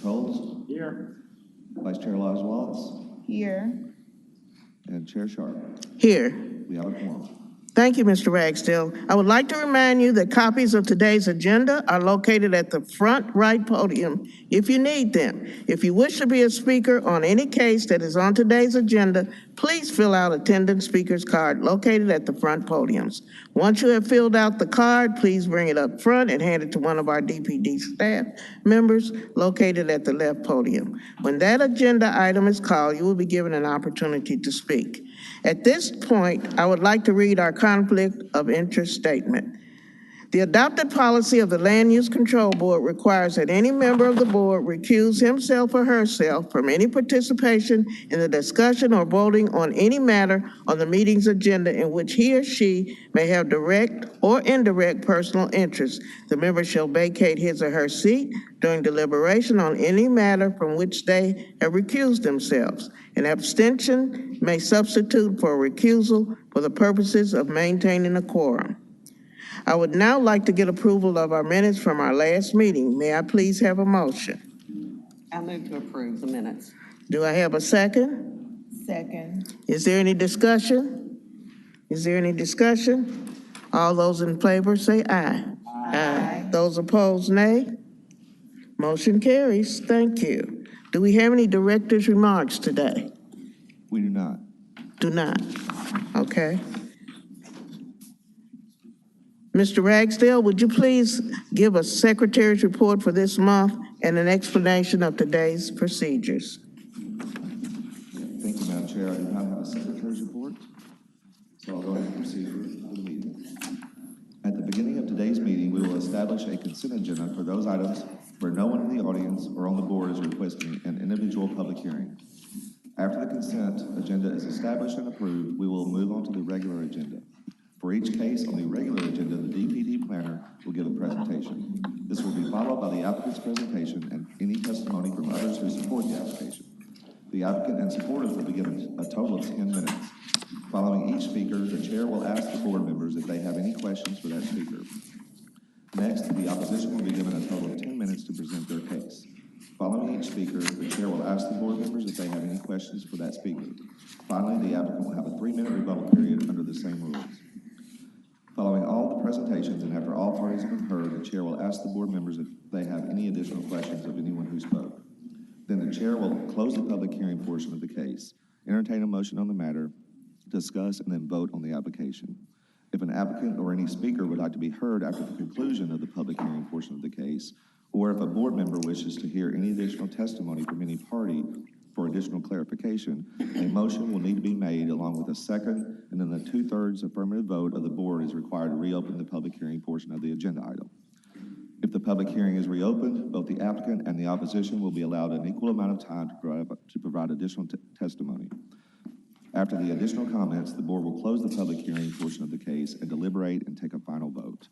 Tolles. Here. Vice Chair Wallace. Here. And Chair Sharp. Here. We have a quorum. Thank you, Mr. Ragsdale. I would like to remind you that copies of today's agenda are located at the front right podium if you need them. If you wish to be a speaker on any case that is on today's agenda, please fill out attendance speaker's card located at the front podiums. Once you have filled out the card, please bring it up front and hand it to one of our DPD staff members located at the left podium. When that agenda item is called, you will be given an opportunity to speak. At this point, I would like to read our conflict of interest statement. The adopted policy of the Land Use Control Board requires that any member of the board recuse himself or herself from any participation in the discussion or voting on any matter on the meeting's agenda in which he or she may have direct or indirect personal interest. The member shall vacate his or her seat during deliberation on any matter from which they have recused themselves. An abstention may substitute for a recusal for the purposes of maintaining a quorum. I would now like to get approval of our minutes from our last meeting. May I please have a motion? I move to approve the minutes. Do I have a second? Second. Is there any discussion? Is there any discussion? All those in favor say aye. Aye. Those opposed, nay. Motion carries. Thank you. Do we have any director's remarks today? We do not. Do not. Okay. Mr. Ragsdale, would you please give a secretary's report for this month and an explanation of today's procedures? Thank you, Madam Chair. I do not have a secretary's report, so I'll go ahead and proceed with the meeting. At the beginning of today's meeting, we will establish a consent agenda for those items where no one in the audience or on the board is requesting an individual public hearing. After the consent agenda is established and approved, we will move on to the regular agenda. For each case on the regular agenda, the DPD planner will give a presentation. This will be followed by the applicant's presentation and any testimony from others who support the application. The applicant and supporters will be given a total of 10 minutes. Following each speaker, the chair will ask the board members if they have any questions for that speaker. Next, the opposition will be given a total of 10 minutes to present their case. Following each speaker, the chair will ask the board members if they have any questions for that speaker. Finally, the applicant will have a 3-minute rebuttal period under the same rules. Following all the presentations and after all parties have been heard, the chair will ask the board members if they have any additional questions of anyone who spoke. Then the chair will close the public hearing portion of the case, entertain a motion on the matter, discuss, and then vote on the application. If an applicant or any speaker would like to be heard after the conclusion of the public hearing portion of the case, or if a board member wishes to hear any additional testimony from any party for additional clarification, a motion will need to be made along with a second, and then the 2/3 affirmative vote of the board is required to reopen the public hearing portion of the agenda item. If the public hearing is reopened, both the applicant and the opposition will be allowed an equal amount of time to provide additional testimony. After the additional comments, the board will close the public hearing portion of the case and deliberate and take a final vote.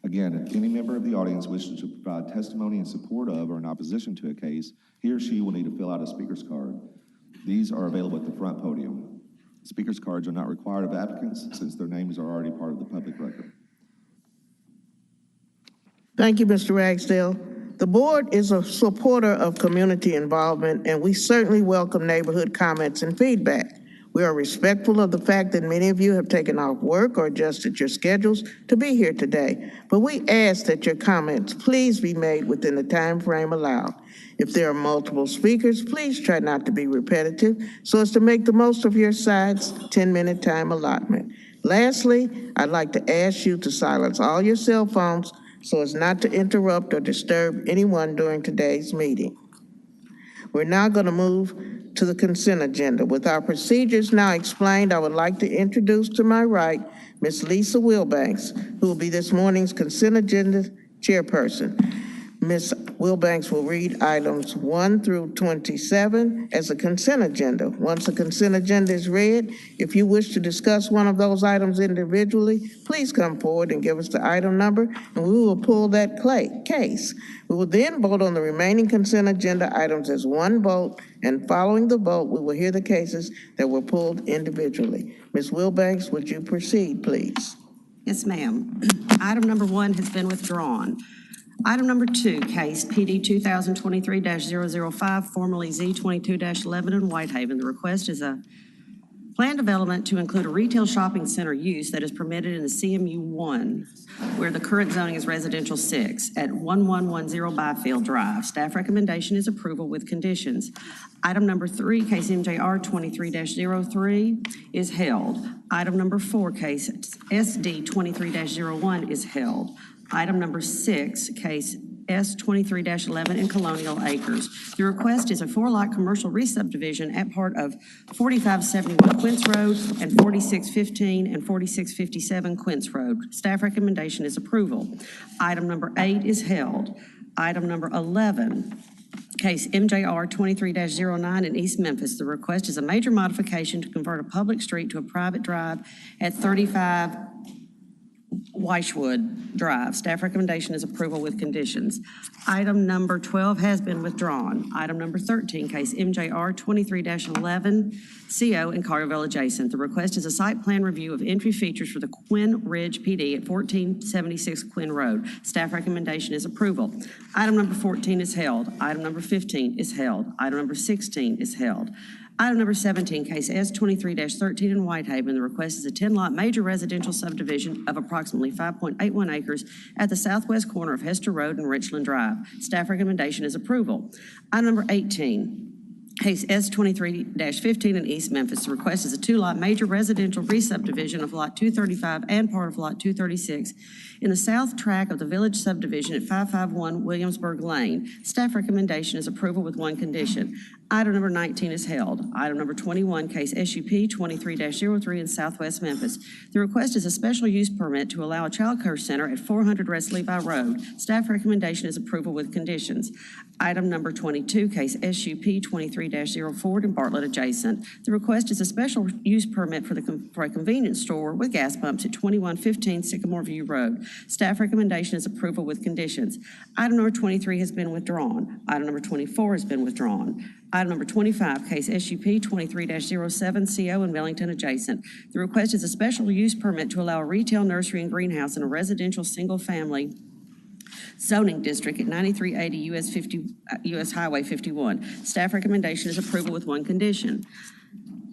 Again, if any member of the audience wishes to provide testimony in support of or in opposition to a case, he or she will need to fill out a speaker's card. These are available at the front podium. Speaker's cards are not required of applicants since their names are already part of the public record. Thank you, Mr. Ragsdale. The board is a supporter of community involvement, and we certainly welcome neighborhood comments and feedback. We are respectful of the fact that many of you have taken off work or adjusted your schedules to be here today, but we ask that your comments please be made within the time frame allowed. If there are multiple speakers, please try not to be repetitive so as to make the most of your side's 10-minute time allotment. Lastly, I'd like to ask you to silence all your cell phones so as not to interrupt or disturb anyone during today's meeting. We're now going to move to the consent agenda. With our procedures now explained, I would like to introduce to my right Ms. Lisa Wilbanks, who will be this morning's consent agenda chairperson. Ms. Wilbanks will read items 1 through 27 as a consent agenda. Once the consent agenda is read, if you wish to discuss one of those items individually, please come forward and give us the item number, and we will pull that case. We will then vote on the remaining consent agenda items as one vote, and following the vote, we will hear the cases that were pulled individually. Ms. Wilbanks, would you proceed, please? Yes, ma'am. Item number 1 has been withdrawn. Item number 2, case PD 2023-005, formerly Z22-11 in Whitehaven. The request is a plan development to include a retail shopping center use that is permitted in the CMU 1, where the current zoning is residential 6, at 1110 Byfield Drive. Staff recommendation is approval with conditions. Item number 3, case MJR 23-03 is held. Item number 4, case SD 23-01 is held. Item number 6, case S23-11 in Colonial Acres. The request is a 4-lot commercial re-subdivision at part of 4571 Quince Road and 4615 and 4657 Quince Road. Staff recommendation is approval. Item number 8 is held. Item number 11, case MJR 23-09 in East Memphis. The request is a major modification to convert a public street to a private drive at 35 Weishwood Drive. Staff recommendation is approval with conditions. Item number 12 has been withdrawn. Item number 13, case MJR 23-11, CO in Carterville adjacent. The request is a site plan review of entry features for the Quinn Ridge PD at 1476 Quinn Road. Staff recommendation is approval. Item number 14 is held. Item number 15 is held. Item number 16 is held. Item number 17, case S23-13 in Whitehaven. The request is a 10-lot major residential subdivision of approximately 5.81 acres at the southwest corner of Hester Road and Richland Drive. Staff recommendation is approval. Item number 18, case S23-15 in East Memphis. The request is a 2-lot major residential re-subdivision of Lot 235 and part of Lot 236 in the south track of the village subdivision at 551 Williamsburg Lane. Staff recommendation is approval with one condition. Item number 19 is held. Item number 21, case SUP 23-03 in Southwest Memphis. The request is a special use permit to allow a child care center at 400 West Levi Road. Staff recommendation is approval with conditions. Item number 22, case SUP 23-04 in Bartlett adjacent. The request is a special use permit for a convenience store with gas pumps at 2115 Sycamore View Road. Staff recommendation is approval with conditions. Item number 23 has been withdrawn. Item number 24 has been withdrawn. Item number 25, case SUP 23-07 CO in Wellington adjacent. The request is a special use permit to allow a retail nursery and greenhouse in a residential single-family zoning district at 9380 US Highway 51. Staff recommendation is approval with one condition.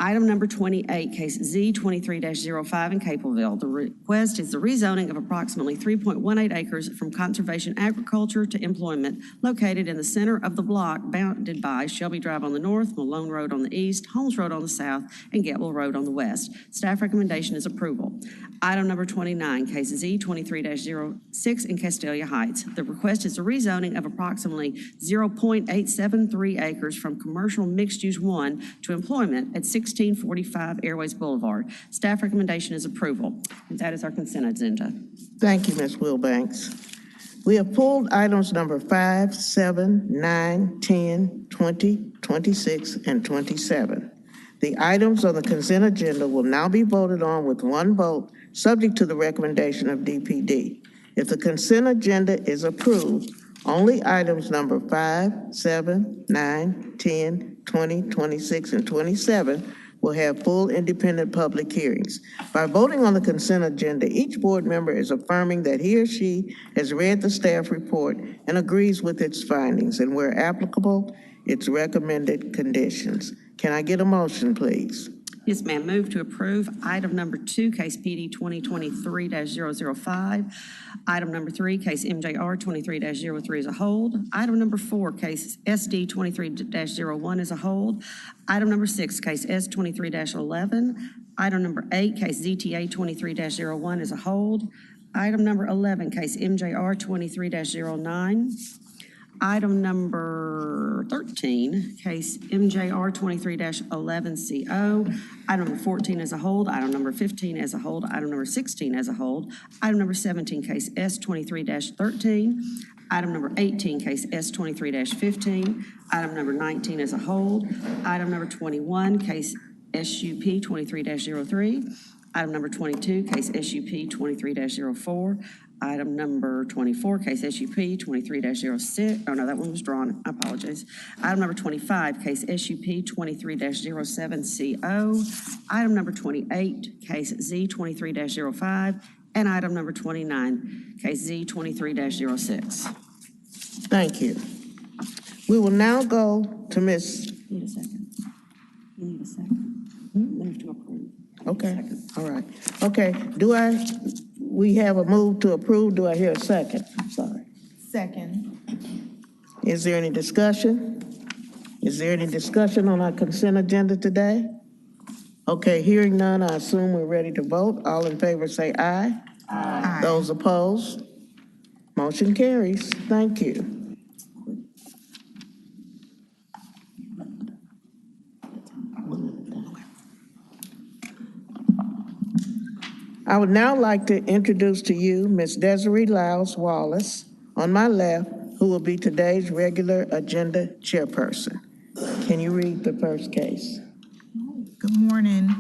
Item number 28, case Z23-05 in Capelville. The request is the rezoning of approximately 3.18 acres from conservation agriculture to employment located in the center of the block bounded by Shelby Drive on the north, Malone Road on the east, Holmes Road on the south, and Getwell Road on the west. Staff recommendation is approval. Item number 29, case Z23-06 in Castelia Heights. The request is a rezoning of approximately 0.873 acres from commercial mixed-use 1 to employment at 1645 Airways Boulevard. Staff recommendation is approval. And that is our consent agenda. Thank you, Ms. Wilbanks. We have pulled items number 5, 7, 9, 10, 20, 26, and 27. The items on the consent agenda will now be voted on with one vote, subject to the recommendation of DPD. If the consent agenda is approved, only items number 5, 7, 9, 10, 20, 26, and 27 will have full independent public hearings. By voting on the consent agenda, each board member is affirming that he or she has read the staff report and agrees with its findings, and where applicable, its recommended conditions. Can I get a motion, please? Yes, ma'am. Move to approve item number 2, case PD 2023-005. Item number 3, case MJR 23-03 as a hold. Item number 4, case SD 23-01 as a hold. Item number 6, case S 23-11. Item number 8, case ZTA 23-01 as a hold. Item number 11, case MJR 23-09. Item number 13, case MJR 23-11CO. Item number 14 as a hold. Item number 15 as a hold. Item number 16 as a hold. Item number 17, case S23-13. Item number 18, case S23-15. Item number 19 as a hold. Item number 21, case SUP 23-03. Item number 22, case SUP 23-04. Item number 24, case SUP 23-06. Oh, no, that one was drawn. I apologize. Item number 25, case SUP 23-07CO. Item number 28, case Z 23-05. And item number 29, case Z 23-06. Thank you. We will now go to Ms. Need a second. You need a second. Move to approve. Okay, all right. Okay, we have a move to approve. Do I hear a second? Sorry. Second. Is there any discussion? Is there any discussion on our consent agenda today? Okay, hearing none, I assume we're ready to vote. All in favor say aye. Aye. Those opposed? Motion carries. Thank you. I would now like to introduce to you Ms. Desiree Lyles Wallace, on my left, who will be today's regular agenda chairperson. Can you read the first case? Good morning.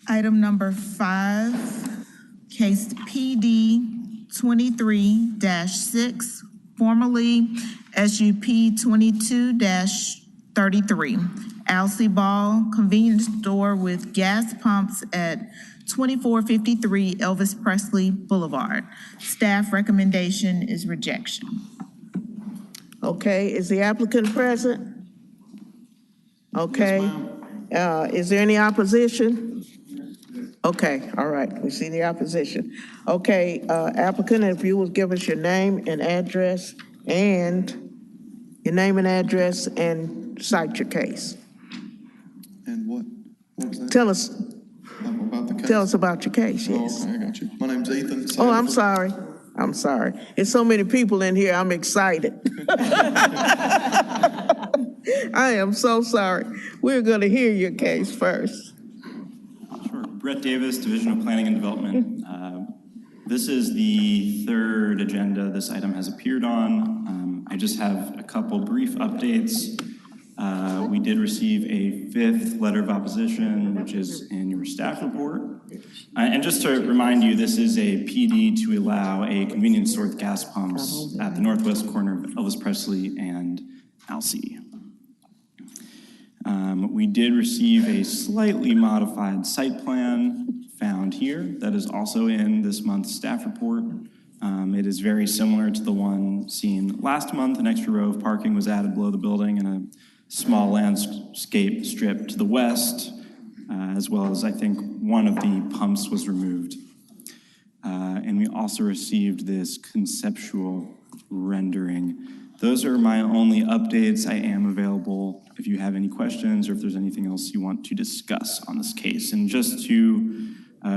Item number 5, case PD 23-6, formerly SUP 22-33. Alcee Ball Convenience Store with gas pumps at 2453 Elvis Presley Boulevard. Staff recommendation is rejection. Okay, is the applicant present? Okay. Is there any opposition? Okay, all right, we see the opposition. Okay, applicant, if you will give us your name and address and cite your case. And what was that? Tell us About the case? Tell us about your case, Oh, yes. okay, I got you. My name's Ethan. Oh, I'm Sandiford. sorry. I'm sorry. There's so many people in here, I'm excited. I am so sorry. We're going to hear your case first. Sure. Brett Davis, Division of Planning and Development. This is the third agenda this item has appeared on. I just have a couple brief updates. We did receive a 5th letter of opposition, which is in your staff report. And just to remind you, this is a PD to allow a convenience store with gas pumps at the northwest corner of Elvis Presley and Alcee. We did receive a slightly modified site plan found here that is also in this month's staff report. It is very similar to the one seen last month. An extra row of parking was added below the building and a small landscape strip to the west, as well as I think one of the pumps was removed. And we also received this conceptual rendering. Those are my only updates. I am available if you have any questions or if there's anything else you want to discuss on this case. And just to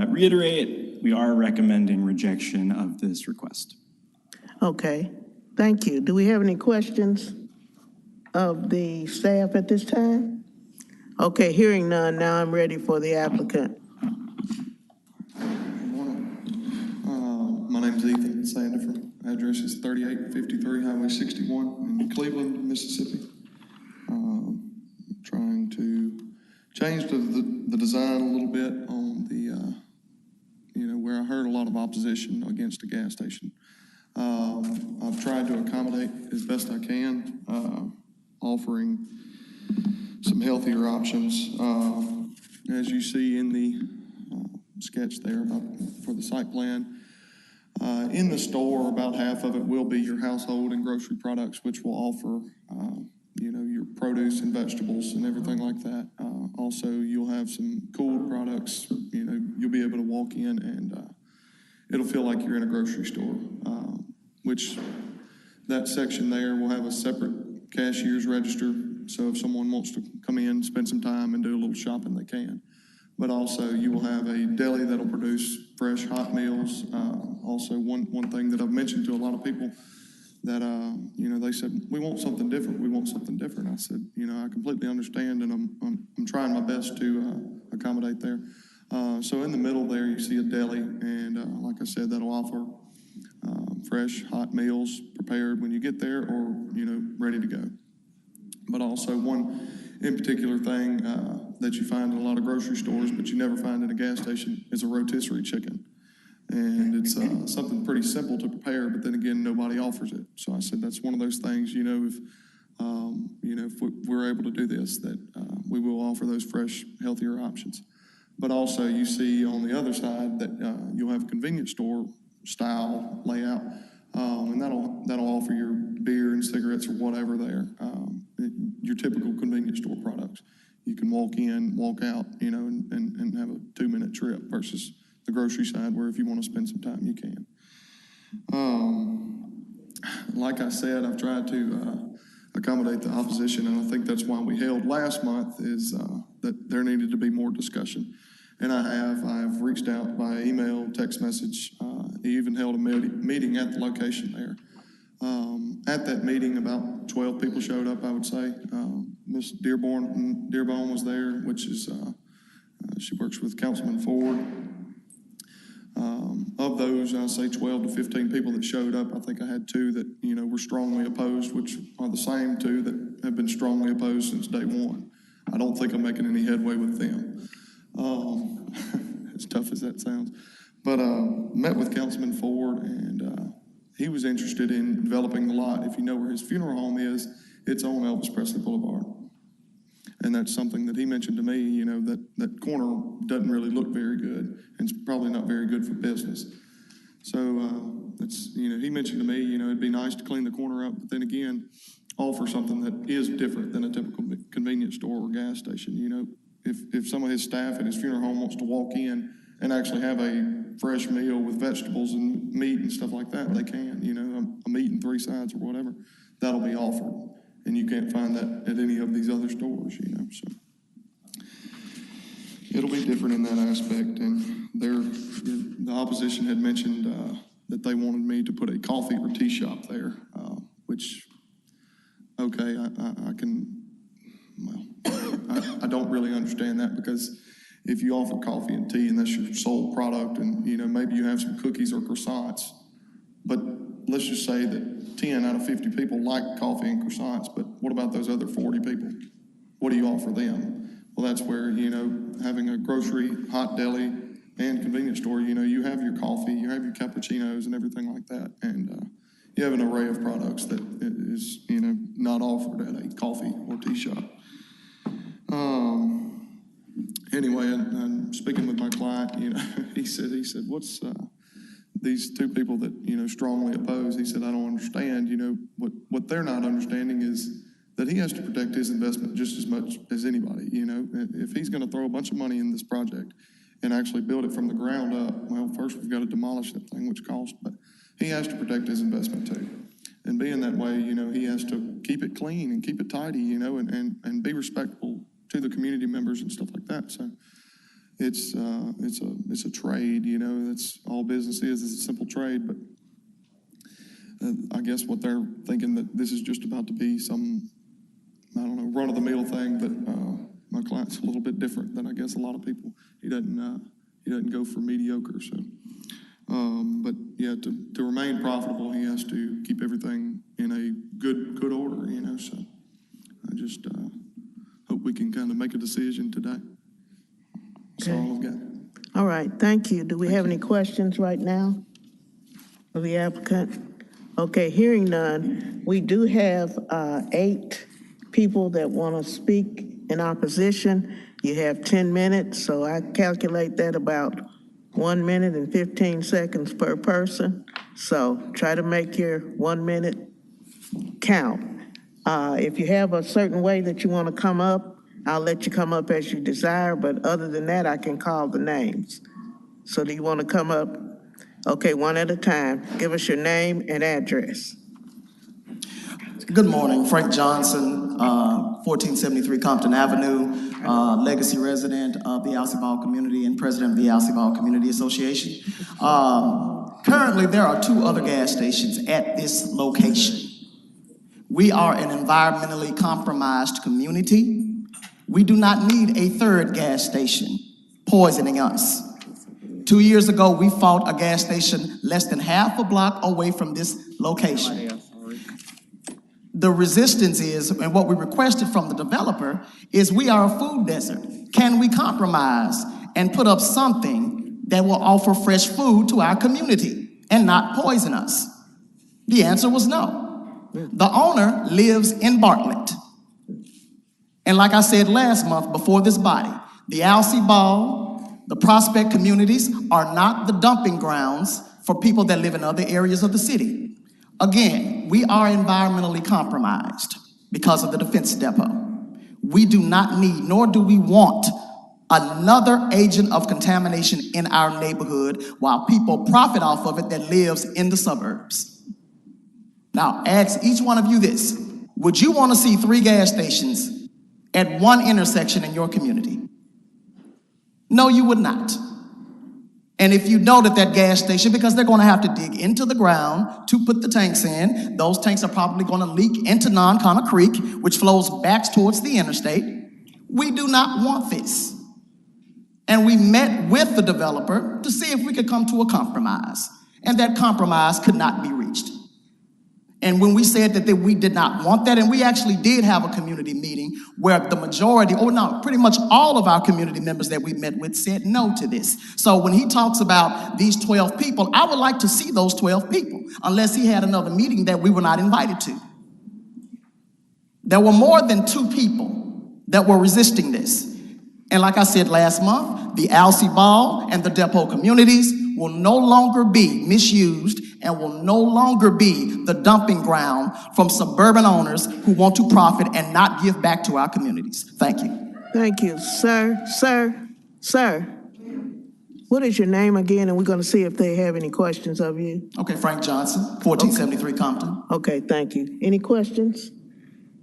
reiterate, we are recommending rejection of this request. Okay, thank you. Do we have any questions of the staff at this time? Okay, hearing none, now I'm ready for the applicant. Good morning. My name's Ethan Sandiford. Address is 3853 Highway 61 in Cleveland, Mississippi. Trying to change the design a little bit on the, where I heard a lot of opposition against a gas station. I've tried to accommodate as best I can, offering some healthier options. As you see in the sketch there for the site plan, in the store, about half of it will be your household and grocery products, which will offer, your produce and vegetables and everything like that. Also, you'll have some cooled products. You'll be able to walk in and it'll feel like you're in a grocery store, which that section there will have a separate cashier's register. So if someone wants to come in, spend some time and do a little shopping, they can. But also you will have a deli that'll produce fresh hot meals. Also one thing that I've mentioned to a lot of people that, they said, we want something different. We want something different. I said, I completely understand and I'm trying my best to accommodate there. So in the middle there, you see a deli and like I said, that'll offer fresh hot meals prepared when you get there or, ready to go. But also one in particular thing that you find in a lot of grocery stores, but you never find in a gas station is a rotisserie chicken. And it's something pretty simple to prepare, but then again, nobody offers it. So I said, that's one of those things, if we're able to do this, that we will offer those fresh, healthier options. But also you see on the other side that you'll have convenience store style layout. And that'll offer your beer and cigarettes or whatever there, your typical convenience store products. You can walk in, walk out, and have a 2-minute trip versus the grocery side where if you want to spend some time, you can. Like I said, I've tried to accommodate the opposition, and I think that's why we held last month is that there needed to be more discussion. And I've reached out by email, text message, even held a meeting at the location there. At that meeting, about 12 people showed up, I would say. Ms. Dearborn was there, which is, she works with Councilman Ford. Of those, I say 12 to 15 people that showed up, I think I had 2 that, were strongly opposed, which are the same 2 that have been strongly opposed since day one. I don't think I'm making any headway with them. As tough as that sounds. But met with Councilman Ford, and he was interested in developing the lot. If you know where his funeral home is, it's on Elvis Presley Boulevard. And that's something that he mentioned to me, that corner doesn't really look very good, and it's probably not very good for business. So he mentioned to me, it'd be nice to clean the corner up, but then again, offer something that is different than a typical convenience store or gas station. If some of his staff at his funeral home wants to walk in and actually have a fresh meal with vegetables and meat and stuff like that, they can, a meat and 3 sides or whatever, that'll be offered. And you can't find that at any of these other stores, so. It'll be different in that aspect, and the opposition had mentioned that they wanted me to put a coffee or tea shop there, which, okay, I don't really understand that, because if you offer coffee and tea and that's your sole product, and maybe you have some cookies or croissants, but let's just say that 10 out of 50 people like coffee and croissants, but what about those other 40 people? What do you offer them? Well, that's where, having a grocery, hot deli, and convenience store, you have your coffee, you have your cappuccinos and everything like that, and you have an array of products that is, not offered at a coffee or tea shop. Anyway, I'm speaking with my client, he said, what's these 2 people that, strongly oppose? He said, I don't understand, what they're not understanding is that he has to protect his investment just as much as anybody, If he's gonna throw a bunch of money in this project and actually build it from the ground up, well, first we've got to demolish that thing, which costs, but he has to protect his investment too. And being that way, he has to keep it clean and keep it tidy, and be respectful to the community members and stuff like that. So it's a trade, that's all business is a simple trade, but I guess what they're thinking that this is just about to be some, run-of-the-mill thing, but my client's a little bit different than I guess a lot of people. He doesn't go for mediocre, so. But yeah, to remain profitable, he has to keep everything in a good order, so I just hope we can kind of make a decision today. That's all I've got. All right, thank you. Do we have any questions right now of the applicant? Okay, hearing none, we do have 8 people that want to speak in opposition. You have 10 minutes, so I calculate that about 1 minute and 15 seconds per person. So try to make your 1 minute count. If you have a certain way that you want to come up, I'll let you come up as you desire, but other than that, I can call the names. So do you want to come up? Okay, one at a time. Give us your name and address. Good morning, Frank Johnson, 1473 Compton Avenue, legacy resident of the Alcibal community and president of the Alcibal Community Association. Currently, there are 2 other gas stations at this location. We are an environmentally compromised community. We do not need a 3rd gas station poisoning us. 2 years ago, we fought a gas station less than half a block away from this location. The resistance is, and what we requested from the developer, is we are a food desert. Can we compromise and put up something that will offer fresh food to our community and not poison us? The answer was no. The owner lives in Bartlett. And like I said last month before this body, the Alcibal, the Prospect communities are not the dumping grounds for people that live in other areas of the city. Again, we are environmentally compromised because of the defense depot. We do not need, nor do we want, another agent of contamination in our neighborhood while people profit off of it that lives in the suburbs. Now, ask each one of you this. Would you want to see 3 gas stations at one intersection in your community? No, you would not. And if you know that gas station, because they're going to have to dig into the ground to put the tanks in, those tanks are probably going to leak into Nonconnor Creek, which flows back towards the interstate. We do not want this. And we met with the developer to see if we could come to a compromise. And that compromise could not be reached. And when we said that we did not want that, and we actually did have a community meeting where the majority, or no, pretty much all of our community members that we met with said no to this. So when he talks about these 12 people, I would like to see those 12 people, unless he had another meeting that we were not invited to. There were more than 2 people that were resisting this. And like I said last month, the Alcee Ball and the Depot communities will no longer be misused and will no longer be the dumping ground from suburban owners who want to profit and not give back to our communities. Thank you. Thank you, sir. What is your name again? And we're going to see if they have any questions of you. Okay, Frank Johnson, 1473 Compton. Okay, thank you. Any questions?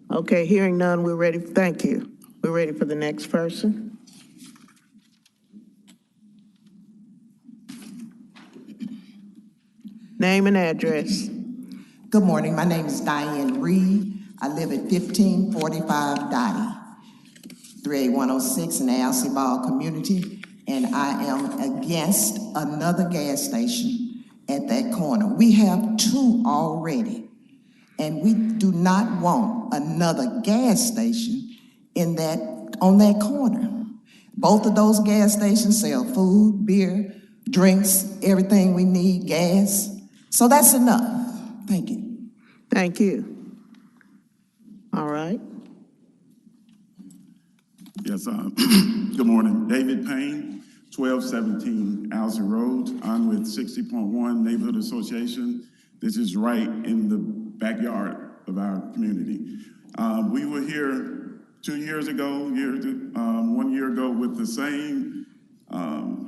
Okay, hearing none, we're ready. Thank you. We're ready for the next person. Name and address. Good morning. My name is Diane Reed. I live at 1545 Dottie, 38106 in the Alcee Ball community, and I am against another gas station at that corner. We have 2 already, and we do not want another gas station on that corner. Both of those gas stations sell food, beer, drinks, everything we need, gas. So that's enough. Thank you. Thank you. All right. Yes, good morning. David Payne, 1217 Alcee Road. I'm with 60.1 Neighborhood Association. This is right in the backyard of our community. We were here 2 years ago, 1 year ago, with the same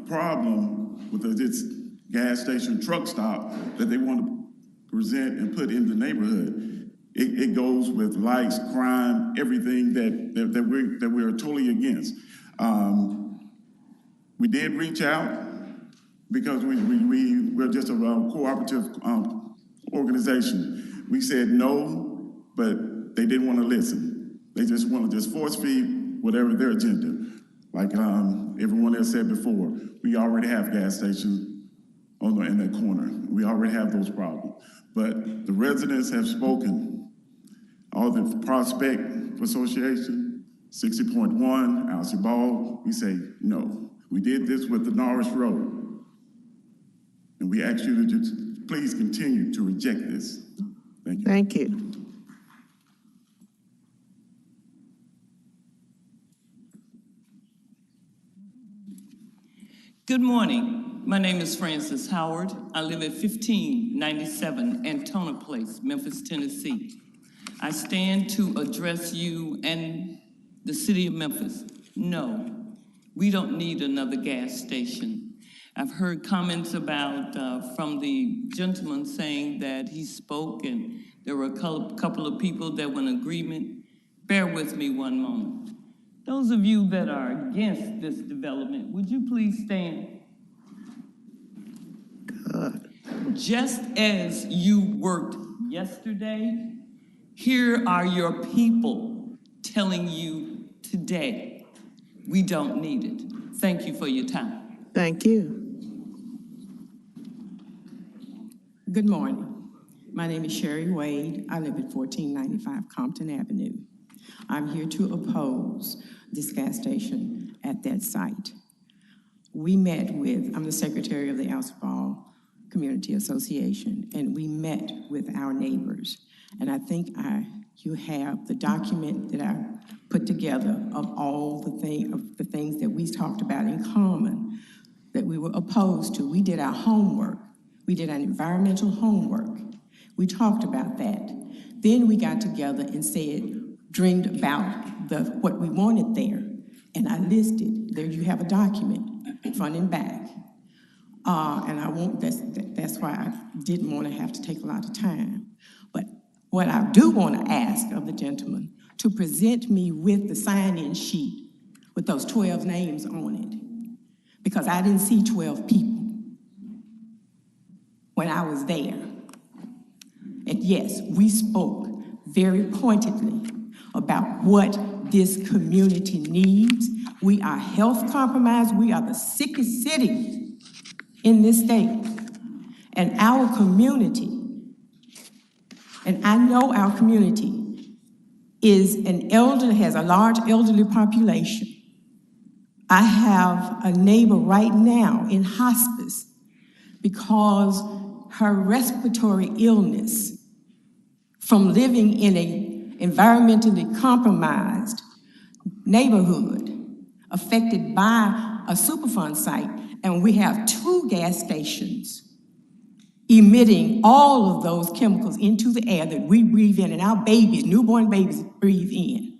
problem with this gas station truck stop that they want to present and put in the neighborhood. It goes with lights, crime, everything that we're totally against. We did reach out because we're just a cooperative organization. We said no, but they didn't want to listen. They just want to force feed whatever their agenda. Like everyone else said before, we already have gas stations in that corner. We already have those problems. But the residents have spoken. All the Prospect Association, 60.1, Alcee Ball, we say no. We did this with the Norris Road. And we ask you to just please continue to reject this. Thank you. Thank you. Good morning. My name is Frances Howard. I live at 1597 Antona Place, Memphis, Tennessee. I stand to address you and the city of Memphis. No, we don't need another gas station. I've heard comments about from the gentleman saying that he spoke and there were a couple of people that were in agreement. Bear with me one moment. Those of you that are against this development, would you please stand? God. Just as you worked yesterday, here are your people telling you today, we don't need it. Thank you for your time. Thank you. Good morning. My name is Sherry Wade. I live at 1495 Compton Avenue. I'm here to oppose this gas station at that site. We met with, I'm the secretary of the Alcee Ball Community Association, and we met with our neighbors. And I think you have the document that I put together of all the things that we talked about in common that we were opposed to. We did our homework. We did our environmental homework. We talked about that. Then we got together and dreamed about what we wanted there. And I listed, there you have a document, front and back. And I won't, that's why I didn't want to have to take a lot of time. But what I do want to ask of the gentleman, to present me with the sign-in sheet with those 12 names on it, because I didn't see 12 people when I was there. And yes, we spoke very pointedly about what this community needs. We are health compromised. We are the sickest city in this state. And our community, and I know our community, has a large elderly population. I have a neighbor right now in hospice because her respiratory illness from living in an environmentally compromised neighborhood affected by a Superfund site, and we have 2 gas stations emitting all of those chemicals into the air that we breathe in and our babies, newborn babies, breathe in.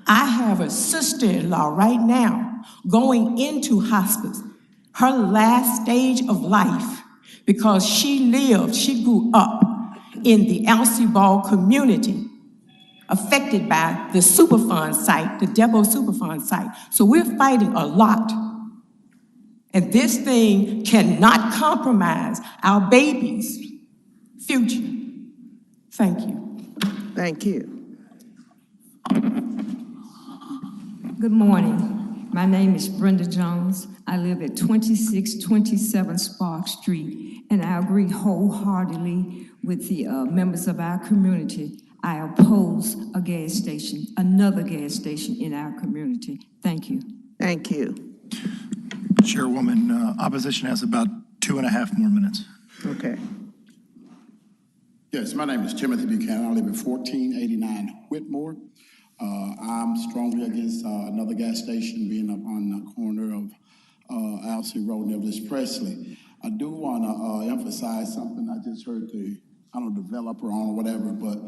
I have a sister-in-law right now going into hospice, her last stage of life, because she grew up in the Alcee Ball community affected by the Superfund site, the Depot Superfund site. So we're fighting a lot. And this thing cannot compromise our babies' future. Thank you. Thank you. Good morning. My name is Brenda Jones. I live at 2627 Spark Street, and I agree wholeheartedly with the members of our community. I oppose a gas station, another gas station in our community. Thank you. Thank you. Chairwoman, opposition has about 2.5 more minutes. Okay. Yes, my name is Timothy Buchanan. I live at 1489 Whitmore. I'm strongly against another gas station being up on the corner of Alcee Road and Elvis Presley. I do want to emphasize something I just heard the developer on or whatever, but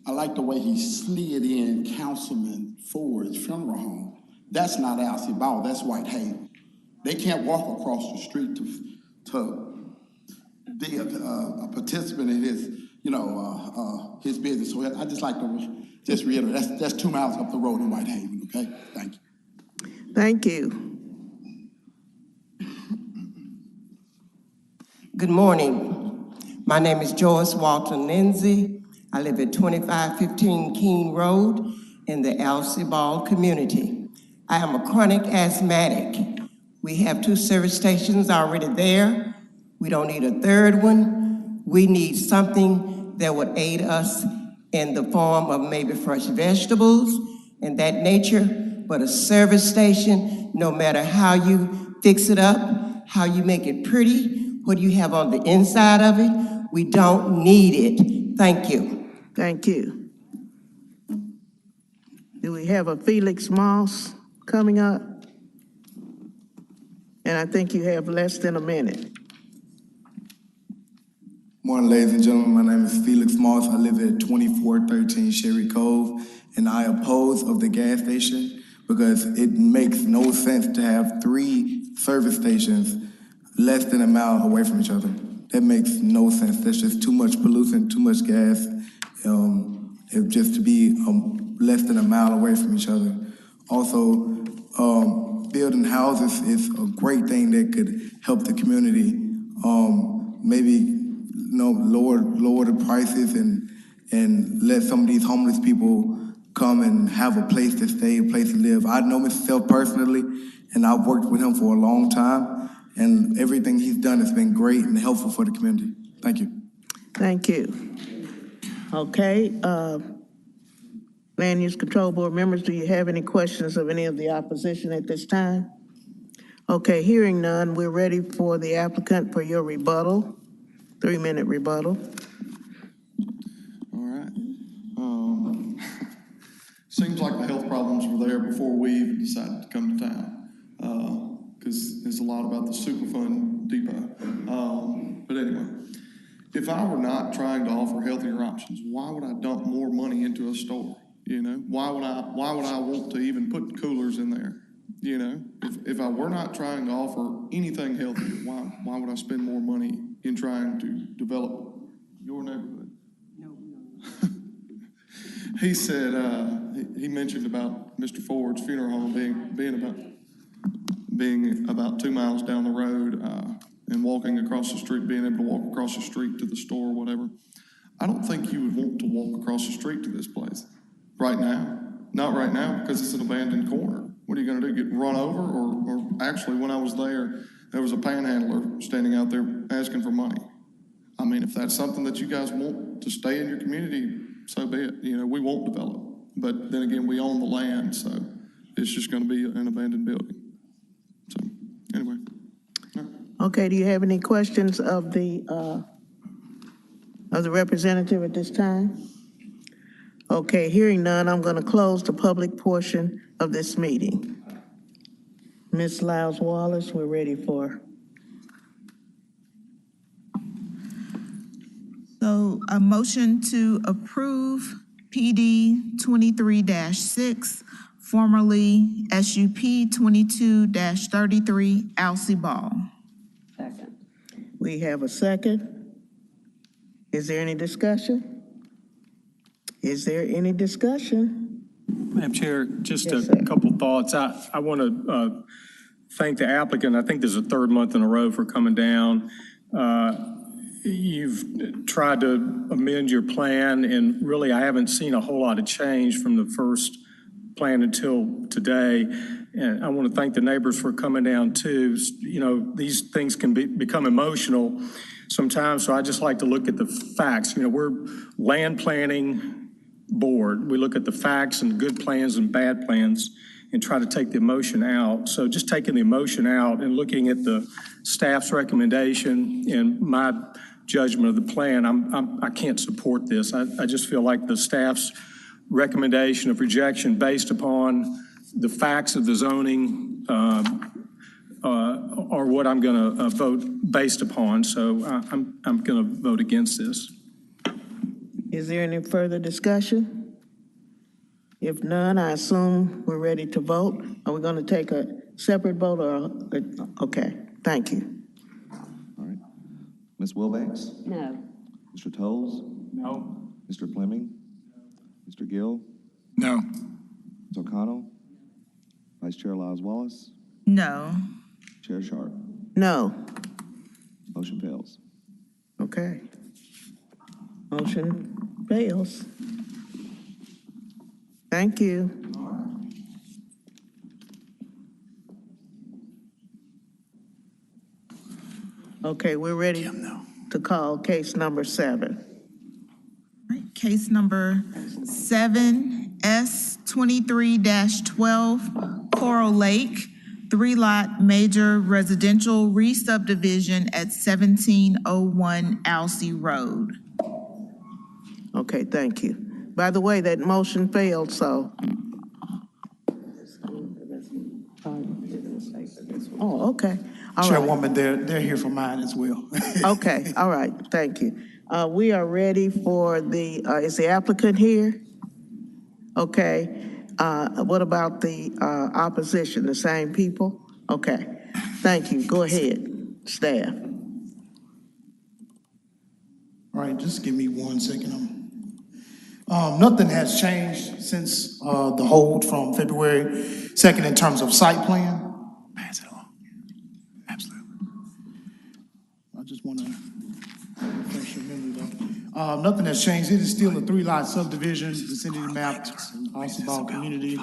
I like the way he slid in Councilman Ford's funeral home. That's not Alcee Ball, that's Whitehaven. They can't walk across the street to be a participant in his, his business. So I just like to just reiterate, that's 2 miles up the road in Whitehaven, okay? Thank you. Thank you. Good morning. My name is Joyce Walton Lindsay. I live at 2515 Keene Road in the Alcee Ball community. I am a chronic asthmatic. We have 2 service stations already there. We don't need a third one. We need something that would aid us in the form of maybe fresh vegetables and that nature, but a service station, no matter how you fix it up, how you make it pretty, what you have on the inside of it, we don't need it. Thank you. Thank you. Do we have a Felix Moss coming up? And I think you have less than a minute. Morning, ladies and gentlemen. My name is Felix Moss. I live at 2413 Sherry Cove, and I oppose of the gas station because it makes no sense to have 3 service stations less than a mile away from each other. That makes no sense. That's just too much pollution, too much gas, just to be less than a mile away from each other. Also, building houses is a great thing that could help the community. Maybe lower the prices and let some of these homeless people come and have a place to stay, a place to live. I know Mr. Self personally, and I've worked with him for a long time, and everything he's done has been great and helpful for the community. Thank you. Thank you. Okay, Land Use Control Board members, do you have any questions of any of the opposition at this time? Okay, hearing none, we're ready for the applicant for your rebuttal, 3-minute rebuttal. All right. Seems like the health problems were there before we even decided to come to town, because there's a lot about the Superfund depot. But anyway, if I were not trying to offer healthier options, why would I dump more money into a store? You know, why would I want to even put coolers in there? You know, if I were not trying to offer anything healthier, why would I spend more money in trying to develop your neighborhood? No. He said, he mentioned about Mr. Ford's funeral home being about 2 miles down the road, and walking across the street, being able to walk across the street to the store or whatever. I don't think you would want to walk across the street to this place right now. Not right now, because it's an abandoned corner. What are you gonna do, get run over? Or actually, when I was there was a panhandler standing out there asking for money. I mean, if that's something that you guys want to stay in your community, so be it. You know, we won't develop. But then again, we own the land, so it's just gonna be an abandoned building. So, anyway. Okay, do you have any questions of the representative at this time? Okay, hearing none, I'm going to close the public portion of this meeting. Ms. Lyles Wallace, we're ready for. So a motion to approve PD 23-6, formerly SUP 22-33, Alcee Ball. Second. We have a second. Is there any discussion? Is there any discussion? Madam Chair, just Yes, a sir. couple thoughts. I want to thank the applicant. I think this is the third month in a row for coming down. You've tried to amend your plan, and really I haven't seen a whole lot of change from the first plan until today. And I want to thank the neighbors for coming down too. You know, these things can become emotional sometimes, so I just like to look at the facts. You know, we're land planning board. We look at the facts and good plans and bad plans and try to take the emotion out. So just taking the emotion out and looking at the staff's recommendation and my judgment of the plan, I can't support this. I just feel like the staff's recommendation of rejection based upon the facts of the zoning are what I'm going to vote based upon. So I'm going to vote against this. Is there any further discussion? If none, I assume we're ready to vote. Are we going to take a separate vote or, okay, thank you. All right. Ms. Wilbanks? No. Mr. Tolles? No. Mr. Fleming? Mr. Gill? No. Ms. O'Connell? Vice Chair Lyles Wallace? No. Chair Sharp? No. Motion fails. Okay. Motion fails. Thank you. Okay, we're ready to call case number 7. Right, case number 7, S23-12, Coral Lake, 3-lot major residential re-subdivision at 1701 Alcee Road. Okay, thank you. By the way, that motion failed, so. Oh, okay. All right. Chairwoman, they're here for mine as well. Okay, all right, thank you. We are ready for is the applicant here? Okay, what about the opposition, the same people? Okay, thank you, go ahead, staff. All right, just give me 1 second. Nothing has changed since the hold from February 2nd in terms of site plan. Pass it along. Absolutely. I just want to refresh your memory though. Nothing has changed. It is still a 3-lot subdivision, vicinity map, Alcee Ball community.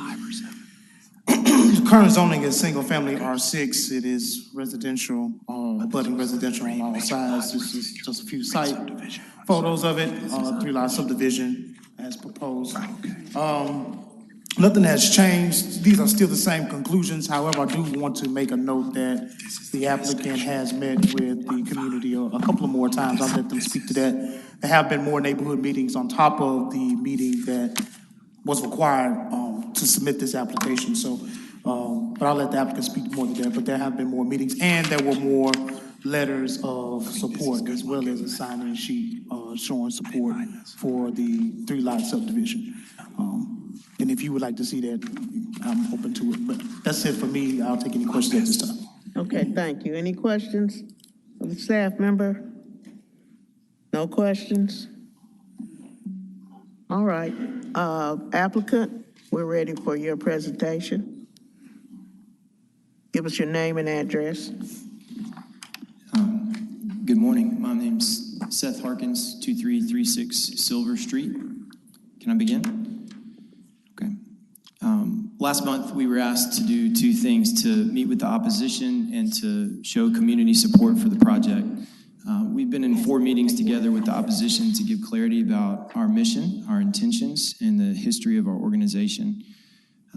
Current zoning is single family R6. It is residential, abutting residential on all sides. This is just a few site photos of it. 3-lot subdivision as proposed. Nothing has changed. These are still the same conclusions. However, I do want to make a note that the applicant has met with the community a couple of more times. I'll let them speak to that. There have been more neighborhood meetings on top of the meeting that was required to submit this application. So, but I'll let the applicant speak more to that. But there have been more meetings, and there were more letters of support as well as a sign-in sheet showing support for the 3-lot subdivision. And if you would like to see that, I'm open to it. But that's it for me. I'll take any questions at this time. Okay, thank you. Any questions of the staff member? No questions? All right. Applicant, we're ready for your presentation. Give us your name and address. Good morning. My name's Seth Harkins, 2336 Silver Street. Can I begin? Okay. Last month, we were asked to do two things: to meet with the opposition and to show community support for the project. We've been in 4 meetings together with the opposition to give clarity about our mission, our intentions, and the history of our organization.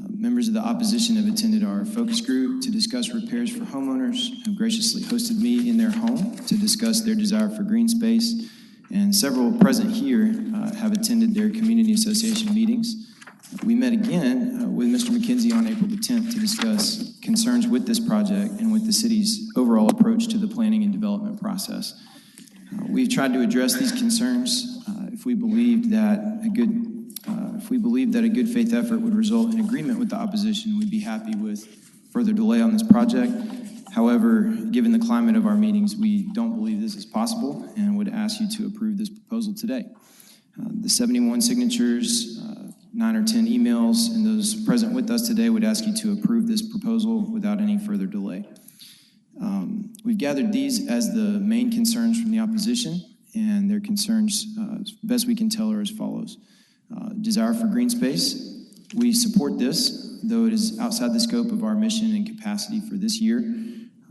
Members of the opposition have attended our focus group to discuss repairs for homeowners, have graciously hosted me in their home to discuss their desire for green space, and several present here have attended their community association meetings. We met again with Mr. McKenzie on April the 10th to discuss concerns with this project and with the city's overall approach to the planning and development process. We've tried to address these concerns. If we believed that a good faith effort would result in agreement with the opposition, we'd be happy with further delay on this project. However, given the climate of our meetings, we don't believe this is possible and would ask you to approve this proposal today. The 71 signatures, 9 or 10 emails, and those present with us today would ask you to approve this proposal without any further delay. We've gathered these as the main concerns from the opposition, and their concerns, as best we can tell, are as follows. Desire for green space. We support this, though it is outside the scope of our mission and capacity for this year.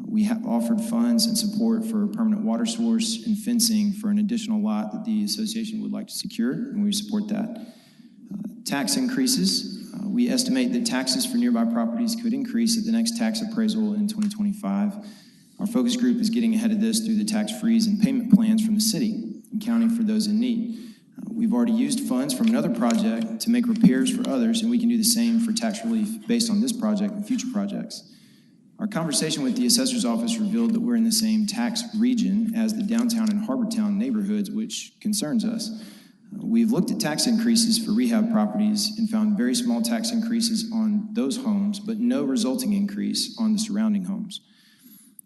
We have offered funds and support for a permanent water source and fencing for an additional lot that the association would like to secure, and we support that. Tax increases. We estimate that taxes for nearby properties could increase at the next tax appraisal in 2025. Our focus group is getting ahead of this through the tax freeze and payment plans from the city and county for those in need. We've already used funds from another project to make repairs for others, and we can do the same for tax relief based on this project and future projects. Our conversation with the assessor's office revealed that we're in the same tax region as the downtown and Harbortown neighborhoods, which concerns us. We've looked at tax increases for rehab properties and found very small tax increases on those homes, but no resulting increase on the surrounding homes.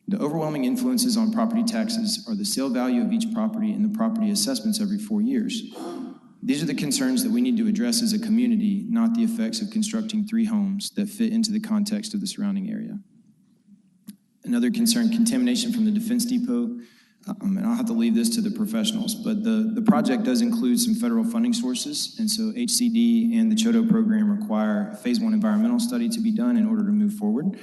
The overwhelming influences on property taxes are the sale value of each property and the property assessments every 4 years. These are the concerns that we need to address as a community, not the effects of constructing 3 homes that fit into the context of the surrounding area. Another concern, contamination from the Defense Depot. And I'll have to leave this to the professionals, but the project does include some federal funding sources, and so HCD and the CHOTO program require a phase 1 environmental study to be done in order to move forward.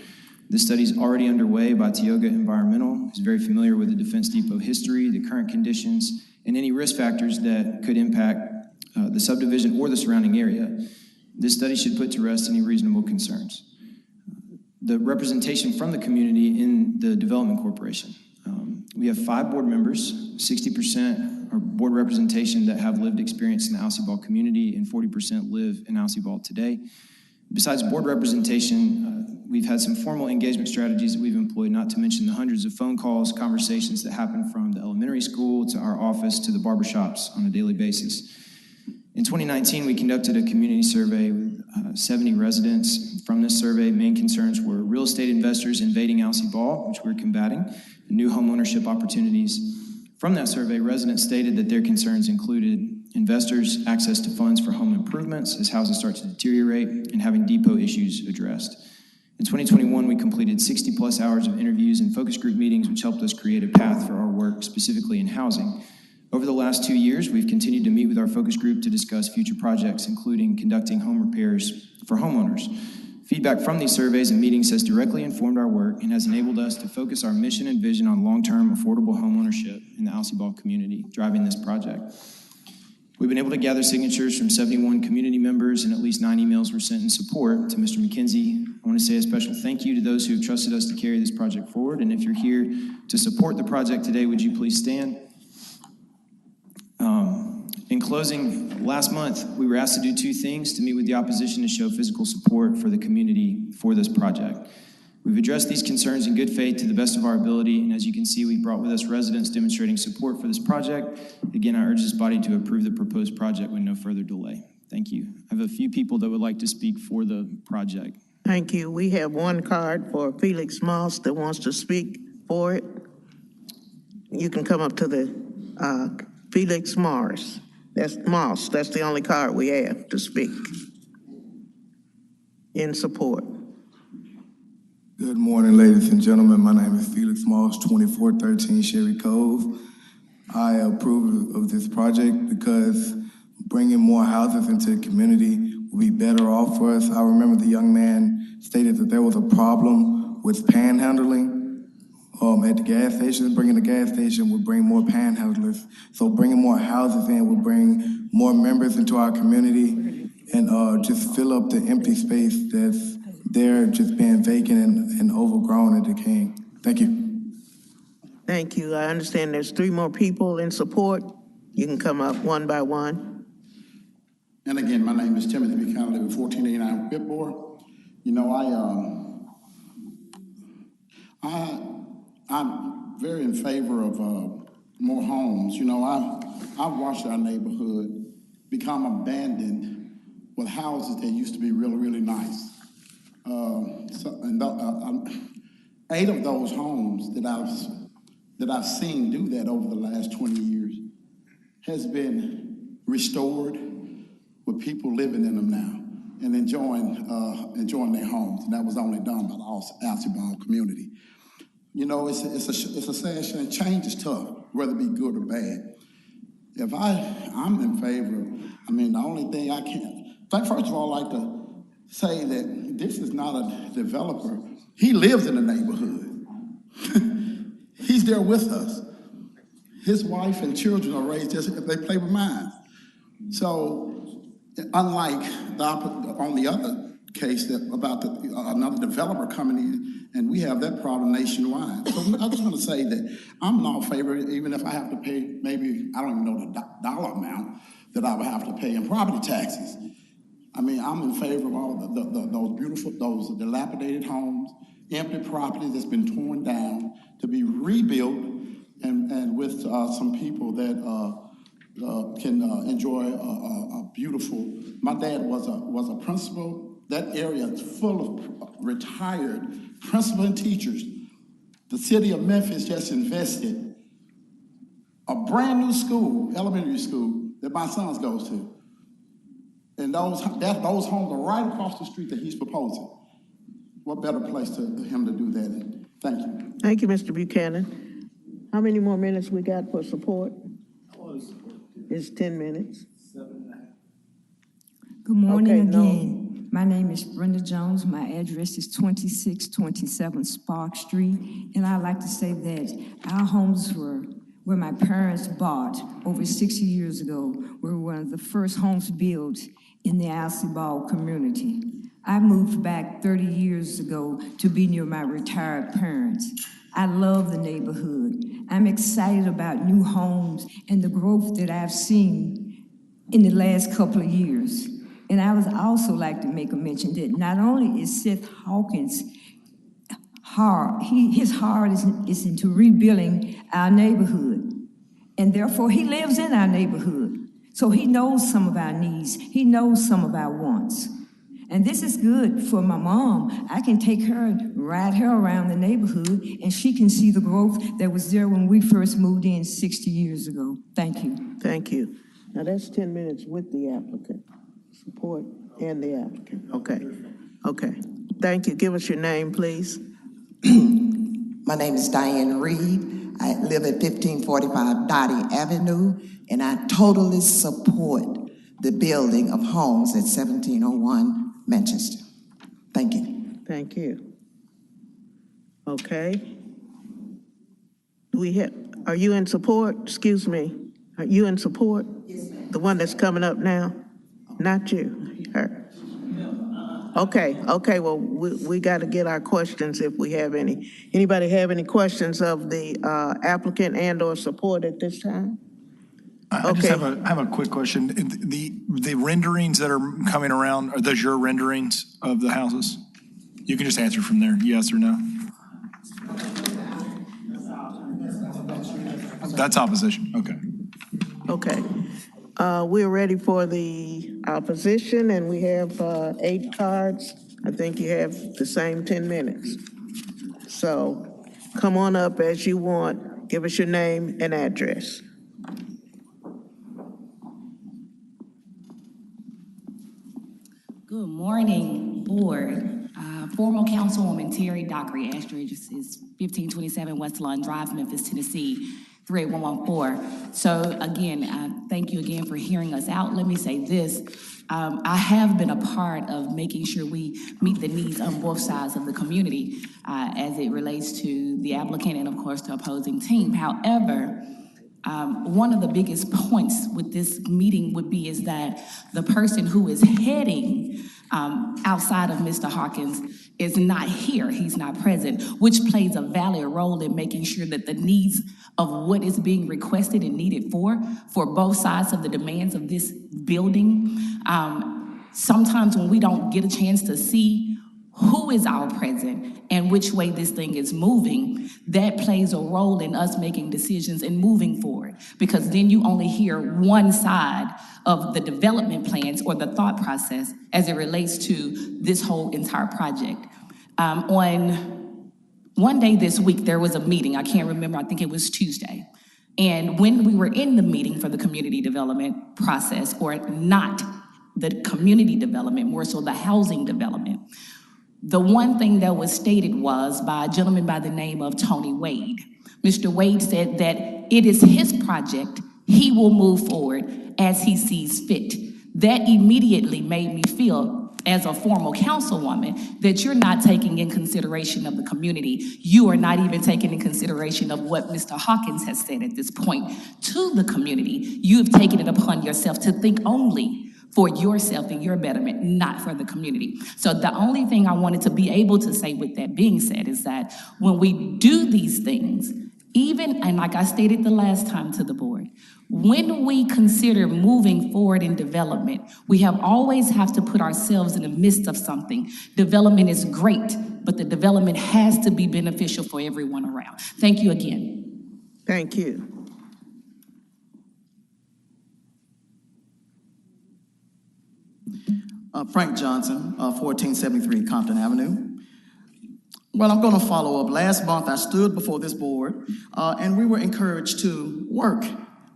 This study is already underway by Tioga Environmental, who's very familiar with the Defense Depot history, the current conditions, and any risk factors that could impact the subdivision or the surrounding area. This study should put to rest any reasonable concerns. The representation from the community in the Development Corporation. We have 5 board members, 60% are board representation that have lived experience in the Alcee Ball community, and 40% live in Alcee Ball today. Besides board representation, we've had some formal engagement strategies that we've employed, not to mention the hundreds of phone calls, conversations that happen from the elementary school to our office to the barbershops on a daily basis. In 2019, we conducted a community survey with 70 residents. From this survey, main concerns were real estate investors invading Alcee Ball, which we're combating, and new home ownership opportunities. From that survey, residents stated that their concerns included investors' access to funds for home improvements as houses start to deteriorate, and having depot issues addressed. In 2021, we completed 60-plus hours of interviews and focus group meetings, which helped us create a path for our work, specifically in housing. Over the last 2 years, we've continued to meet with our focus group to discuss future projects, including conducting home repairs for homeowners. Feedback from these surveys and meetings has directly informed our work and has enabled us to focus our mission and vision on long-term affordable home ownership in the Alcee Ball community, driving this project. We've been able to gather signatures from 71 community members, and at least 9 emails were sent in support to Mr. McKenzie. I want to say a special thank you to those who have trusted us to carry this project forward, and if you're here to support the project today, would you please stand? In closing, last month, we were asked to do 2 things: to meet with the opposition to show physical support for the community for this project. We've addressed these concerns in good faith to the best of our ability, and as you can see, we've brought with us residents demonstrating support for this project. Again, I urge this body to approve the proposed project with no further delay. Thank you. I have a few people that would like to speak for the project. Thank you. We have one card for Felix Moss that wants to speak for it. You can come up to the Felix Moss. That's Moss. That's the only card we have to speak in support. Good morning, ladies and gentlemen. My name is Felix Moss, 2413 Sherry Cove. I approve of this project because bringing more houses into the community will be better off for us. I remember the young man stated that there was a problem with panhandling at the gas station. Bringing the gas station would bring more panhandlers. So bringing more houses in would bring more members into our community and just fill up the empty space that's there, just being vacant and overgrown and decaying. Thank you. Thank you. I understand there's 3 more people in support. You can come up one by one. And again, my name is Timothy Buchanan, I live at 1489 Whitmore. You know, I'm very in favor of more homes. You know, I've watched our neighborhood become abandoned with houses that used to be really, really nice. 8 of those homes that I've seen do that over the last 20 years has been restored with people living in them now and enjoying their homes. And that was only done by the Alcee Ball community. You know, it's a sad shame. Change is tough, whether it be good or bad. If I'm in favor, the only thing I can, first of all, I'd like to say that this is not a developer. He lives in the neighborhood. He's there with us. His wife and children are raised just if they play with mine. So, unlike on the other case about another developer coming in, and we have that problem nationwide. So I just want to say that I'm in all favor, even if I have to pay maybe, I don't even know the dollar amount that I would have to pay in property taxes. I'm in favor of all those dilapidated homes, empty properties that's been torn down to be rebuilt and with some people that can enjoy a beautiful. My dad was a principal. That area is full of retired principal and teachers. The city of Memphis just invested a brand new school, elementary school, that my sons goes to. And those homes are right across the street that he's proposing. What better place for him to do that in? Thank you. Thank you, Mr. Buchanan. How many more minutes we got for support? It's 10 minutes. Good morning Okay, again. My name is Brenda Jones. My address is 2627 Spark Street. And I'd like to say that our homes were where my parents bought over 60 years ago, were one of the first homes built in the Alcee Ball community. I moved back 30 years ago to be near my retired parents. I love the neighborhood. I'm excited about new homes and the growth that I've seen in the last couple of years. And I would also like to make a mention that not only is Seth Hawkins his heart is into rebuilding our neighborhood. And therefore, he lives in our neighborhood. So he knows some of our needs. He knows some of our wants. And this is good for my mom. I can take her and ride her around the neighborhood, and she can see the growth that was there when we first moved in 60 years ago. Thank you. Thank you. Now, that's 10 minutes with the applicant. Support and the applicant. Okay. Thank you. Give us your name, please. My name is Diane Reed. I live at 1545 Dottie Avenue, and I totally support the building of homes at 1701 Manchester. Thank you. Thank you. Okay. Are you in support? Excuse me. Are you in support? Yes, ma'am. The one that's coming up now? Not you, her. Okay, well, we got to get our questions if we have any. Anybody have any questions of the applicant and or support at this time? I just have a quick question. The renderings that are coming around, are those your renderings of the houses? You can just answer from there, yes or no. That's opposition, okay. Okay. We're ready for the opposition, and we have 8 cards. I think you have the same 10 minutes. So come on up as you want. Give us your name and address. Good morning, board. Former Councilwoman Terry Dockery, Astridge is 1527 West Lawn Drive, Memphis, Tennessee, 38114. So again, thank you again for hearing us out. Let me say this. I have been a part of making sure we meet the needs on both sides of the community as it relates to the applicant and of course the opposing team. However, one of the biggest points with this meeting would be is that the person who is heading outside of Mr. Hawkins is not here, he's not present, which plays a valid role in making sure that the needs of what is being requested and needed for both sides of the demands of this building. Sometimes when we don't get a chance to see who is our present and which way this thing is moving, that plays a role in us making decisions and moving forward. Because then you only hear one side of the development plans or the thought process as it relates to this whole entire project. On one day this week, there was a meeting. I can't remember, I think it was Tuesday. And when we were in the meeting for the community development process, or not the community development, more so the housing development, the one thing that was stated was by a gentleman by the name of Tony Wade. Mr. Wade said that it is his project, he will move forward as he sees fit. That immediately made me feel, as a former councilwoman, that you're not taking in consideration of the community. You are not even taking in consideration of what Mr. Hawkins has said at this point to the community. You've taken it upon yourself to think only for yourself and your betterment, not for the community. So the only thing I wanted to be able to say with that being said is that when we do these things, even, and like I stated the last time to the board, when we consider moving forward in development, we always have to put ourselves in the midst of something. Development is great, but the development has to be beneficial for everyone around. Thank you again. Thank you. Frank Johnson, 1473 Compton Avenue. Well, I'm going to follow up. Last month, I stood before this board, and we were encouraged to work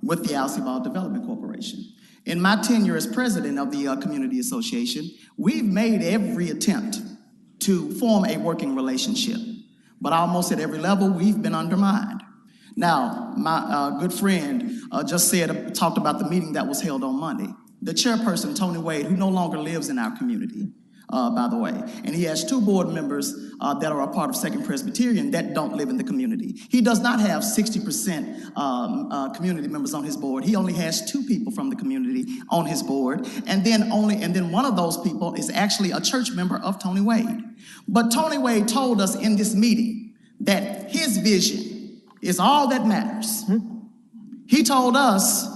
with the Alcee Ball Development Corporation. In my tenure as president of the Community Association, we've made every attempt to form a working relationship, but almost at every level, we've been undermined. Now, my good friend talked about the meeting that was held on Monday. The chairperson, Tony Wade, who no longer lives in our community, by the way, and he has 2 board members that are a part of Second Presbyterian that don't live in the community. He does not have 60% community members on his board. He only has 2 people from the community on his board, and then one of those people is actually a church member of Tony Wade. But Tony Wade told us in this meeting that his vision is all that matters. He told us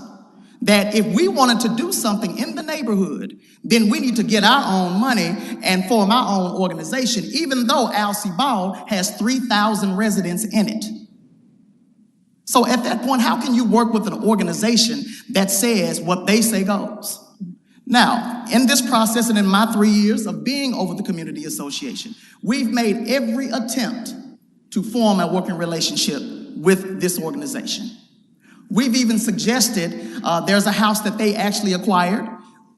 that if we wanted to do something in the neighborhood, then we need to get our own money and form our own organization, even though Alcee Ball has 3,000 residents in it. So at that point, how can you work with an organization that says what they say goes? Now, in this process and in my 3 years of being over the Community Association, we've made every attempt to form a working relationship with this organization. We've even suggested, there's a house that they actually acquired.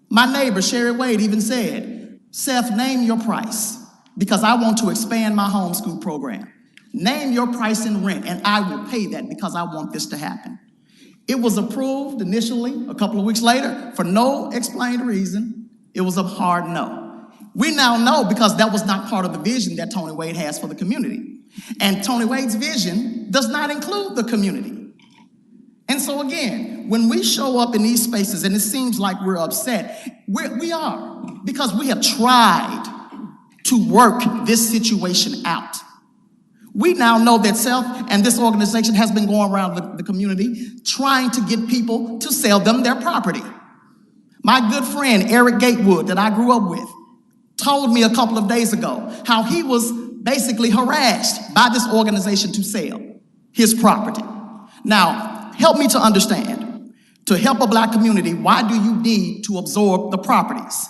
My neighbor, Sherry Wade, even said, Seth, name your price because I want to expand my homeschool program. Name your price in rent and I will pay that because I want this to happen. It was approved initially, a couple of weeks later, for no explained reason. It was a hard no. We now know because that was not part of the vision that Tony Wade has for the community. And Tony Wade's vision does not include the community. And so again, when we show up in these spaces and it seems like we're upset, we are, because we have tried to work this situation out. We now know that Self and this organization has been going around the community trying to get people to sell them their property. My good friend, Eric Gatewood, that I grew up with, told me a couple of days ago how he was basically harassed by this organization to sell his property. Now, help me to understand. To help a black community, why do you need to absorb the properties?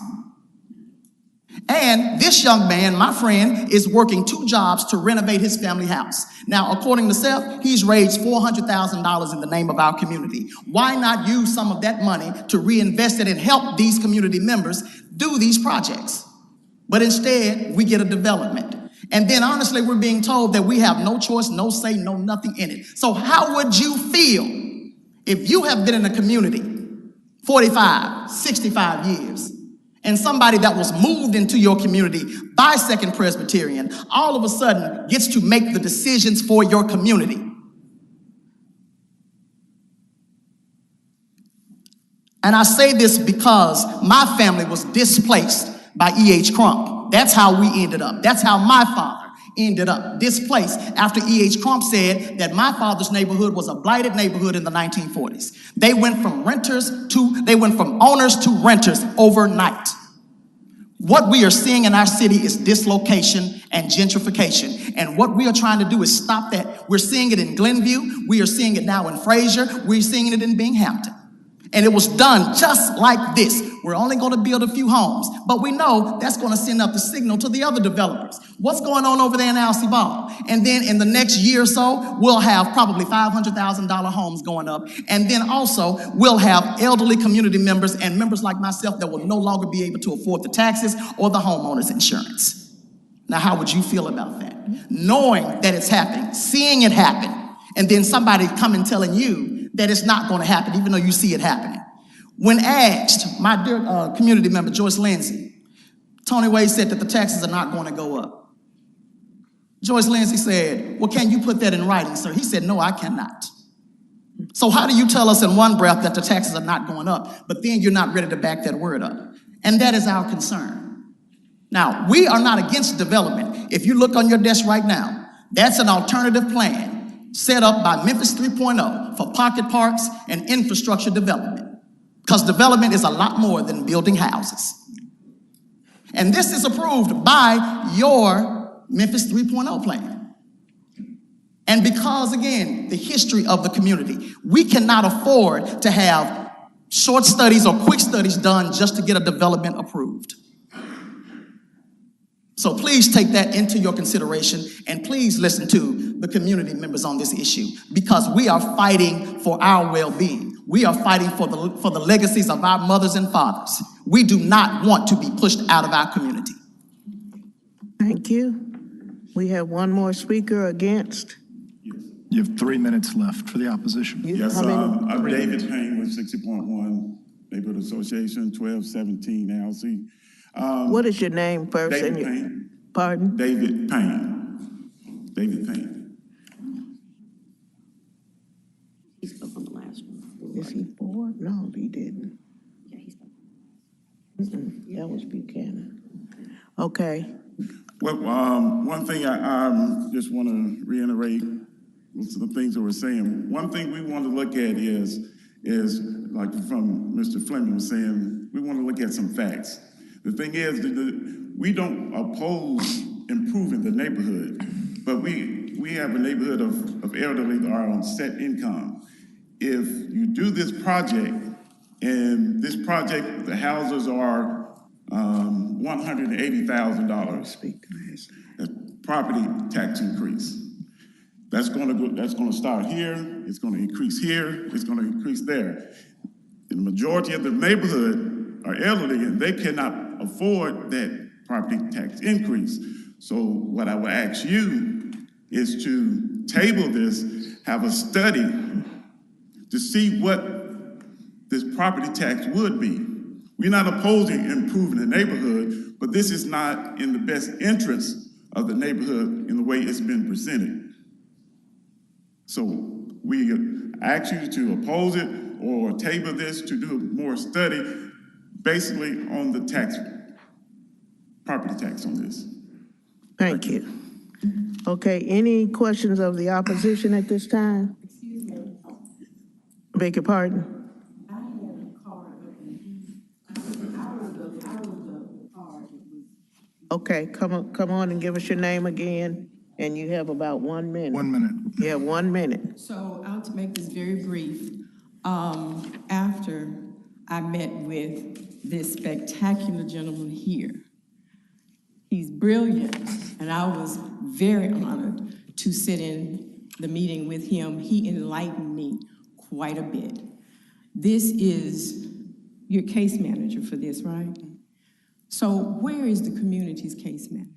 And this young man, my friend, is working 2 jobs to renovate his family house. Now, according to Seth, he's raised $400,000 in the name of our community. Why not use some of that money to reinvest it and help these community members do these projects? But instead, we get a development. And then honestly, we're being told that we have no choice, no say, no nothing in it. So how would you feel if you have been in a community 45, 65 years, and somebody that was moved into your community by Second Presbyterian all of a sudden gets to make the decisions for your community? And I say this because my family was displaced by E.H. Crump. That's how we ended up. That's how my father ended up displaced after E.H. Crump said that my father's neighborhood was a blighted neighborhood in the 1940s. They went from owners to renters overnight. What we are seeing in our city is dislocation and gentrification. And what we are trying to do is stop that. We're seeing it in Glenview. We are seeing it now in Fraser. We're seeing it in Binghamton. And it was done just like this. We're only going to build a few homes, but we know that's going to send up the signal to the other developers. What's going on over there in Alcee Ball? And then in the next year or so, we'll have probably $500,000 homes going up. And then also we'll have elderly community members and members like myself that will no longer be able to afford the taxes or the homeowner's insurance. Now, how would you feel about that? Knowing that it's happening, seeing it happen, and then somebody coming telling you that it's not going to happen, even though you see it happening. When asked, my dear community member, Joyce Lindsay, Tony Wade said that the taxes are not going to go up. Joyce Lindsay said, well, can you put that in writing, sir? He said, no, I cannot. So how do you tell us in one breath that the taxes are not going up, but then you're not ready to back that word up? And that is our concern. Now, we are not against development. If you look on your desk right now, that's an alternative plan set up by Memphis 3.0 for pocket parks and infrastructure development. Because development is a lot more than building houses. And this is approved by your Memphis 3.0 plan. And because, again, the history of the community, we cannot afford to have short studies or quick studies done just to get a development approved. So please take that into your consideration, and please listen to the community members on this issue, because we are fighting for our well-being. We are fighting for the legacies of our mothers and fathers. We do not want to be pushed out of our community. Thank you. We have one more speaker against. You have 3 minutes left for the opposition. Yes, I'm David Payne with 60.1 Neighborhood Association, 1217 Alcee. What is your name first? David Payne. Pardon? David Payne. David Payne. He spoke on the last one. Is he for? No, he didn't. Yeah, he spoke. That was Buchanan. Okay. Well, one thing I just want to reiterate most of the things that we're saying. One thing we want to look at is like from Mr. Fleming was saying, we want to look at some facts. The thing is, we don't oppose improving the neighborhood, but we have a neighborhood of elderly that are on set income. If you do this project, and this project, the houses are $180,000 property tax increase. That's going to start here. It's going to increase here. It's going to increase there. And the majority of the neighborhood are elderly, and they cannot afford that property tax increase. So what I would ask you is to table this, have a study to see what this property tax would be. We're not opposing improving the neighborhood, but this is not in the best interest of the neighborhood in the way it's been presented. So we ask you to oppose it or table this to do more study basically on the property tax on this. Thank you. Okay, any questions of the opposition at this time? Beg your pardon? Okay, come on and give us your name again, and you have about 1 minute. 1 minute. You have 1 minute. So I'll to make this very brief. After I met with this spectacular gentleman here, he's brilliant, and I was very honored to sit in the meeting with him. He enlightened me quite a bit. This is your case manager for this, right? So where is the community's case manager?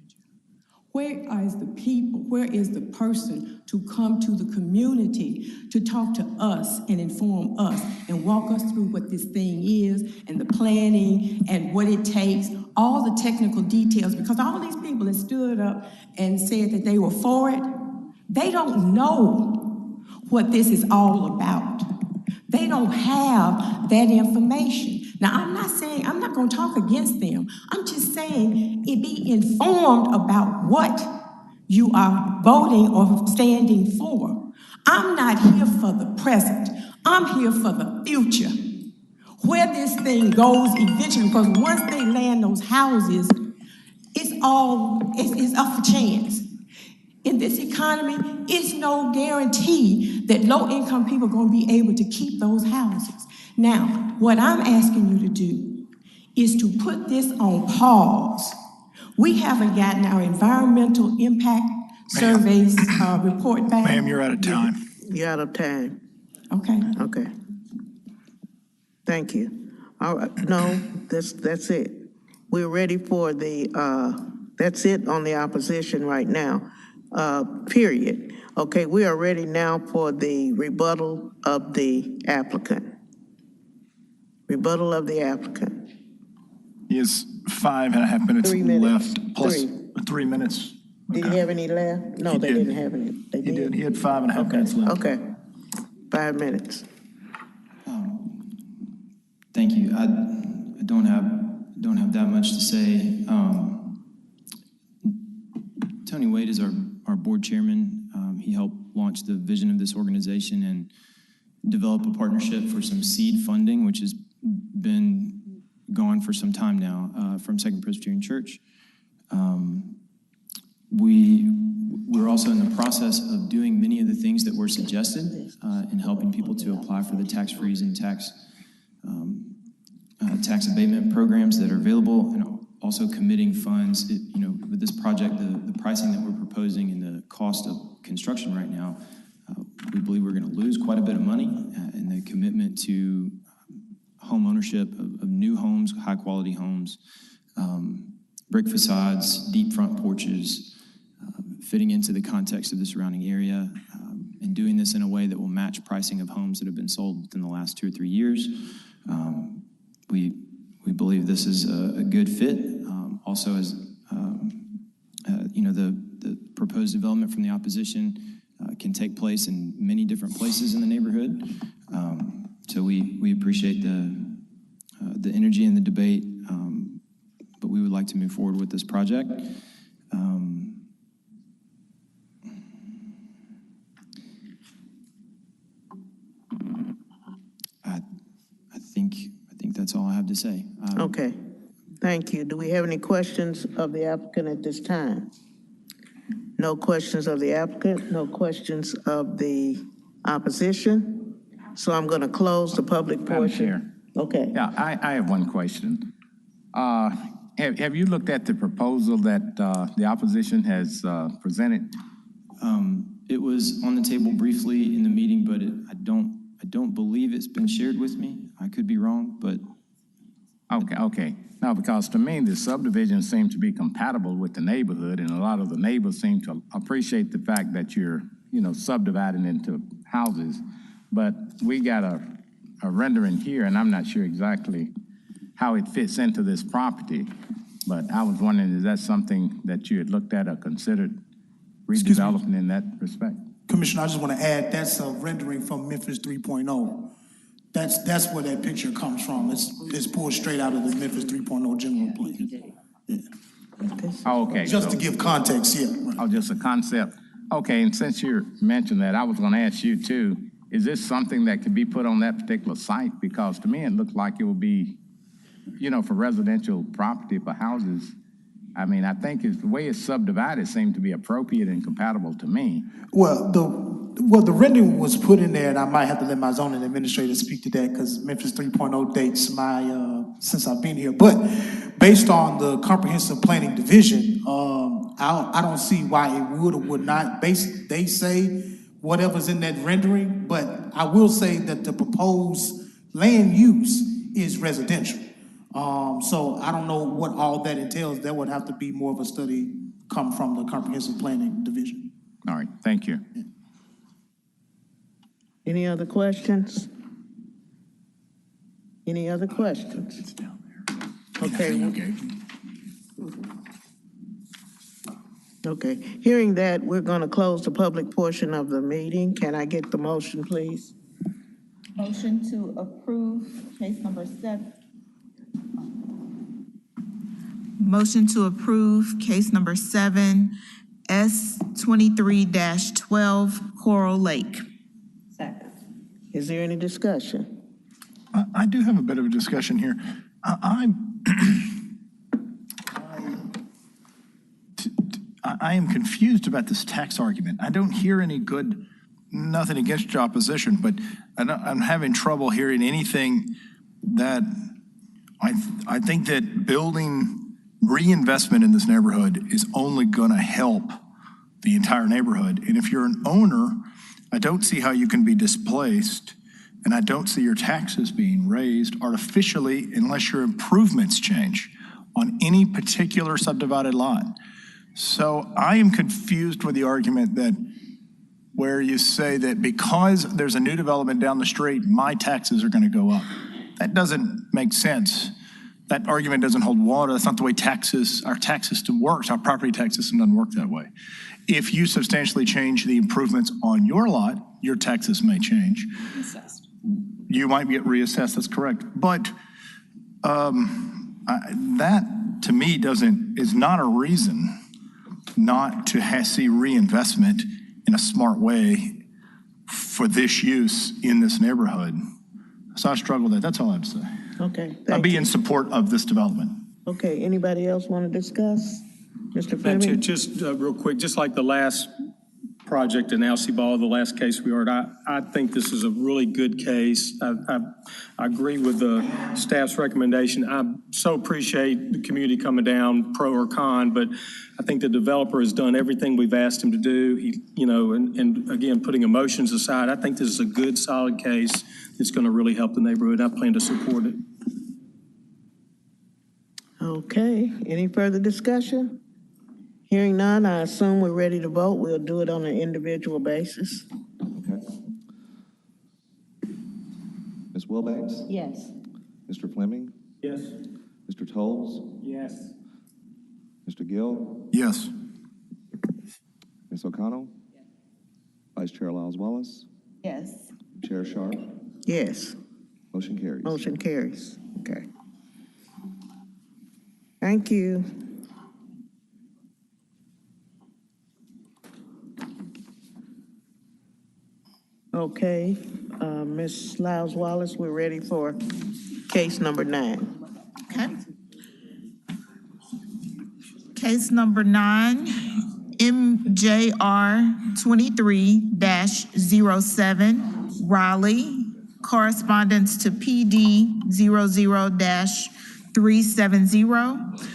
Where is the people? Where is the person to come to the community to talk to us and inform us and walk us through what this thing is and the planning and what it takes, all the technical details? Because all these people that stood up and said that they were for it, they don't know what this is all about. They don't have that information. Now, I'm not going to talk against them. I'm just saying it be informed about what you are voting or standing for. I'm not here for the present. I'm here for the future. Where this thing goes eventually, because once they land those houses, it's up for chance. In this economy, it's no guarantee that low-income people are going to be able to keep those houses. Now, what I'm asking you to do is to put this on pause. We haven't gotten our environmental impact surveys report back. Ma'am, you're out of time. You're out of time. Okay. Okay. Thank you. All right, no, that's it. We're ready for that's it on the opposition right now, period. Okay, we are ready now for the rebuttal of the applicant. Rebuttal of the applicant. He has 5.5 minutes 3 minutes. left, plus 3 minutes. Did he have any left? No, He they did. didn't have any. They He did. He had 5.5 minutes left. Okay, 5 minutes. Thank you. I don't have that much to say. Tony Wade is our board chairman. He helped launch the vision of this organization and develop a partnership for some seed funding, which has been going for some time now from Second Presbyterian Church. We're also in the process of doing many of the things that were suggested in helping people to apply for the tax freeze and tax abatement programs that are available, and also committing funds. With this project, the pricing that we're proposing and the cost of construction right now, we believe we're going to lose quite a bit of money, and the commitment to home ownership of new homes, high quality homes, brick facades, deep front porches, fitting into the context of the surrounding area, and doing this in a way that will match pricing of homes that have been sold within the last 2 or 3 years. We believe this is a good fit. Also, as the proposed development from the opposition can take place in many different places in the neighborhood. So we appreciate the energy and the debate, but we would like to move forward with this project. I think that's all I have to say. Okay, thank you. Do we have any questions of the applicant at this time? No questions of the applicant, no questions of the opposition. So I'm going to close the public portion. Madam Chair. Okay. Yeah, I have one question. Have you looked at the proposal that the opposition has presented? It was on the table briefly in the meeting, but I don't believe it's been shared with me. I could be wrong, but. Okay. No, because to me, the subdivision seems to be compatible with the neighborhood, and a lot of the neighbors seem to appreciate the fact that you're, subdividing into houses. But we got a rendering here, and I'm not sure exactly how it fits into this property. But I was wondering, is that something that you had looked at or considered redeveloping in that respect? Commissioner, I just want to add, that's a rendering from Memphis 3.0. That's where that picture comes from. It's pulled straight out of the Memphis 3.0 general plan. Yeah. Oh, okay. Just to give context, yeah. Right. Oh, just a concept. Okay, and since you mentioned that, I was going to ask you too, is this something that could be put on that particular site? Because to me, it looked like it would be, for residential property, for houses, I mean, I think the way it's subdivided seemed to be appropriate and compatible to me. Well, the rendering was put in there, and I might have to let my zoning administrator speak to that, because Memphis 3.0 dates my, since I've been here. But based on the comprehensive planning division, I don't see why it would or would not. They say whatever's in that rendering, but I will say that the proposed land use is residential. So I don't know what all that entails. That would have to be more of a study come from the comprehensive planning division. All right, thank you. Any other questions? Any other questions? Okay. Okay, hearing that, we're going to close the public portion of the meeting. Can I get the motion, please? Motion to approve case number 7. Motion to approve case number 7, S23-12 Coral Lake. Second. Is there any discussion? I do have a bit of a discussion here. I am confused about this tax argument. I don't hear any good, nothing against your opposition, but I'm having trouble hearing anything that I think that building reinvestment in this neighborhood is only going to help the entire neighborhood. And if you're an owner, I don't see how you can be displaced, and I don't see your taxes being raised artificially unless your improvements change on any particular subdivided lot. So I am confused with the argument that where you say that because there's a new development down the street, my taxes are going to go up. That doesn't make sense. That argument doesn't hold water. That's not the way our tax system works. Our property tax system doesn't work that way. If you substantially change the improvements on your lot, your taxes may change. Reassessed. You might get reassessed, that's correct. But that, to me, is not a reason not to see reinvestment in a smart way for this use in this neighborhood. So I struggle with that. That's all I have to say. Okay. I'll be in support of this development. Okay, anybody else want to discuss? Mr. Madam Chair, Fleming? just real quick, just like the last project in Alcee Ball, the last case we heard, I think this is a really good case. I agree with the staff's recommendation. I so appreciate the community coming down, pro or con, but I think the developer has done everything we've asked him to do. He, and again, putting emotions aside, I think this is a good, solid case that's going to really help the neighborhood. I plan to support it. Okay, any further discussion? Hearing none, I assume we're ready to vote. We'll do it on an individual basis. Okay. Ms. Wilbanks? Yes. Mr. Fleming? Yes. Mr. Tolles? Yes. Mr. Gill? Yes. Ms. O'Connell? Vice Chair Lyles Wallace? Yes. Chair Sharp? Yes. Motion carries. Motion carries. Okay. Thank you. Okay, Ms. Lyles Wallace, we're ready for case number 9. Okay. Case number 9, MJR 23-07, Raleigh, correspondence to PD 00-370.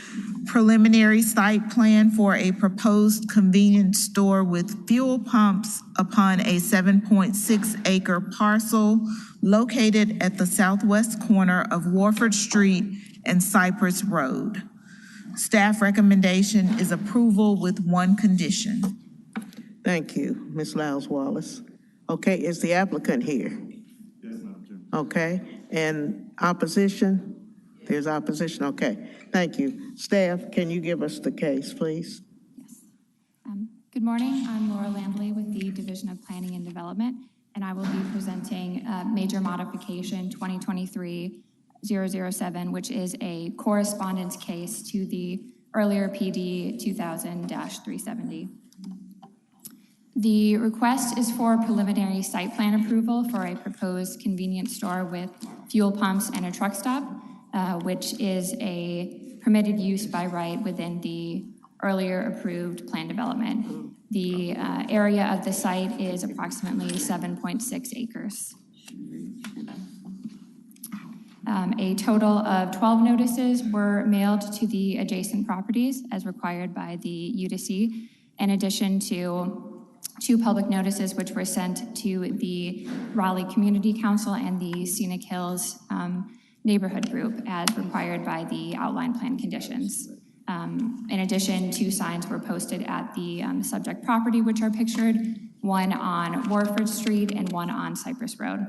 Preliminary site plan for a proposed convenience store with fuel pumps upon a 7.6 acre parcel located at the southwest corner of Warford Street and Cypress Road. Staff recommendation is approval with one condition. Thank you, Ms. Lyles Wallace. Okay, is the applicant here? Yes, Madam Chair. Okay, and opposition? There's opposition, okay. Thank you. Staff, can you give us the case, please? Yes. Good morning. I'm Laura Lambley with the Division of Planning and Development, and I will be presenting major modification 2023-007, which is a correspondence case to the earlier PD 2000-370. The request is for preliminary site plan approval for a proposed convenience store with fuel pumps and a truck stop, which is a permitted use by right within the earlier approved plan development. The area of the site is approximately 7.6 acres. A total of 12 notices were mailed to the adjacent properties as required by the UDC, in addition to 2 public notices which were sent to the Raleigh Community Council and the Scenic Hills neighborhood group as required by the outline plan conditions. In addition, 2 signs were posted at the subject property, which are pictured, one on Warford Street and one on Cypress Road.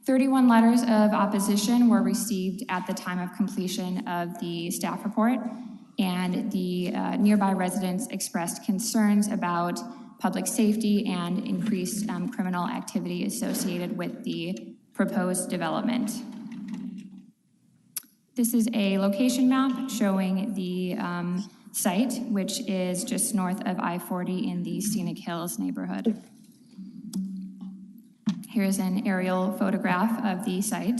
31 letters of opposition were received at the time of completion of the staff report, and the nearby residents expressed concerns about public safety and increased criminal activity associated with the proposed development. This is a location map showing the site, which is just north of I-40 in the Scenic Hills neighborhood. Here's an aerial photograph of the site.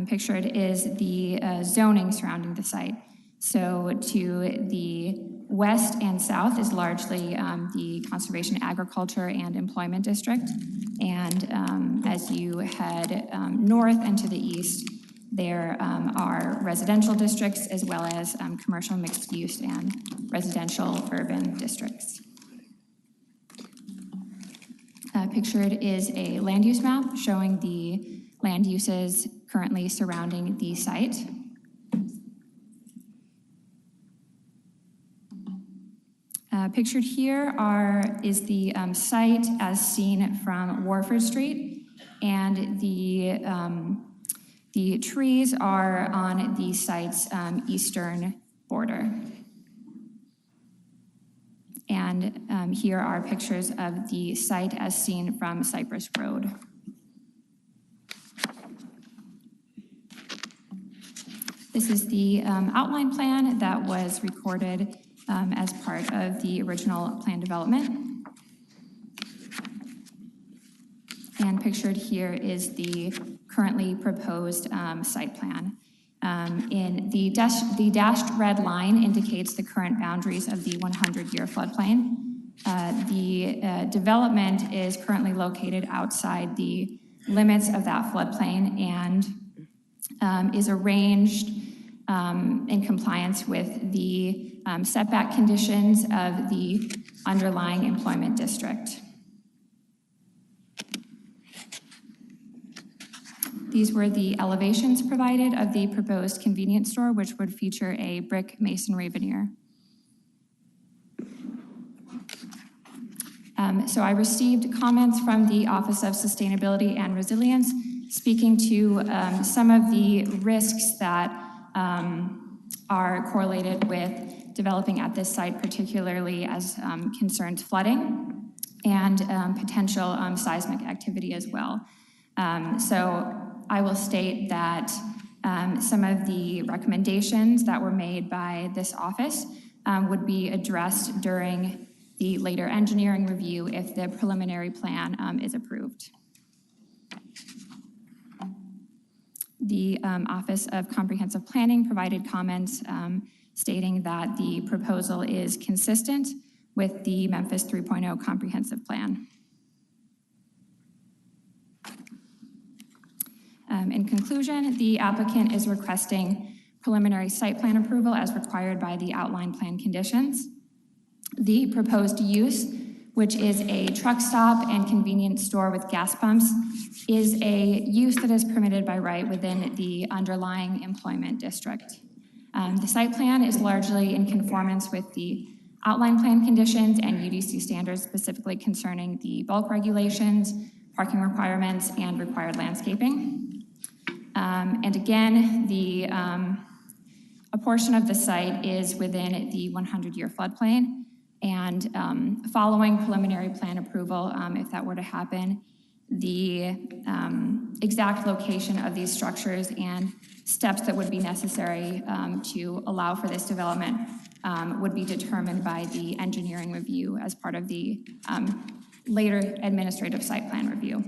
Pictured is the zoning surrounding the site. So to the west and south is largely the Conservation Agriculture and Employment District. And as you head north and to the east, there are residential districts as well as commercial mixed use and residential urban districts. Pictured is a land use map showing the land uses currently surrounding the site. Pictured here is the site as seen from Warford Street, and the trees are on the site's eastern border. And here are pictures of the site as seen from Cypress Road. This is the outline plan that was recorded as part of the original plan development. And pictured here is the currently proposed site plan. In the dashed red line indicates the current boundaries of the 100-year floodplain. The development is currently located outside the limits of that floodplain and is arranged in compliance with the setback conditions of the underlying employment district. These were the elevations provided of the proposed convenience store, which would feature a brick masonry veneer. So I received comments from the Office of Sustainability and Resilience speaking to some of the risks that are correlated with developing at this site, particularly as concerns flooding and potential seismic activity as well. So I will state that some of the recommendations that were made by this office would be addressed during the later engineering review if the preliminary plan is approved. The Office of Comprehensive Planning provided comments stating that the proposal is consistent with the Memphis 3.0 comprehensive plan. In conclusion, the applicant is requesting preliminary site plan approval as required by the outline plan conditions. The proposed use, which is a truck stop and convenience store with gas pumps, is a use that is permitted by right within the underlying employment district. The site plan is largely in conformance with the outline plan conditions and UDC standards, specifically concerning the bulk regulations, parking requirements, and required landscaping. And again, a portion of the site is within the 100-year floodplain, and following preliminary plan approval, if that were to happen, the exact location of these structures and steps that would be necessary to allow for this development would be determined by the engineering review as part of the later administrative site plan review.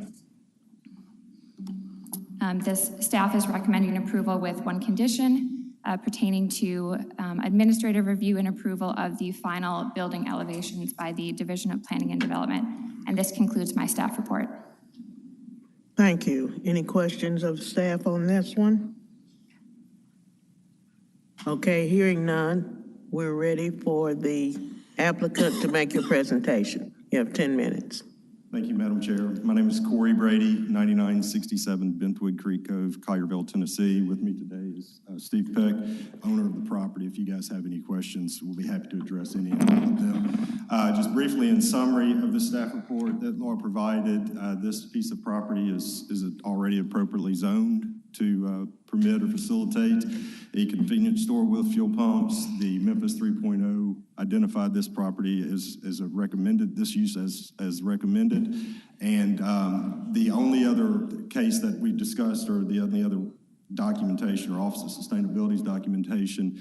This staff is recommending approval with one condition pertaining to administrative review and approval of the final building elevations by the Division of Planning and Development. And this concludes my staff report. Thank you. Any questions of staff on this one? Okay, hearing none, we're ready for the applicant to make your presentation. You have 10 minutes. Thank you, Madam Chair. My name is Corey Brady, 9967 Bentwood Creek Cove, Collierville, Tennessee. With me today is Steve Peck, owner of the property. If you guys have any questions, we'll be happy to address any of them. Just briefly, in summary of the staff report that Laura provided, this piece of property is already appropriately zoned to permit or facilitate a convenience store with fuel pumps. The Memphis 3.0 identified this property as a recommended, this use as recommended. And the only other case that we discussed, or the only other documentation or Office of Sustainability's documentation,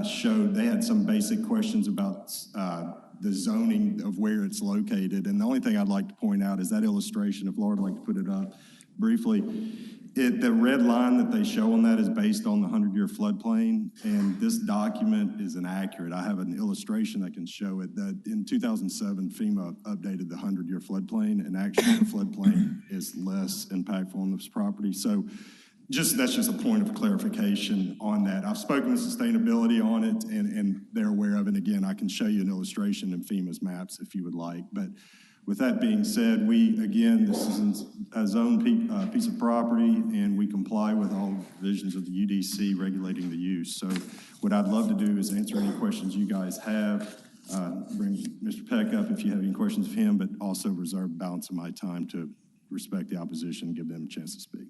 showed they had some basic questions about the zoning of where it's located. And the only thing I'd like to point out is that illustration, if Laura would like to put it up briefly. The red line that they show on that is based on the 100-year floodplain, and this document is inaccurate. I have an illustration that can show it. That in 2007, FEMA updated the 100-year floodplain, and actually the floodplain is less impactful on this property. So that's just a point of clarification on that. I've spoken with sustainability on it, and they're aware of it. Again, I can show you an illustration in FEMA's maps if you would like. But with that being said, this is a zoned piece of property, and we comply with all provisions of the UDC regulating the use. So what I'd love to do is answer any questions you guys have, bring Mr. Peck up if you have any questions of him, but also reserve the balance of my time to respect the opposition and give them a chance to speak.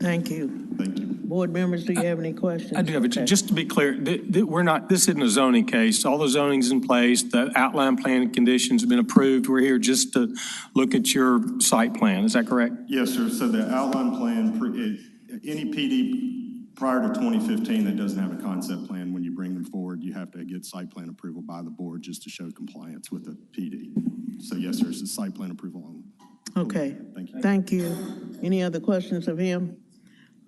Thank you. Thank you. Board members, do you have any questions? I do have it. Okay. Just to be clear, this isn't a zoning case. All the zoning's in place. The outline plan conditions have been approved. We're here just to look at your site plan. Is that correct? Yes, sir. So the outline plan, any PD prior to 2015 that doesn't have a concept plan, when you bring them forward, you have to get site plan approval by the board just to show compliance with the PD. So yes, sir, it's a site plan approval only. Okay. Thank you. Thank you. Any other questions of him?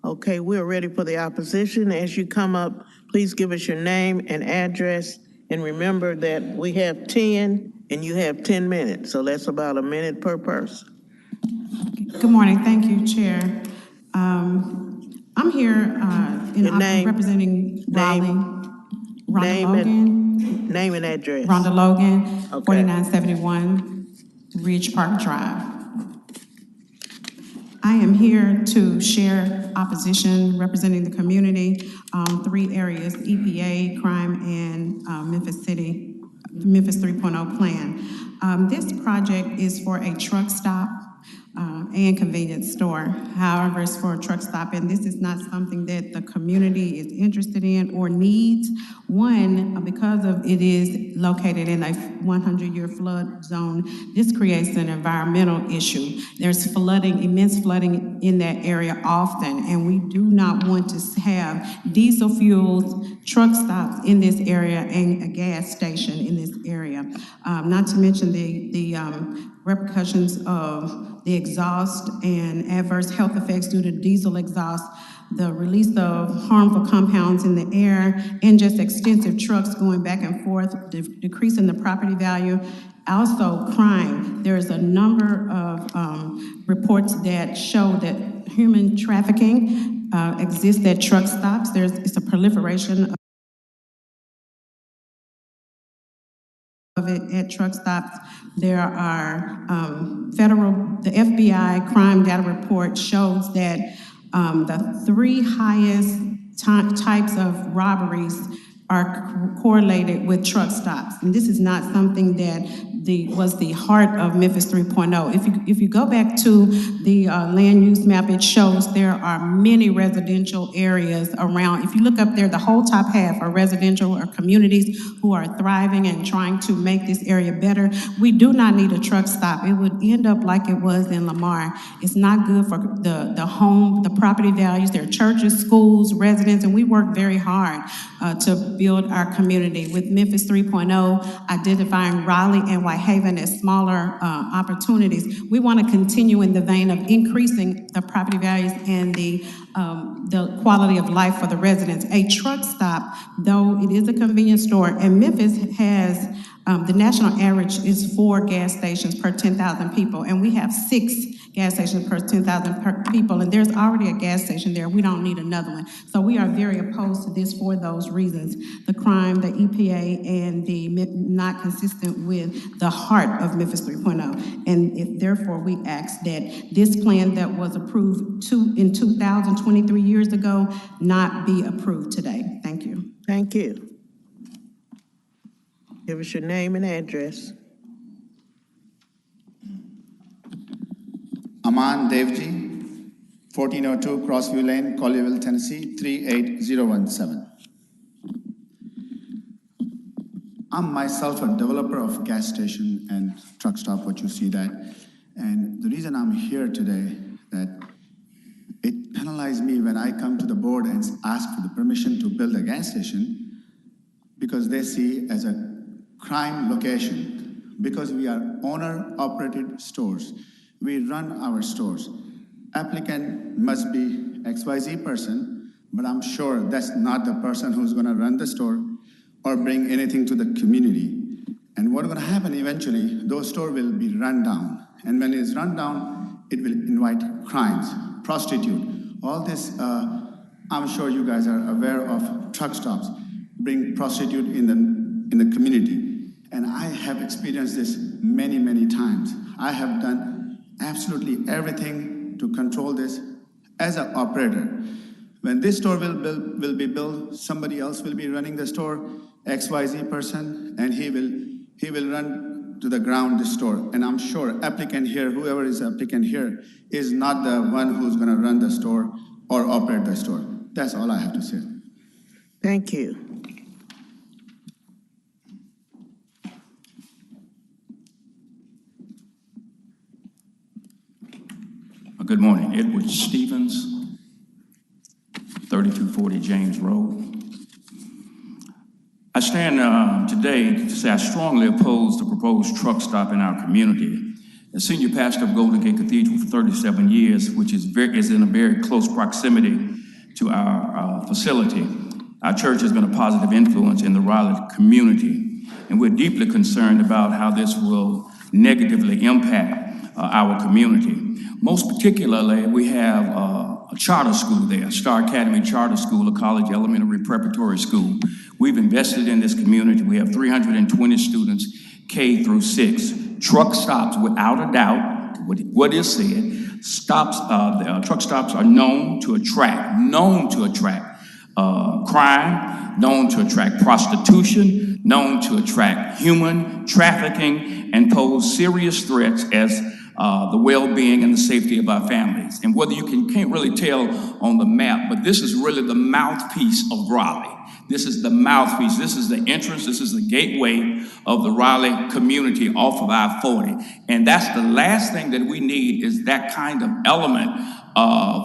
Okay, we're ready for the opposition. As you come up, please give us your name and address. And remember that we have 10 and you have 10 minutes. So that's about a minute per person. Good morning. Thank you, Chair. I'm here representing Raleigh. Name and address. Rhonda Logan, Okay. 4971 Ridge Park Drive. I am here to share opposition representing the community, 3 areas, EPA, crime, and Memphis 3.0 plan. This project is for a truck stop and convenience store. However, it's for a truck stop, and this is not something that the community is interested in or needs. One, because of it is located in a 100-year flood zone, this creates an environmental issue. There's flooding, immense flooding in that area often, and we do not want to have diesel fuels, truck stops in this area, and a gas station in this area. Not to mention the repercussions of the exhaust and adverse health effects due to diesel exhaust, the release of harmful compounds in the air, and just extensive trucks going back and forth, decreasing the property value. Also, crime. There's a number of reports that show that human trafficking exists at truck stops. It's a proliferation of it at truck stops. There are the FBI crime data report shows that the 3 highest types of robberies are correlated with truck stops. And this is not something that was the heart of Memphis 3.0. If you go back to the land use map, it shows there are many residential areas around. If you look up there, the whole top half are residential or communities who are thriving and trying to make this area better. We do not need a truck stop. It would end up like it was in Lamar. It's not good for the home, the property values. There are churches, schools, residents, and we work very hard to build our community. With Memphis 3.0, identifying Raleigh and Whitehaven as smaller opportunities, we want to continue in the vein of increasing the property values and the quality of life for the residents. A truck stop, though it is a convenience store, and Memphis has the national average is 4 gas stations per 10,000 people, and we have 6 gas stations per 10,000 people, and there's already a gas station there. We don't need another one. So we are very opposed to this for those reasons. The crime, the EPA, and the not consistent with the heart of Memphis 3.0. And therefore, we ask that this plan that was approved in 2023 years ago not be approved today. Thank you. Thank you. Give us your name and address. Aman Devji, 1402 Crossview Lane, Collierville, Tennessee, 38017. I'm myself a developer of gas station and truck stop, what you see that. And the reason I'm here today, that it penalized me when I come to the board and ask for the permission to build a gas station, because they see as a crime location, because we are owner-operated stores. We run our stores. Applicant must be XYZ person, but I'm sure that's not the person who's gonna run the store or bring anything to the community. And what's gonna happen eventually, those stores will be run down. And when it's run down, it will invite crimes, prostitute. All this, I'm sure you guys are aware of truck stops, bring prostitute in the community. And I have experienced this many, many times. I have done absolutely everything to control this as an operator. When this store will be built, somebody else will be running the store, XYZ person, and he will run to the ground the store. And I'm sure applicant here, whoever is applicant here, is not the one who's gonna run the store or operate the store. That's all I have to say. Thank you. Good morning, Edward Stevens, 3240 James Road. I stand today to say I strongly oppose the proposed truck stop in our community. As senior pastor of Golden Gate Cathedral for 37 years, which is in a very close proximity to our facility, our church has been a positive influence in the Raleigh community, and we're deeply concerned about how this will negatively impact our community. Most particularly, we have a charter school there, Star Academy Charter School, a college elementary preparatory school. We've invested in this community. We have 320 students, K through 6. Truck stops, without a doubt, what is said, truck stops are known to attract crime, known to attract prostitution, known to attract human trafficking, and pose serious threats as the well-being and the safety of our families. And whether you can't really tell on the map, but this is really the mouthpiece of Raleigh. This is the mouthpiece. This is the entrance. This is the gateway of the Raleigh community off of I-40. And that's the last thing that we need, is that kind of element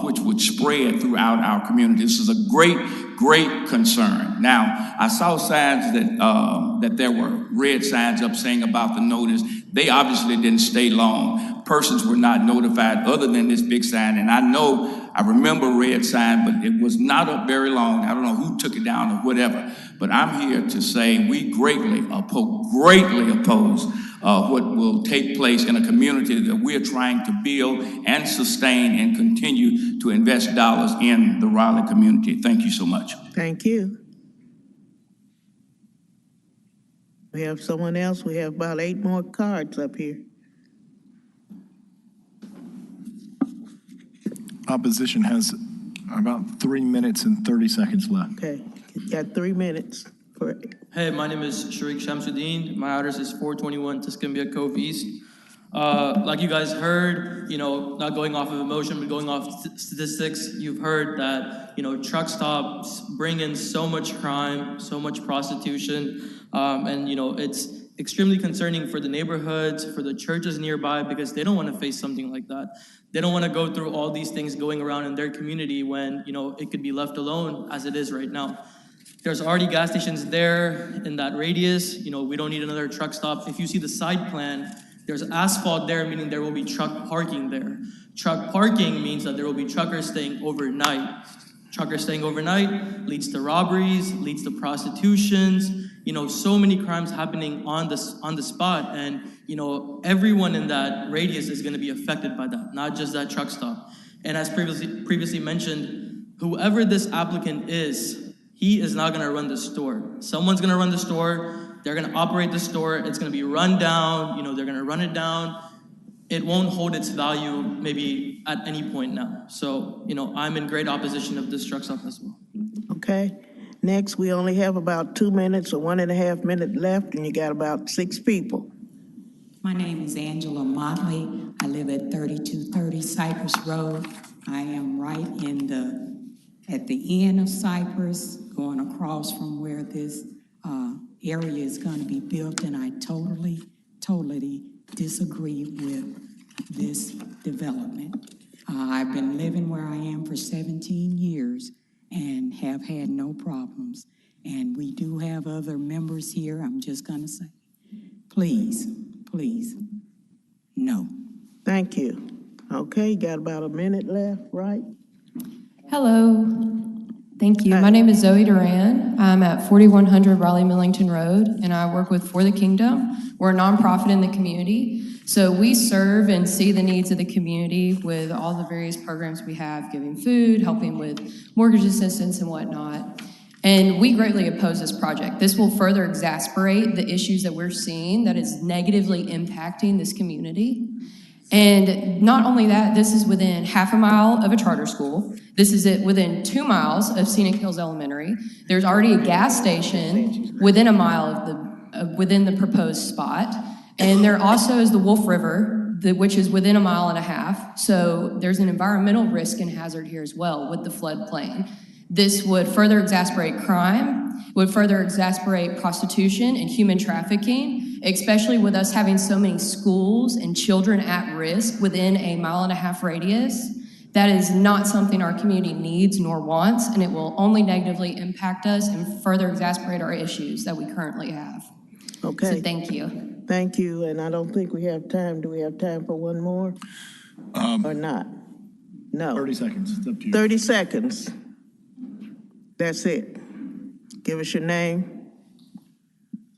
which would spread throughout our community. This is a great concern. Now, I saw signs that there were red signs up saying about the notice. They obviously didn't stay long. Persons were not notified other than this big sign. And I remember red sign, but it was not up very long. I don't know who took it down or whatever. But I'm here to say we greatly oppose what will take place in a community that we're trying to build and sustain and continue to invest dollars in the Raleigh community. Thank you so much. Thank you. We have someone else. We have about 8 more cards up here. Opposition has about 3 minutes and 30 seconds left. Okay, you got 3 minutes. Hey, my name is Sharik Shamsuddin. My address is 421 Tuscumbia Cove East. Like you guys heard, not going off of emotion, but going off statistics, you've heard that, truck stops bring in so much crime, so much prostitution, and, it's extremely concerning for the neighborhoods, for the churches nearby, because they don't want to face something like that. They don't want to go through all these things going around in their community when, it could be left alone as it is right now. There's already gas stations there in that radius. You know, we don't need another truck stop. If you see the side plan, there's asphalt there, meaning there will be truck parking there. Truck parking means that there will be truckers staying overnight. Truckers staying overnight leads to robberies, leads to prostitutions, you know, so many crimes happening on the spot. And, you know, everyone in that radius is going to be affected by that, not just that truck stop. And as previously mentioned, whoever this applicant is, he is not going to run the store. Someone's going to run the store. They're going to operate the store. It's going to be run down. You know, they're going to run it down. It won't hold its value maybe at any point now. So, you know, I'm in great opposition of this truck stop as well. Okay. Next, we only have about 2 minutes or 1.5 minutes left, and you got about 6 people. My name is Angela Motley. I live at 3230 Cypress Road. I am right at the end of Cypress, going across from where this area is going to be built, and I totally disagree with this development. I've been living where I am for 17 years and have had no problems. And we do have other members here. I'm just going to say, please, no. Thank you. Okay, got about a minute left, right? Hello. Thank you. My name is Zoe Duran. I'm at 4100 Raleigh Millington Road, and I work with For the Kingdom. We're a nonprofit in the community. So we serve and see the needs of the community with all the various programs we have, giving food, helping with mortgage assistance and whatnot. And we greatly oppose this project. This will further exacerbate the issues that we're seeing that is negatively impacting this community. And not only that, this is within half a mile of a charter school. This is within 2 miles of Scenic Hills Elementary. There's already a gas station within a mile of within the proposed spot. And there also is the Wolf River, which is within 1.5 miles. So there's an environmental risk and hazard here as well with the floodplain. This would further exacerbate crime, would further exacerbate prostitution and human trafficking, especially with us having so many schools and children at risk within a 1.5 mile radius. That is not something our community needs nor wants, and it will only negatively impact us and further exacerbate our issues that we currently have. Okay. So thank you. Thank you, and I don't think we have time. Do we have time for one more? Or not? No. 30 seconds. It's up to you. 30 seconds. That's it. Give us your name.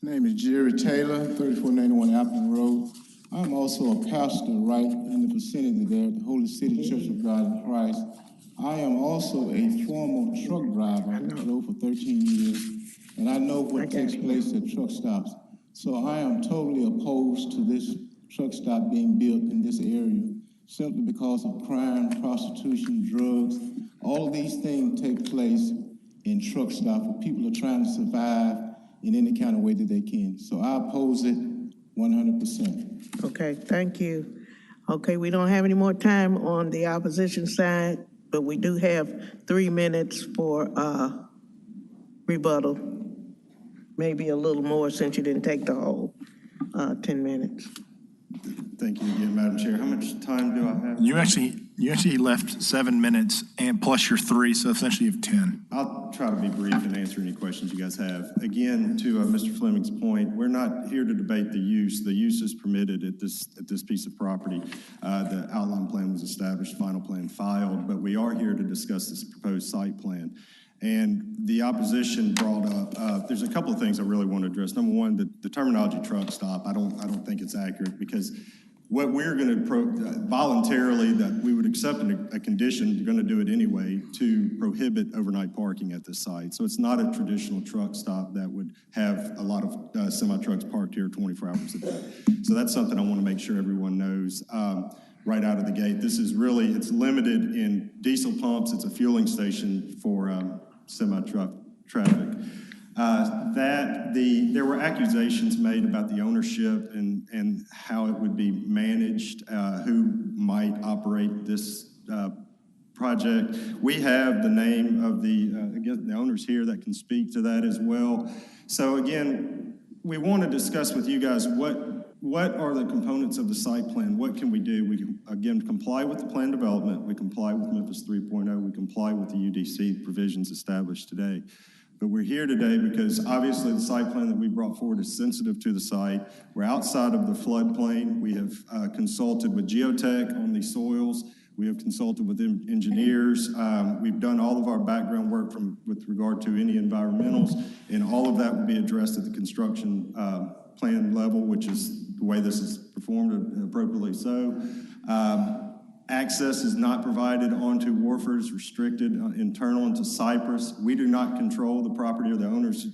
My name is Jerry Taylor, 3491 Appleton Road. I'm also a pastor right in the vicinity there at the Holy City Church of God in Christ. I am also a former truck driver. I drove for 13 years, and I know what takes place at truck stops. So I am totally opposed to this truck stop being built in this area, simply because of crime, prostitution, drugs. All of these things take place in truck stops where people are trying to survive in any kind of way that they can. So I oppose it 100%. Okay, thank you. Okay, we don't have any more time on the opposition side, but we do have 3 minutes for rebuttal. Maybe a little more since you didn't take the whole 10 minutes. Thank you again, Madam Chair. How much time do I have? You actually left 7 minutes and plus your 3, so essentially you have 10. I'll try to be brief and answer any questions you guys have. Again, to Mr. Fleming's point, we're not here to debate the use. The use is permitted at this piece of property. The outline plan was established, final plan filed, but we are here to discuss this proposed site plan. And the opposition brought up, there's a couple of things I really want to address. Number one, the terminology truck stop, I don't think it's accurate, because what we're going to voluntarily, that we would accept a condition, you're going to do it anyway, to prohibit overnight parking at this site. So it's not a traditional truck stop that would have a lot of semi-trucks parked here 24 hours a day. So that's something I want to make sure everyone knows. Right out of the gate, this is really, it's limited in diesel pumps. It's a fueling station for semi-truck traffic. There were accusations made about the ownership and how it would be managed, who might operate this project. We have the name of the owners here that can speak to that as well. So again, we want to discuss with you guys what are the components of the site plan? What can we do? We can, again, comply with the plan development. We comply with Memphis 3.0. We comply with the UDC provisions established today. But we're here today because obviously the site plan that we brought forward is sensitive to the site. We're outside of the floodplain. We have consulted with Geotech on these soils. We have consulted with engineers. We've done all of our background work with regard to any environmentals, and all of that will be addressed at the construction plan level, which is the way this is performed appropriately so. Access is not provided onto Warford, it's restricted internal into Cypress. We do not control the property, or the owners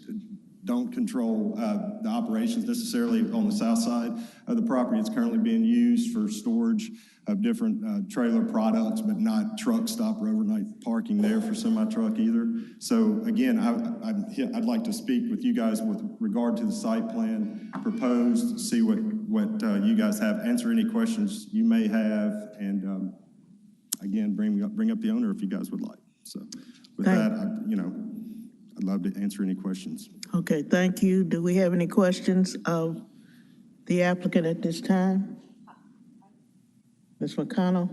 don't control the operations necessarily on the south side of the property. It's currently being used for storage of different trailer products, but not truck stop or overnight parking there for semi-truck either. So again, I'd like to speak with you guys with regard to the site plan proposed, see what you guys have, answer any questions you may have, and again, bring up the owner if you guys would like. So with that, I'd love to answer any questions. Okay, thank you. Do we have any questions of the applicant at this time? Ms. McConnell?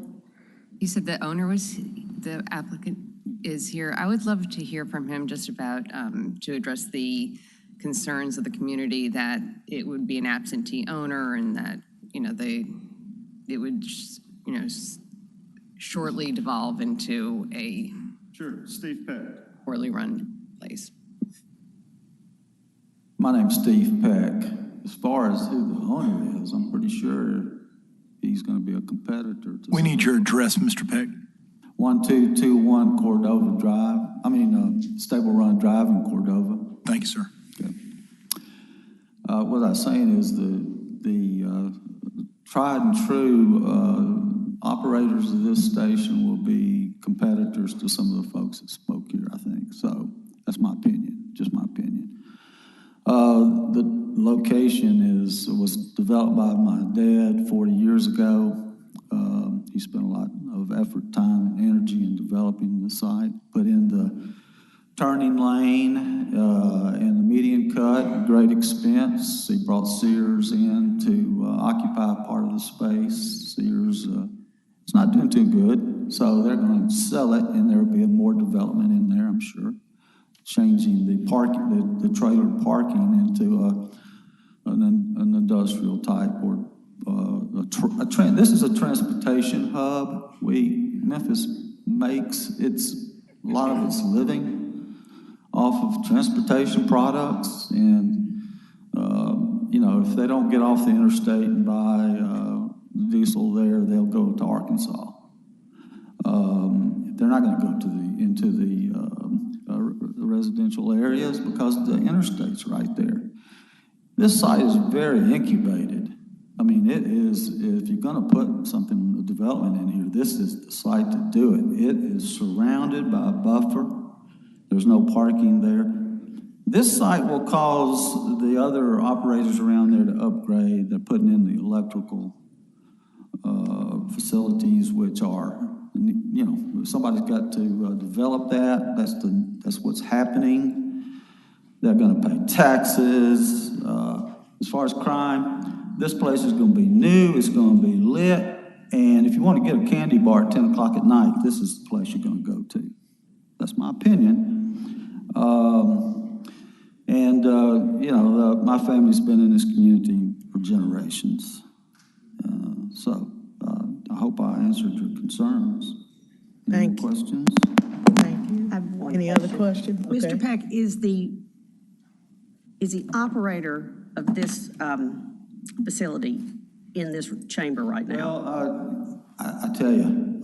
You said the owner was, the applicant is here. I would love to hear from him just about, to address the concerns of the community that it would be an absentee owner and that, it would, shortly devolve into a Steve Peck. poorly run place. My name's Steve Peck. As far as who the owner is, I'm pretty sure he's going to be a competitor to. We need your address, Mr. Peck. 1221 Cordova Drive. Stable Run Drive in Cordova. Thank you, sir. Okay. What I was saying is the tried and true operators of this station will be competitors to some of the folks that spoke here, I think. So that's my opinion, just my opinion. The location was developed by my dad 40 years ago. He spent a lot of effort, time, and energy in developing the site, put in the turning lane and the median cut at great expense. He brought Sears in to occupy part of the space. Sears is not doing too good, so they're going to sell it, and there will be more development in there, I'm sure. Changing the parking, the trailer parking into an industrial type or this is a transportation hub. Memphis makes a lot of its living off of transportation products, and if they don't get off the interstate and buy diesel there, they'll go to Arkansas. They're not going to go into the residential areas because the interstate's right there. This site is very incubated. I mean, it is, if you're going to put something, a development in here, this is the site to do it. It is surrounded by a buffer. There's no parking there. This site will cause the other operators around there to upgrade. They're putting in the electrical facilities, which are, somebody's got to develop that. That's what's happening. They're going to pay taxes. As far as crime, this place is going to be new. It's going to be lit. And if you want to get a candy bar at 10 o'clock at night, this is the place you're going to go to. That's my opinion. My family's been in this community for generations. I hope I answered your concerns. Any questions? Thank you. Any other questions? Okay. Mr. Peck, is the operator of this facility in this chamber right now? Well, I tell you,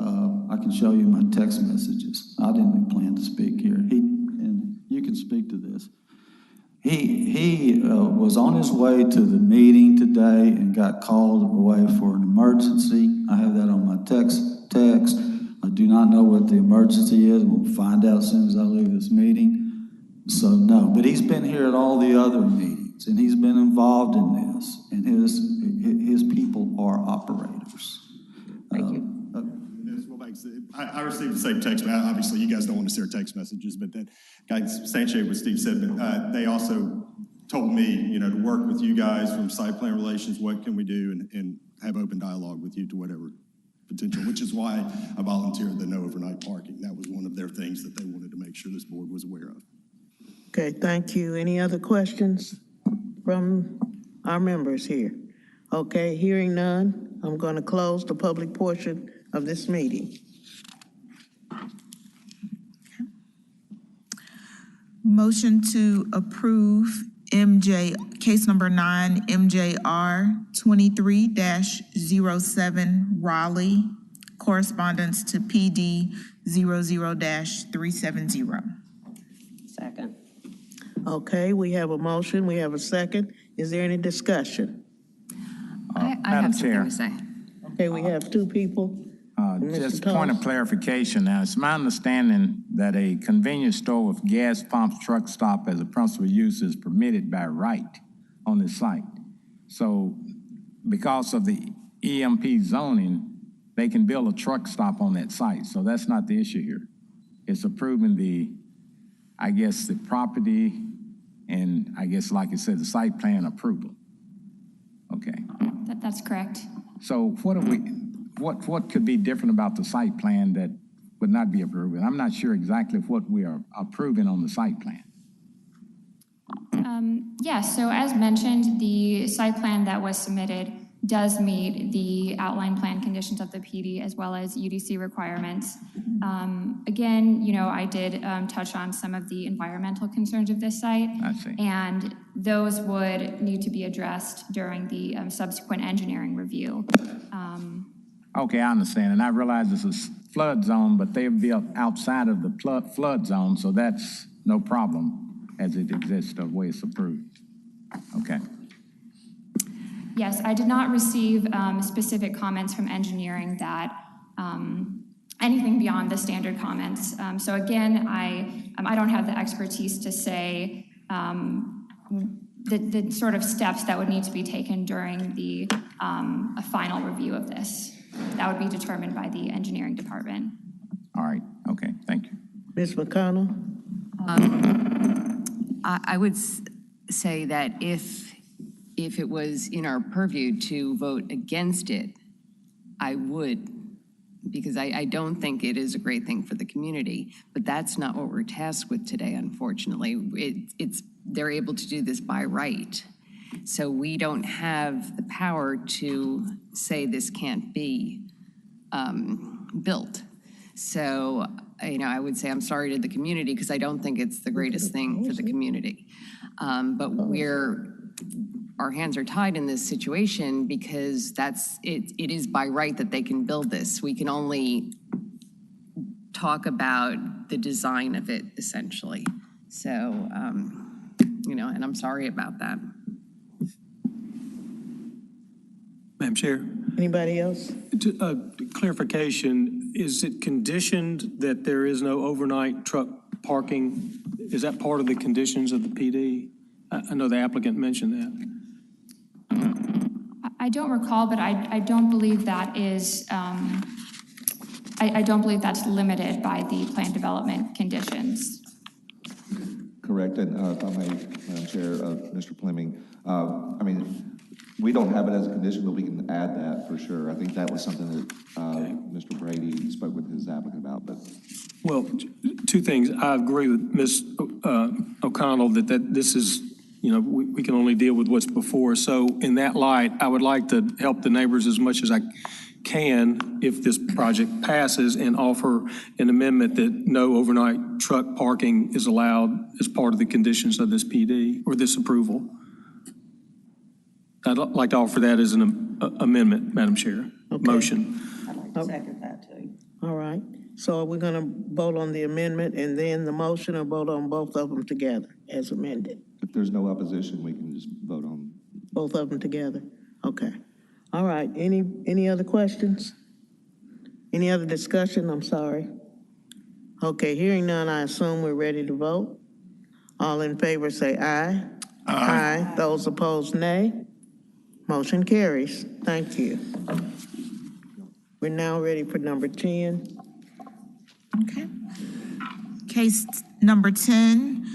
I can show you my text messages. I didn't plan to speak here. And you can speak to this. He was on his way to the meeting today and got called away for an emergency. I have that on my text. I do not know what the emergency is. We'll find out as soon as I leave this meeting. So no, but he's been here at all the other meetings, and he's been involved in this, and his people are operators. Thank you. I received the same text, but obviously you guys don't want to share text messages, but that guy substantiated what Steve said, but they also told me, to work with you guys from site plan relations, what can we do, and have open dialogue with you to whatever potential, which is why I volunteered the no overnight parking. That was one of their things that they wanted to make sure this board was aware of. Okay, thank you. Any other questions from our members here? Okay, hearing none, I'm going to close the public portion of this meeting. Motion to approve case number 9, MJR 23-07 Raleigh, correspondence to PD 00-370. Second. Okay, we have a motion, we have a second. Is there any discussion? I have something to say. Okay, we have two people. Just point of clarification now, it's my understanding that a convenience store with gas pumps, truck stop as a principal use is permitted by right on this site. So because of the EMP zoning, they can build a truck stop on that site. So that's not the issue here. It's approving the property and I guess, like you said, the site plan approval. Okay. That's correct. So what could be different about the site plan that would not be approved? And I'm not sure exactly what we are approving on the site plan. Yes, so as mentioned, the site plan that was submitted does meet the outline plan conditions of the PD as well as UDC requirements. Again, I did touch on some of the environmental concerns of this site. I see. And those would need to be addressed during the subsequent engineering review. Okay, I understand. And I realize this is flood zone, but they'll be outside of the flood zone, so that's no problem as it exists the way it's approved. Okay. Yes, I did not receive specific comments from engineering that anything beyond the standard comments. So again, I don't have the expertise to say the sort of steps that would need to be taken during the a final review of this. That would be determined by the engineering department. All right. Okay. Thank you. Ms. McConnell? I would say that if it was in our purview to vote against it, I would, because I don't think it is a great thing for the community. But that's not what we're tasked with today, unfortunately. They're able to do this by right. So we don't have the power to say this can't be built. So, I would say I'm sorry to the community because I don't think it's the greatest thing for the community. But our hands are tied in this situation because it is by right that they can build this. We can only talk about the design of it, essentially. So, and I'm sorry about that. Madam Chair. Anybody else? Clarification, is it conditioned that there is no overnight truck parking? Is that part of the conditions of the PD? I know the applicant mentioned that. I don't recall, but I don't believe that is, I don't believe that's limited by the plan development conditions. Correct, and if I may, Madam Chair, Mr. Fleming, we don't have it as a condition, but we can add that for sure. I think that was something that Mr. Brady spoke with his applicant about, but. Well, two things. I agree with Ms. O'Connell that this is, we can only deal with what's before. So in that light, I would like to help the neighbors as much as I can if this project passes and offer an amendment that no overnight truck parking is allowed as part of the conditions of this PD or this approval. I'd like to offer that as an amendment, Madam Chair. Okay. Motion. I'd like to second that too. All right. So we're going to vote on the amendment and then the motion, or vote on both of them together as amended? If there's no opposition, we can just vote on. Both of them together? Okay. All right. Any other questions? Any other discussion? I'm sorry. Okay, hearing none, I assume we're ready to vote. All in favor say aye. Aye. Those opposed, nay. Motion carries. Thank you. We're now ready for number 10. Okay. Case number 10,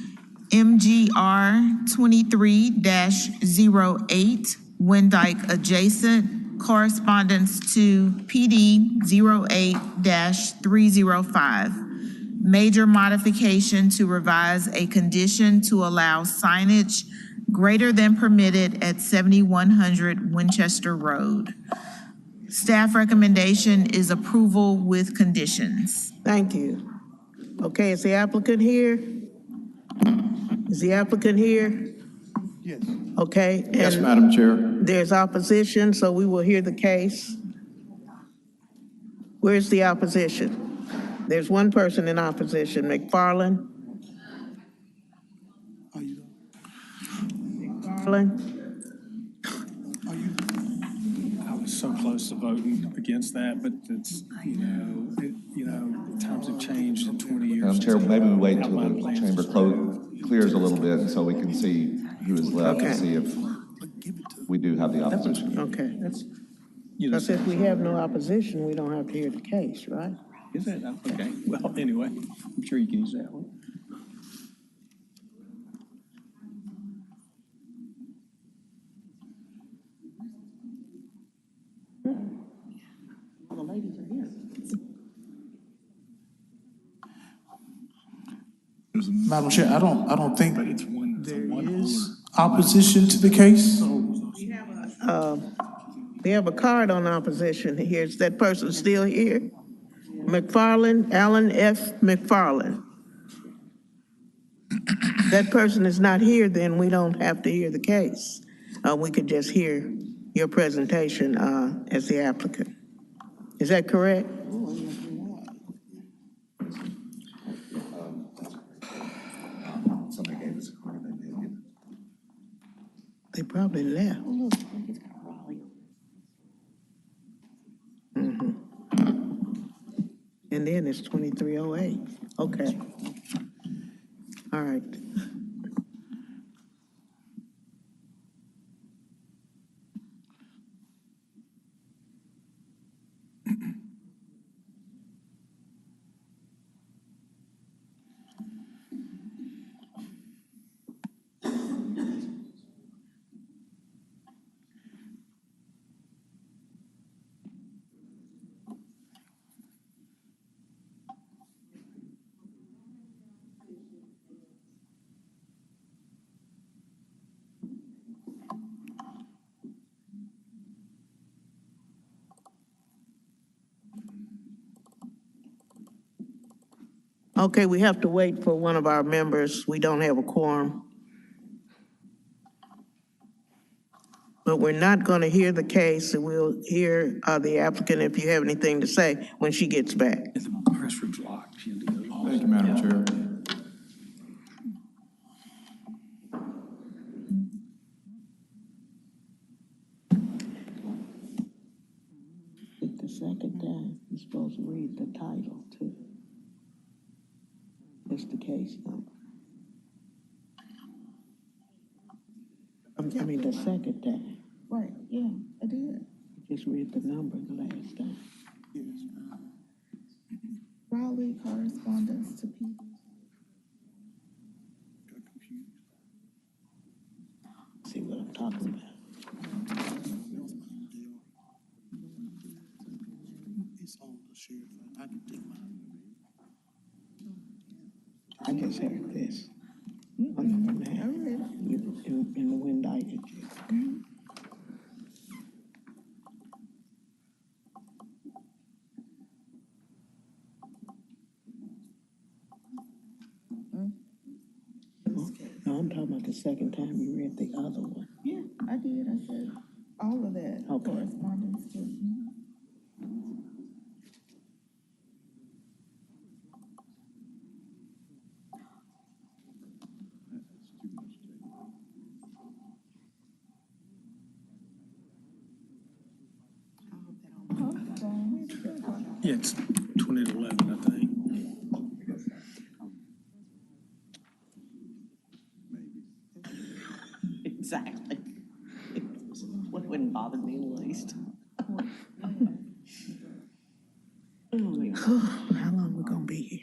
MGR 23-08, Windike adjacent, correspondence to PD 08-305. major modification to revise a condition to allow signage greater than permitted at 7100 Winchester Road. Staff recommendation is approval with conditions. Thank you. Okay, is the applicant here? Is the applicant here? Yes. Okay. Yes, and Madam Chair. There's opposition, so we will hear the case. Where's the opposition? There's one person in opposition, McFarland. McFarland? I was so close to voting against that, but it's, times have changed in 20 years. Madam Chair, maybe we wait until the chamber clears a little bit so we can see who is left Okay. and see if we do have the opposition. Okay. Because if we have no opposition, we don't have to hear the case, right? Is that, okay, well, anyway, I'm sure you can use that one. All the ladies are here. Madam Chair, I don't think there is opposition to the case. We have a card on opposition here. Is that person still here? McFarland, Alan F. McFarland. That person is not here, then we don't have to hear the case. We could just hear your presentation as the applicant. Is that correct? Somebody gave us a card, they didn't get it. They probably left. Mhm. And then it's 2308. Okay. All right. Okay, we have to wait for one of our members. We don't have a quorum. But we're not going to hear the case, and we'll hear the applicant if you have anything to say when she gets back. The press room's locked. Thank you, Madam Chair. The second time, you're supposed to read the title too. That's the case number. I mean, the second time. Right, yeah, I did. You just read the number the last time. Raleigh correspondence to people. See what I'm talking about? It's on the sheriff. I can take mine. I just heard this. On number 9. In the wind I did you. No, I'm talking about the second time you read the other one. Yeah, I did. I said all of that Okay. correspondence to. Yeah, it's 20 to 11, I think. Exactly. Wouldn't bother me in the least. How long we gonna be here?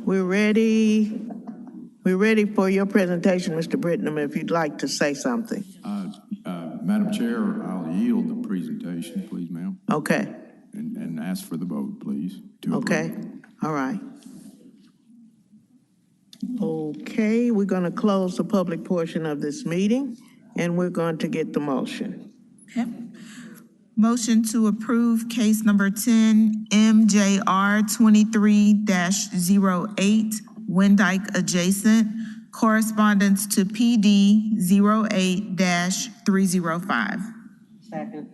We're ready for your presentation, Mr. Brittenham, if you'd like to say something. Madam Chair, I'll yield the presentation, please, ma'am, Okay, and ask for the vote, please. to okay, approve. all right. Okay, we're going to close the public portion of this meeting, and we're going to get the motion. Okay. Motion to approve case number 10, MJR 23-08, Wendyke adjacent, correspondence to PD 08-305. Second.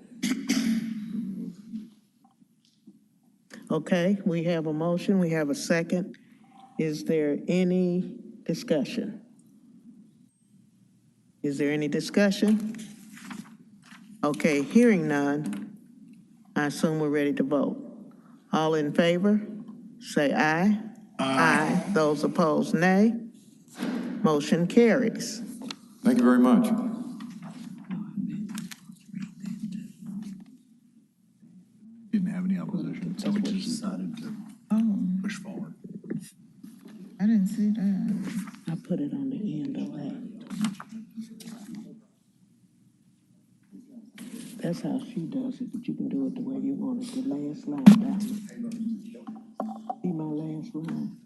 Okay, we have a motion, we have a second. Is there any discussion? Is there any discussion? Okay, hearing none, I assume we're ready to vote. All in favor, say aye. Aye. Those opposed, nay. Motion carries. Thank you very much. Didn't have any opposition, so we just decided to push forward. I didn't see that. I put it on the end of that. That's how she does it, but you can do it the way you want it. The last line down. See my last line?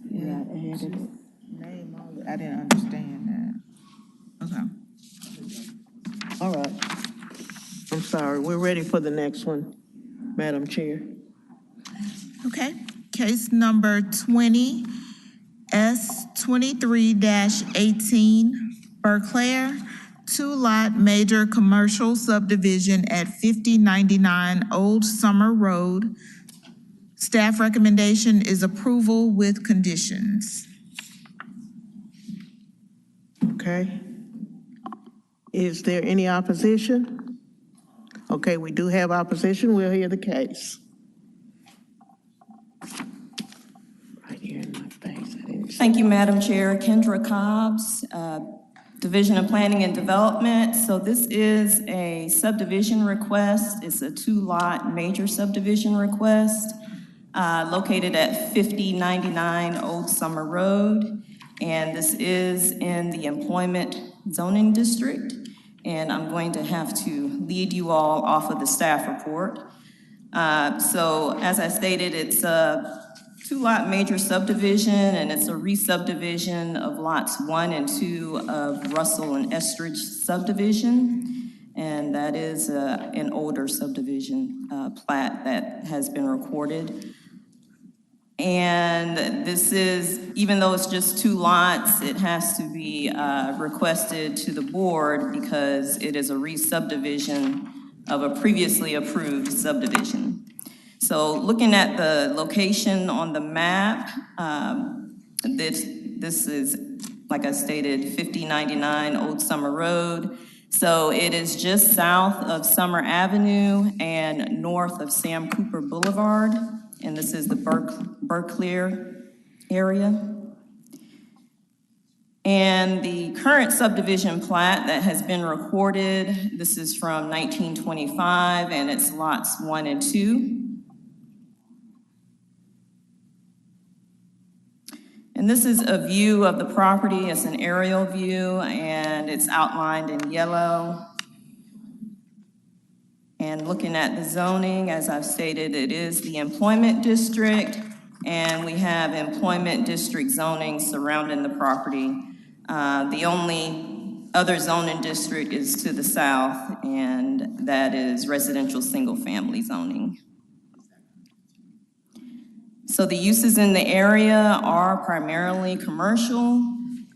Yeah, I added it. Name all I didn't understand that. Okay. All right. I'm sorry, we're ready for the next one, Madam Chair. Okay, case number 20, S23-18, Berclair, two-lot major commercial subdivision at 5099 Old Summer Road. Staff recommendation is approval with conditions. Okay. Is there any opposition? Okay, we do have opposition. We'll hear the case. Right here in my face. I didn't see. Thank you, Madam Chair. Kendra Cobbs, Division of Planning and Development. So this is a subdivision request. It's a two-lot major subdivision request located at 5099 Old Summer Road. And this is in the employment zoning district. And I'm going to have to lead you all off of the staff report. So as I stated, it's a two-lot major subdivision, and it's a re-subdivision of lots 1 and 2 of Russell and Estridge subdivision. And that is an older subdivision plat that has been recorded. And this is, even though it's just 2 lots, it has to be requested to the board because it is a re-subdivision of a previously approved subdivision. So looking at the location on the map, this is, like I stated, 5099 Old Summer Road. So it is just south of Summer Avenue and north of Sam Cooper Boulevard. And this is the Berclair area. And the current subdivision plat that has been recorded, this is from 1925, and it's lots 1 and 2. And this is a view of the property. It's an aerial view, and it's outlined in yellow. And looking at the zoning, as I've stated, it is the employment district, and we have employment district zoning surrounding the property. The only other zoning district is to the south, and that is residential single-family zoning. So the uses in the area are primarily commercial.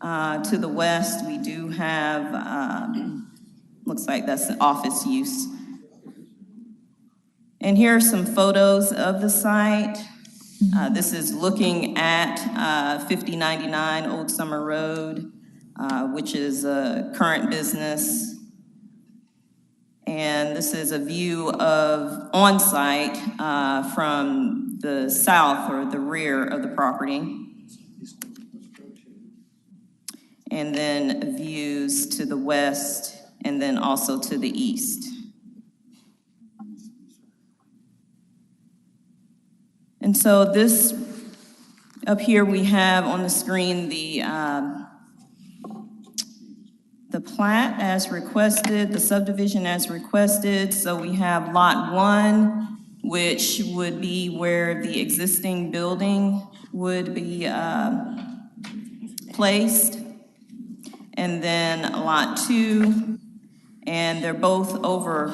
To the west, we do have, looks like that's the office use. And here are some photos of the site. This is looking at 5099 Old Summer Road, which is a current business. And this is a view of on-site from the south or the rear of the property. And then views to the west and then also to the east. And so this Up here, we have on the screen the plat as requested, the subdivision as requested. So we have Lot 1, which would be where the existing building would be placed. And then Lot 2, and they're both over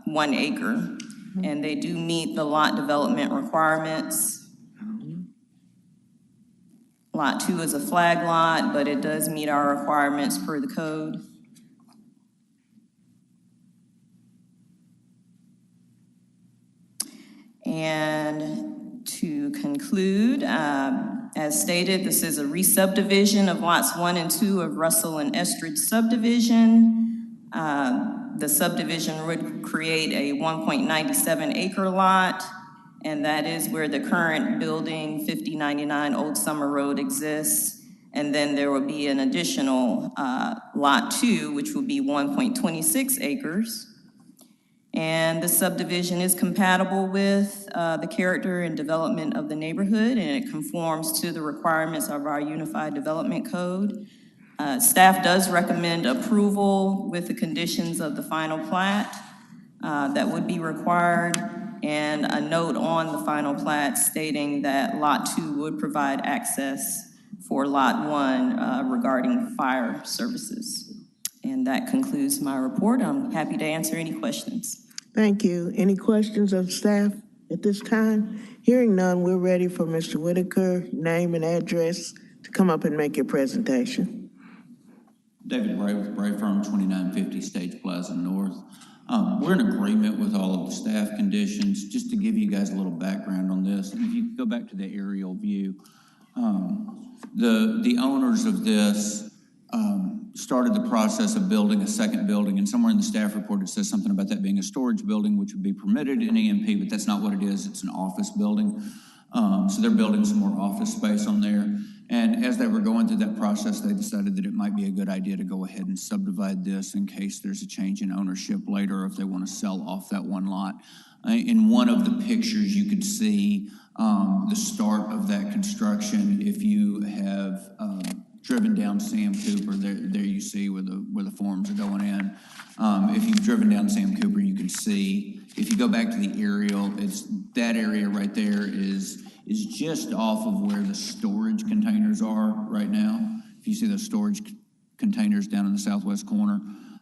1 acre. And they do meet the lot development requirements. Lot 2 is a flag lot, but it does meet our requirements per the code. And to conclude, as stated, this is a re-subdivision of lots 1 and 2 of Russell and Estridge subdivision. The subdivision would create a 1.97 acre lot, and that is where the current building 5099 Old Summer Road exists. And then there will be an additional lot 2, which will be 1.26 acres. And the subdivision is compatible with the character and development of the neighborhood, and it conforms to the requirements of our Unified Development Code. Staff does recommend approval with the conditions of the final plat that would be required, and a note on the final plat stating that Lot 2 would provide access for Lot 1 regarding fire services. And that concludes my report. I'm happy to answer any questions. Thank you. Any questions of staff at this time? Hearing none, we're ready for Mr. Whitaker, name and address, to come up and make your presentation. David Bray with Bray Firm, 2950 Stage Plaza North. We're in agreement with all of the staff conditions. Just to give you guys a little background on this, and if you go back to the aerial view, the owners of this started the process of building a second building, and somewhere in the staff report it says something about that being a storage building, which would be permitted in EMP, but that's not what it is. It's an office building. So they're building some more office space on there. And as they were going through that process, they decided that it might be a good idea to go ahead and subdivide this in case there's a change in ownership later, or if they want to sell off that one lot. In one of the pictures, you could see the start of that construction. If you have driven down Sam Cooper, there you see where the forms are going in. If you've driven down Sam Cooper, you can see, if you go back to the aerial, it's that area right there is just off of where the storage containers are right now. If you see those storage containers down in the southwest corner.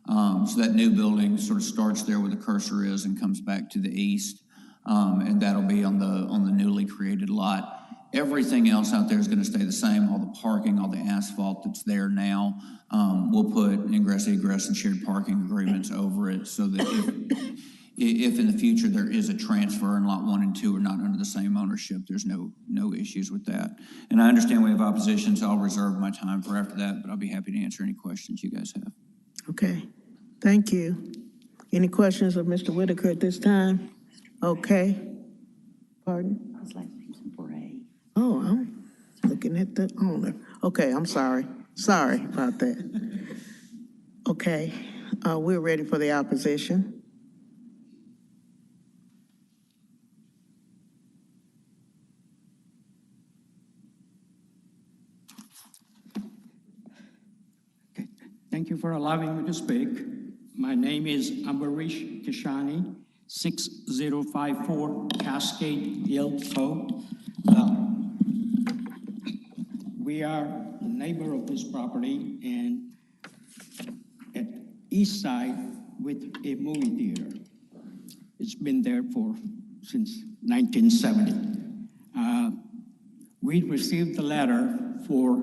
So that new building sort of starts there where the cursor is and comes back to the east. And that'll be on the newly created lot. Everything else out there is going to stay the same. All the parking, all the asphalt that's there now. We'll put ingress, egress, and shared parking agreements over it so that if in the future there is a transfer and lot 1 and 2 are not under the same ownership, there's no issues with that. And I understand we have opposition, so I'll reserve my time for after that, but I'll be happy to answer any questions you guys have. Okay, thank you. Any questions of Mr. Whitaker at this time? Okay. Pardon? Oh, I'm looking at the owner. Okay, I'm sorry. Sorry about that. Okay, we're ready for the opposition. Thank you for allowing me to speak. My name is Ambarish Kishani, 6054 Cascade Hill Road. We are a neighbor of this property and at east side with a movie theater. It's been there since 1970. We received the letter for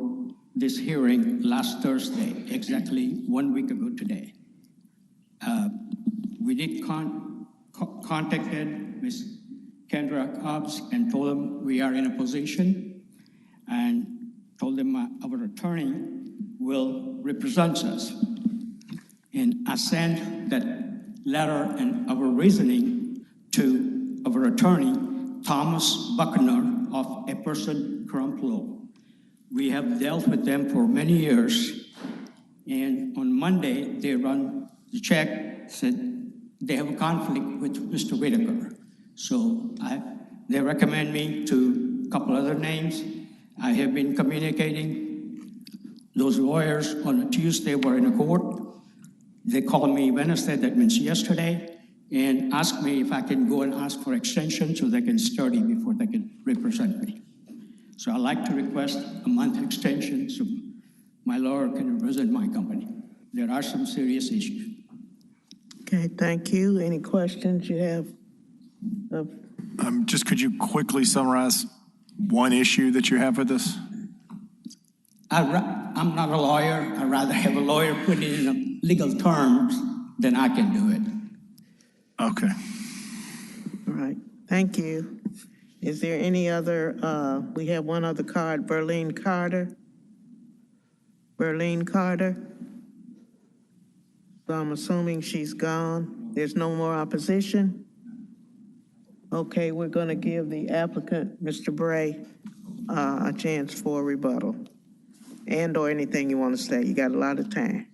this hearing last Thursday, exactly 1 week ago today. We did contacted Ms. Kendra Cobbs and told them we are in a position, and told them our attorney will represent us. And I sent that letter and our reasoning to our attorney, Thomas Buckner of Epperson Crump Law. We have dealt with them for many years, and on Monday, they run the check, said they have a conflict with Mr. Whitaker. So they recommend me to couple other names. I have been communicating. Those lawyers on a Tuesday were in a court. They called me Wednesday, that means yesterday, and asked me if I can go and ask for extension so they can study before they can represent me. So I'd like to request a month extension so my lawyer can represent my company. There are some serious issues. Okay, thank you. Any questions you have? Just could you quickly summarize one issue that you have with this? I'm not a lawyer. I'd rather have a lawyer put it in legal terms than I can do it. Okay. All right, thank you. Is there any other, we have one other card, Berlene Carter. Berlene Carter. So I'm assuming she's gone. There's no more opposition? Okay, we're gonna give the applicant, Mr. Bray, a chance for a rebuttal. And/or anything you want to say. You got a lot of time.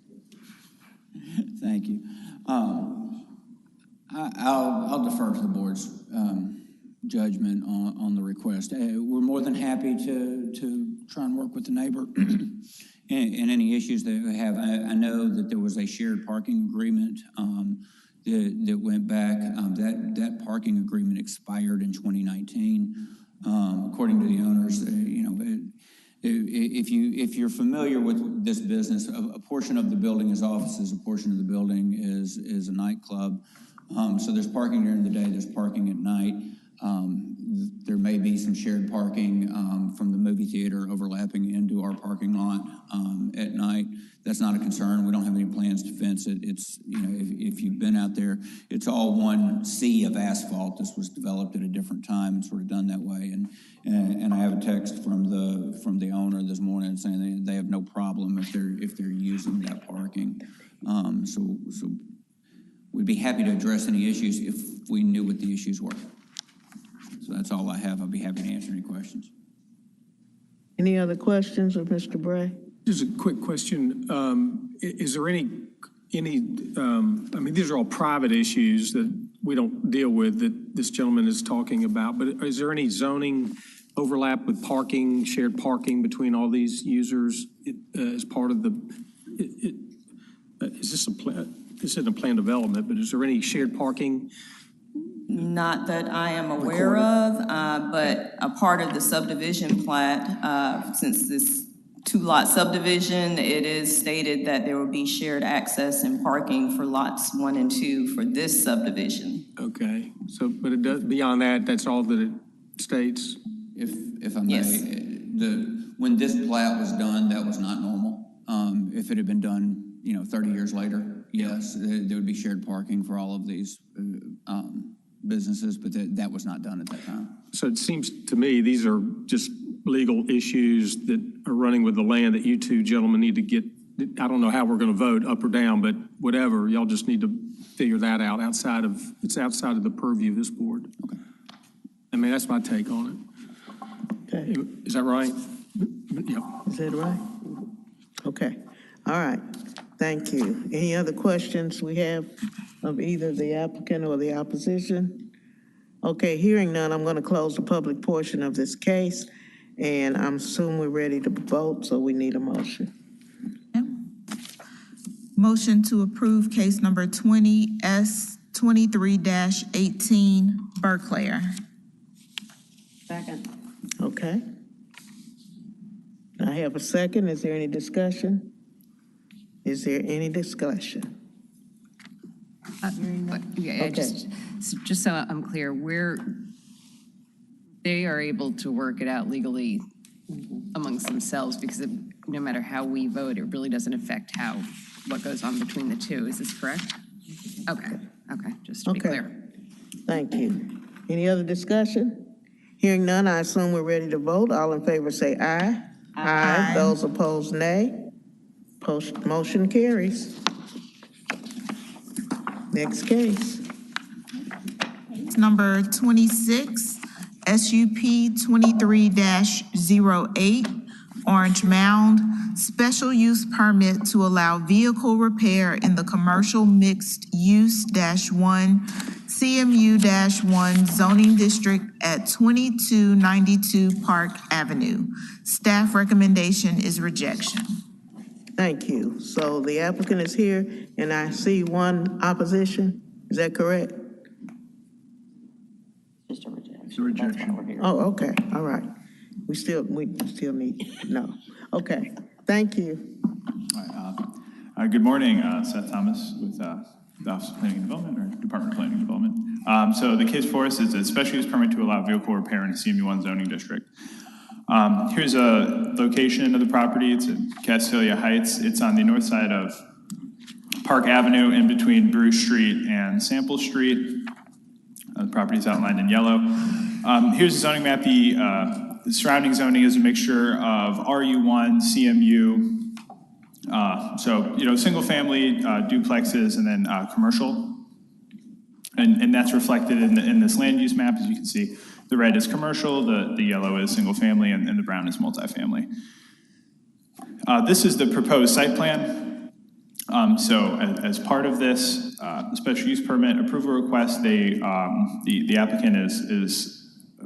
Thank you. I'll defer to the board's judgment on the request. We're more than happy to try and work with the neighbor in any issues that we have. I know that there was a shared parking agreement that went back. That parking agreement expired in 2019. According to the owners, if you're familiar with this business, a portion of the building is offices, a portion of the building is a nightclub. So there's parking during the day, there's parking at night. There may be some shared parking from the movie theater overlapping into our parking lot at night. That's not a concern. We don't have any plans to fence it. It's, if you've been out there, it's all one sea of asphalt. This was developed at a different time and sort of done that way. And I have a text from the owner this morning saying they have no problem if they're using that parking. So we'd be happy to address any issues if we knew what the issues were. So that's all I have. I'll be happy to answer any questions. Any other questions of Mr. Bray? Just a quick question. Is there any, I mean, these are all private issues that we don't deal with that this gentleman is talking about, but is there any zoning overlap with parking, shared parking between all these users as part of the, is this a plan? This isn't a planned development, but is there any shared parking? Not that I am aware of, but a part of the subdivision plat, since this two-lot subdivision, it is stated that there will be shared access and parking for lots 1 and 2 for this subdivision. Okay, so, but it does, beyond that, that's all that it states? If I may, Yes. When this plat was done, that was not normal. If it had been done, 30 years later, yes, there would be shared parking for all of these businesses, but that was not done at that time. So it seems to me these are just legal issues that are running with the land that you two gentlemen need to get. I don't know how we're going to vote up or down, but whatever, y'all just need to figure that out it's outside of the purview of this board. Okay. I mean, that's my take on it. Okay. Is that right? Yeah. Is that right? Okay. All right. Thank you. Any other questions we have of either the applicant or the opposition? Okay, hearing none, I'm going to close the public portion of this case, and I'm assuming we're ready to vote, so we need a motion. Motion to approve case number 20S23-18, Berklayer. Second. Okay. I have a second. Is there any discussion? Is there any discussion? Yeah, just so I'm clear, they are able to work it out legally amongst themselves because no matter how we vote, it really doesn't affect what goes on between the two. Is this correct? Okay, just to be clear. Thank you. Any other discussion? Hearing none, I assume we're ready to vote. All in favor say aye. Aye. Those opposed, nay. Motion carries. Next case. It's number 26, SUP 23-08, Orange Mound, special use permit to allow vehicle repair in the commercial mixed use -1 CMU-1 zoning district at 2292 Park Avenue. Staff recommendation is rejection. Thank you. So the applicant is here, and I see one opposition. Is that correct? Just a rejection. It's a rejection. Oh, okay, all right. We still need, no. Okay, thank you. Good morning, Seth Thomas with the Office of Planning and Development, or Department of Planning and Development. So the case for us is a special use permit to allow vehicle repair in a CMU1 zoning district. Here's a location of the property. It's in Castalia Heights. It's on the north side of Park Avenue, in between Bruce Street and Sample Street. The property is outlined in yellow. Here's the zoning map. The surrounding zoning is a mixture of RU1, CMU, single family duplexes, and then commercial. And that's reflected in this land use map. As you can see, the red is commercial, the yellow is single family, and the brown is multifamily. This is the proposed site plan. As part of this special use permit approval request, the applicant is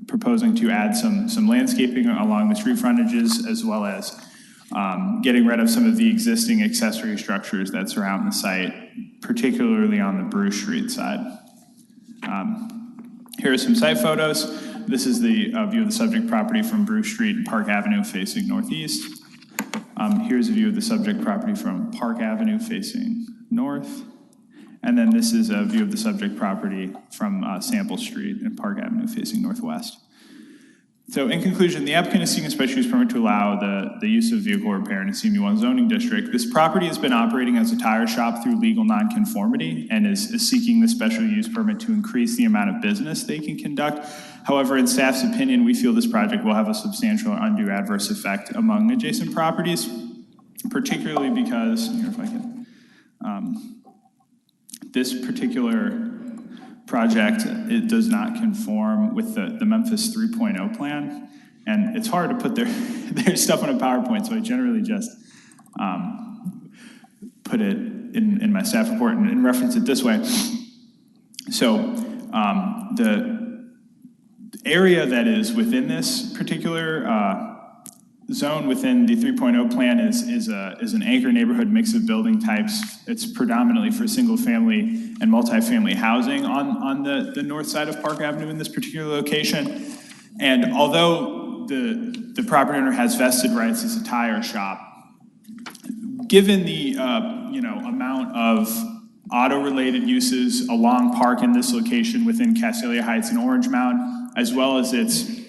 proposing to add some landscaping along the street frontages, as well as getting rid of some of the existing accessory structures that surround the site, particularly on the Bruce Street side. Here are some site photos. This is the view of the subject property from Bruce Street and Park Avenue facing northeast. Here's a view of the subject property from Park Avenue facing north. And then this is a view of the subject property from Sample Street and Park Avenue facing northwest. So in conclusion, the applicant is seeking a special use permit to allow the use of vehicle repair in a CMU1 zoning district. This property has been operating as a tire shop through legal nonconformity and is seeking the special use permit to increase the amount of business they can conduct. However, in staff's opinion, we feel this project will have a substantial undue adverse effect among adjacent properties, particularly because, if I can, this particular project, it does not conform with the Memphis 3.0 plan. And it's hard to put their stuff on a PowerPoint, so I generally just put it in my staff report and reference it this way. So the area that is within this particular zone within the 3.0 plan is an anchor neighborhood mix of building types. It's predominantly for single family and multifamily housing on the north side of Park Avenue in this particular location. And although the property owner has vested rights as a tire shop, given the amount of auto-related uses along Park in this location within Castalia Heights and Orange Mound, as well as its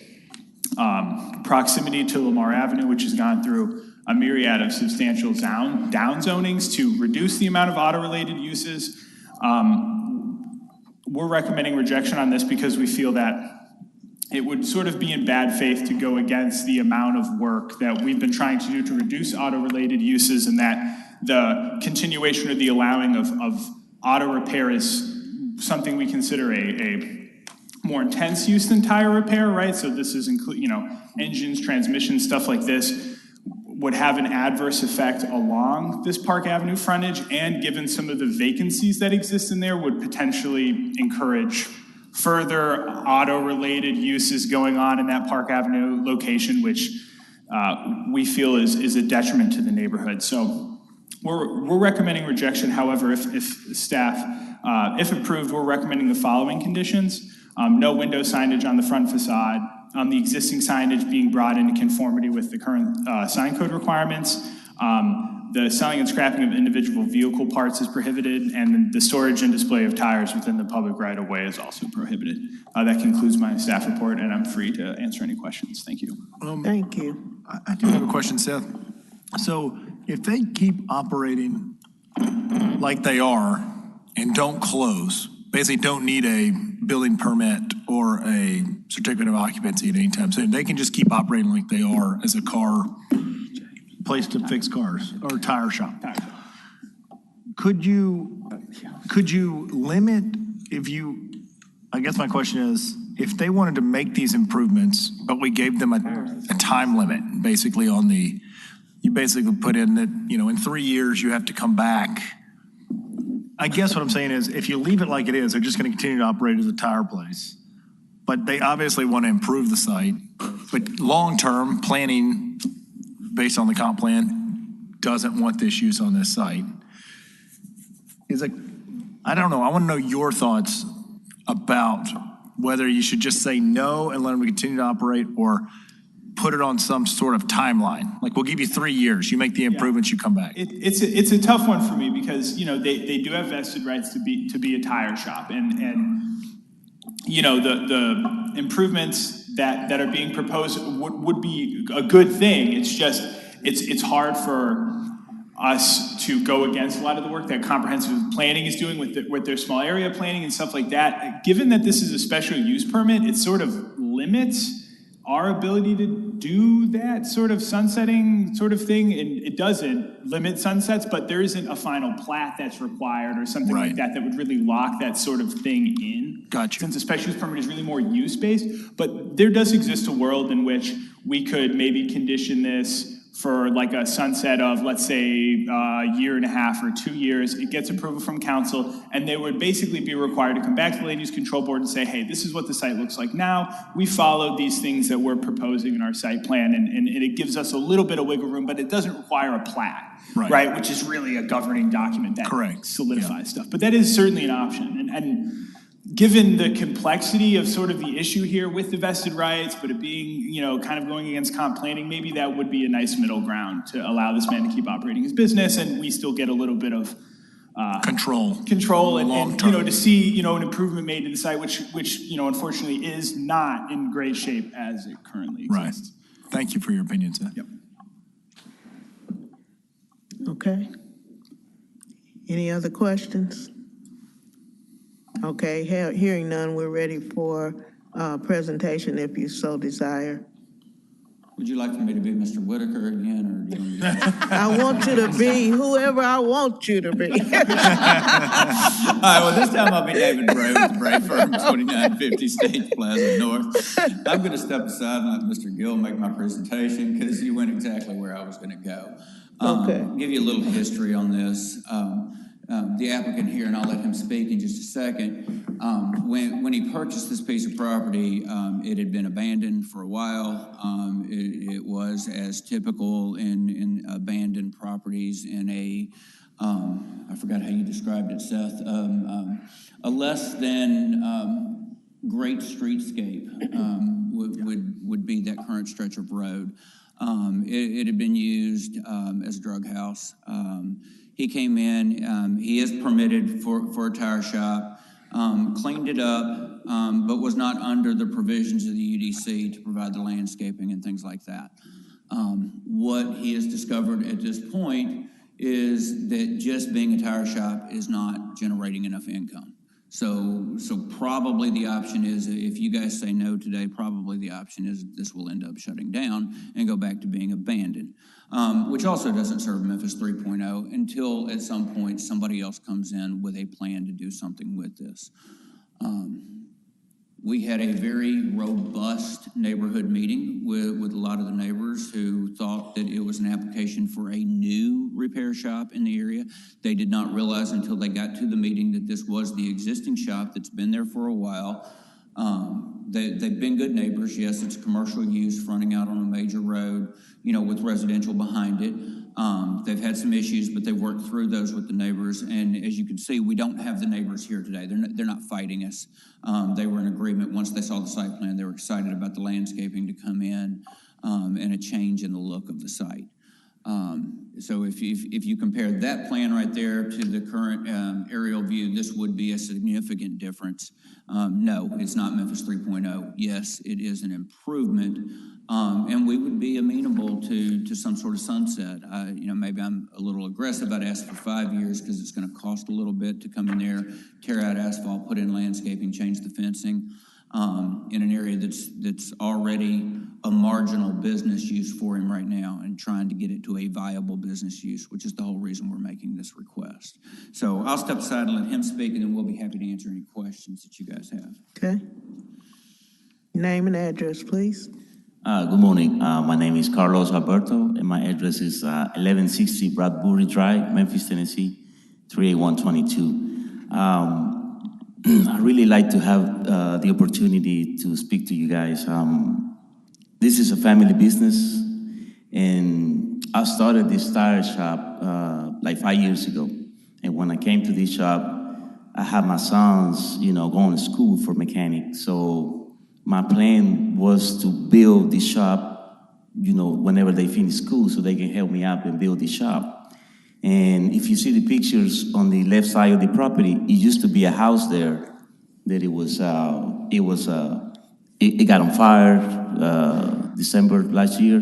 proximity to Lamar Avenue, which has gone through a myriad of substantial down zonings to reduce the amount of auto-related uses. We're recommending rejection on this because we feel that it would sort of be in bad faith to go against the amount of work that we've been trying to do to reduce auto-related uses, and that the continuation or the allowing of auto repair is something we consider a more intense use than tire repair, right? So this is engines, transmissions, stuff like this would have an adverse effect along this Park Avenue frontage, and given some of the vacancies that exist in there, would potentially encourage further auto-related uses going on in that Park Avenue location, which we feel is a detriment to the neighborhood. So we're recommending rejection. However, if staff, if approved, we're recommending the following conditions. No window signage on the front facade, the existing signage being brought into conformity with the current sign code requirements. The selling and scrapping of individual vehicle parts is prohibited, and the storage and display of tires within the public right-of-way is also prohibited. That concludes my staff report, and I'm free to answer any questions. Thank you. Thank you. I do have a question, Seth. So if they keep operating like they are and don't close, basically don't need a building permit or a certificate of occupancy at any time, so they can just keep operating like they are as a car place to fix cars or tire shop. Could you limit I guess my question is, if they wanted to make these improvements, but we gave them a time limit, basically you basically put in that, in 3 years, you have to come back. I guess what I'm saying is, if you leave it like it is, they're just going to continue to operate as a tire place. But they obviously want to improve the site. But long-term planning, based on the comp plan, doesn't want this use on this site. I don't know. I want to know your thoughts about whether you should just say no and let them continue to operate, or put it on some sort of timeline. Like, we'll give you 3 years. You make the improvements, you come back. It's a tough one for me because, they do have vested rights to be a tire shop. And the improvements that are being proposed would be a good thing. It's just, it's hard for us to go against a lot of the work that comprehensive planning is doing with their small area planning and stuff like that. Given that this is a special use permit, it sort of limits our ability to do that sort of sunsetting sort of thing. And it doesn't limit sunsets, but there isn't a final plat that's required or something like that would really lock that sort of thing in. Gotcha. Since a special use permit is really more use-based, but there does exist a world in which we could maybe condition this for like a sunset of, let's say, a year and a half or 2 years. It gets approval from council, and they would basically be required to come back to the land use control board and say, hey, this is what the site looks like now. We followed these things that we're proposing in our site plan, and it gives us a little bit of wiggle room, but it doesn't require a plat, right? Which is really a governing document that solidifies stuff. But that is certainly an option. And given the complexity of sort of the issue here with the vested rights, but it being, kind of going against comp planning, maybe that would be a nice middle ground to allow this man to keep operating his business, and we still get a little bit of control and to see, an improvement made to the site, which unfortunately is not in great shape as it currently exists. Right. Thank you for your opinion, sir. Yep. Okay. Any other questions? Okay, hearing none, we're ready for presentation if you so desire. Would you like for me to be Mr. Whitaker again, or do you want me to? I want you to be whoever I want you to be. All right, well, this time I'll be David Bray with the Bray Firm, 2950 State Plaza North. I'm going to step aside and let Mr. Gill make my presentation because you went exactly where I was going to go. Okay. Give you a little history on this. The applicant here, and I'll let him speak in just a second, when he purchased this piece of property, it had been abandoned for a while. It was as typical in abandoned properties in I forgot how you described it, Seth, a less than great streetscape would be that current stretch of road. It had been used as a drug house. He came in, he is permitted for a tire shop, cleaned it up, but was not under the provisions of the UDC to provide the landscaping and things like that. What he has discovered at this point is that just being a tire shop is not generating enough income. So probably the option is, if you guys say no today, probably the option is this will end up shutting down and go back to being abandoned, which also doesn't serve Memphis 3.0 until at some point somebody else comes in with a plan to do something with this. We had a very robust neighborhood meeting with a lot of the neighbors who thought that it was an application for a new repair shop in the area. They did not realize until they got to the meeting that this was the existing shop that's been there for a while. They've been good neighbors. Yes, it's commercial use fronting out on a major road, with residential behind it. They've had some issues, but they've worked through those with the neighbors. And as you can see, we don't have the neighbors here today. They're not fighting us. They were in agreement. Once they saw the site plan, they were excited about the landscaping to come in and a change in the look of the site. So if you compare that plan right there to the current aerial view, this would be a significant difference. No, it's not Memphis 3.0. Yes, it is an improvement, and we would be amenable to some sort of sunset. Maybe I'm a little aggressive. I'd ask for 5 years because it's going to cost a little bit to come in there, tear out asphalt, put in landscaping, change the fencing. In an area that's already a marginal business use for him right now, and trying to get it to a viable business use, which is the whole reason we're making this request. So I'll step aside and let him speak, and then we'll be happy to answer any questions that you guys have. Okay. Name and address, please. Good morning. My name is Carlos Alberto, and my address is 1160 Bradbury Drive, Memphis, Tennessee, 38122. I really like to have the opportunity to speak to you guys. This is a family business, and I started this tire shop like 5 years ago. And when I came to this shop, I had my sons, going to school for mechanics. So my plan was to build this shop, whenever they finish school, so they can help me out and build this shop. And if you see the pictures on the left side of the property, it used to be a house there that it got on fire December last year.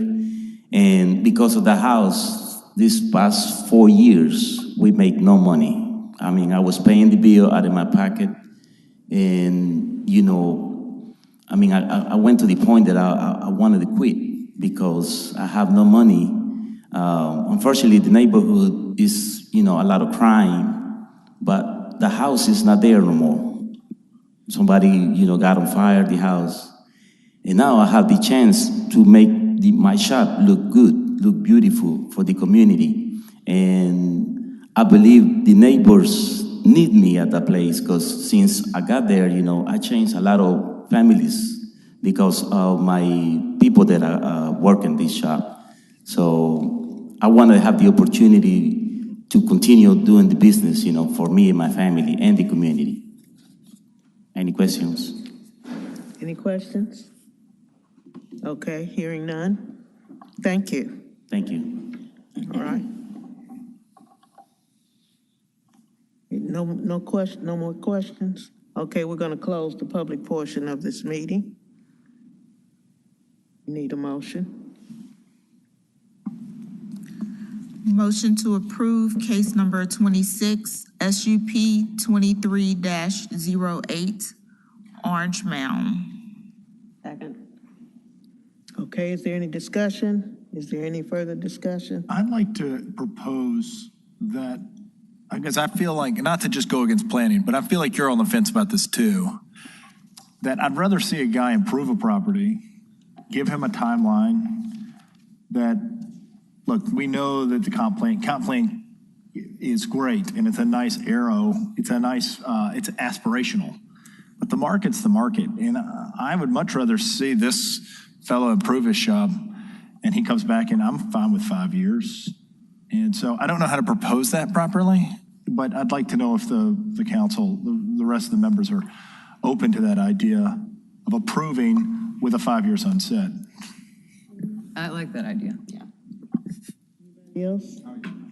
And because of the house, this past 4 years, we make no money. I mean, I was paying the bill out of my pocket, and, I went to the point that I wanted to quit because I have no money. Unfortunately, the neighborhood is, a lot of crime, but the house is not there no more. Somebody, got on fire, the house. And now I have the chance to make my shop look good, look beautiful for the community. And I believe the neighbors need me at that place because since I got there, I changed a lot of families because of my people that work in this shop. So I want to have the opportunity to continue doing the business, for me and my family and the community. Any questions? Any questions? Okay, hearing none. Thank you. Thank you. All right. No more questions? Okay, we're going to close the public portion of this meeting. Need a motion? Motion to approve case number 26, SUP 23-08, Orange Mound. Second. Okay, is there any discussion? Is there any further discussion? I'd like to propose that, because I feel like, not to just go against planning, but I feel like you're on the fence about this too, that I'd rather see a guy improve a property, give him a timeline that, look, we know that the comp plan is great and it's a nice arrow. It's aspirational, but the market's the market. And I would much rather see this fellow improve his shop and he comes back and I'm fine with 5 years. And so I don't know how to propose that properly, but I'd like to know if the council, the rest of the members are open to that idea of approving with a 5-year sunset. I like that idea. Yeah. Else?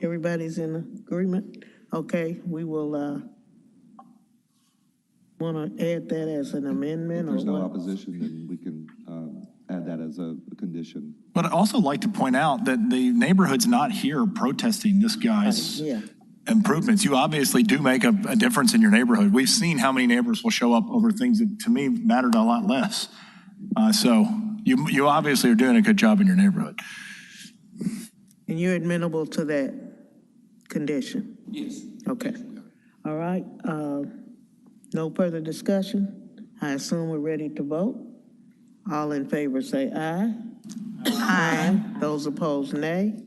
Everybody's in agreement? Okay, we will, want to add that as an amendment If or there's no what? opposition, then we can add that as a condition. But I'd also like to point out that the neighborhood's not here protesting this guy's Yeah. improvements. You obviously do make a difference in your neighborhood. We've seen how many neighbors will show up over things that to me mattered a lot less. So you obviously are doing a good job in your neighborhood. And you're amenable to that condition? Yes. Okay. All right, no further discussion? I assume we're ready to vote? All in favor say aye. Aye. Those opposed, nay.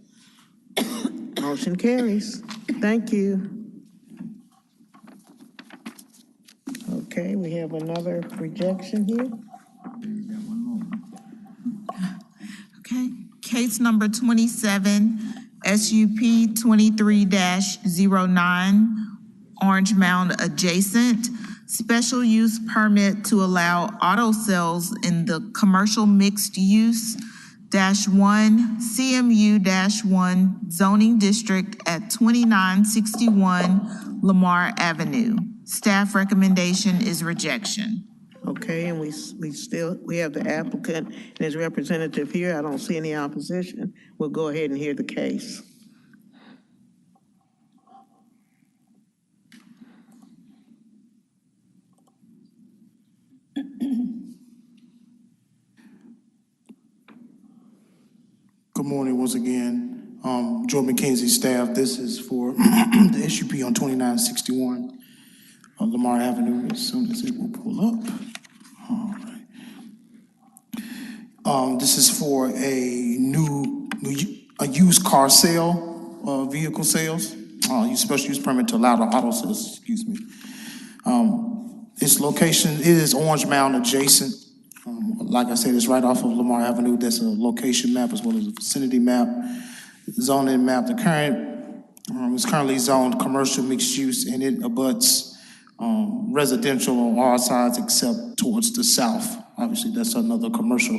Motion carries. Thank you. Okay, we have another rejection here. Okay, case number 27, SUP 23-09, Orange Mound adjacent. Special use permit to allow auto sales in the commercial mixed use -1 CMU-1 zoning district at 2961 Lamar Avenue. Staff recommendation is rejection. Okay, and we have the applicant and his representative here. I don't see any opposition. We'll go ahead and hear the case. Good morning once again. Joe McKenzie staff. This is for the SUP on 2961 on Lamar Avenue. As soon as it will pull up. All right. This is for a a used car sale, vehicle sales, special use permit to allow the auto sales, excuse me. Its location, it is Orange Mound adjacent. Like I said, it's right off of Lamar Avenue. That's a location map as well as a vicinity map, zoning map. The current, is currently zoned commercial mixed use, and it abuts residential on all sides except towards the south. Obviously, that's another commercial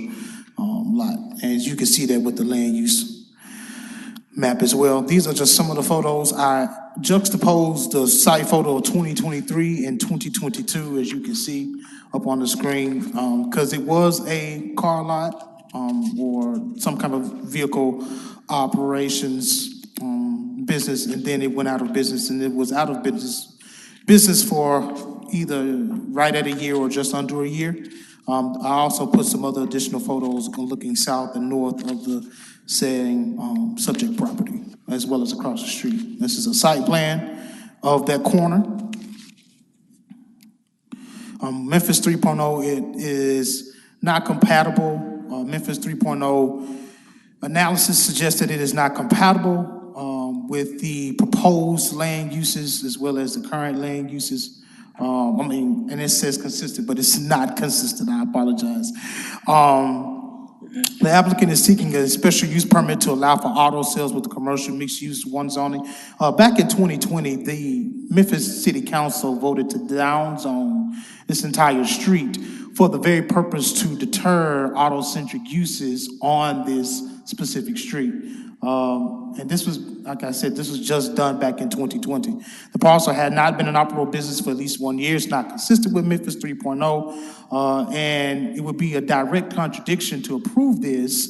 lot. And as you can see that with the land use map as well. These are just some of the photos. I juxtaposed the site photo of 2023 and 2022, as you can see up on the screen, because it was a car lot or some kind of vehicle operations business, and then it went out of business, and it was out of business for either right at a year or just under a year. I also put some other additional photos looking south and north of the saying subject property, as well as across the street. This is a site plan of that corner. Memphis 3.0, it is not compatible. Memphis 3.0 analysis suggests that it is not compatible with the proposed land uses as well as the current land uses. And it says consistent, but it's not consistent. I apologize. The applicant is seeking a special use permit to allow for auto sales with commercial mixed use one zoning. Back in 2020, the Memphis City Council voted to downzone this entire street for the very purpose to deter auto-centric uses on this specific street. And this was, like I said, this was just done back in 2020. The parcel had not been an operable business for at least 1 year. It's not consistent with Memphis 3.0, and it would be a direct contradiction to approve this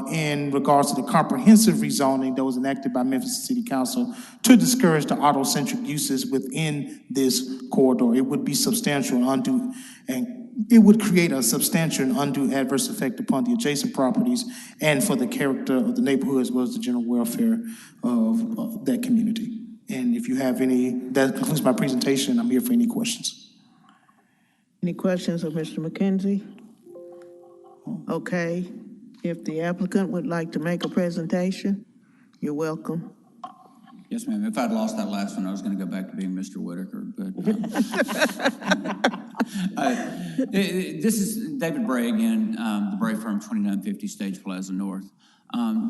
in regards to the comprehensive rezoning that was enacted by Memphis City Council to discourage the auto-centric uses within this corridor. It would be substantial and undue, and it would create a substantial and undue adverse effect upon the adjacent properties and for the character of the neighborhood as well as the general welfare of that community. And if you have any, that concludes my presentation. I'm here for any questions. Any questions of Mr. McKenzie? Okay. If the applicant would like to make a presentation, you're welcome. Yes, ma'am. If I'd lost that last one, I was going to go back to being Mr. Whitaker, but this is David Bray again, the Bray firm, 2950 Stage Plaza North.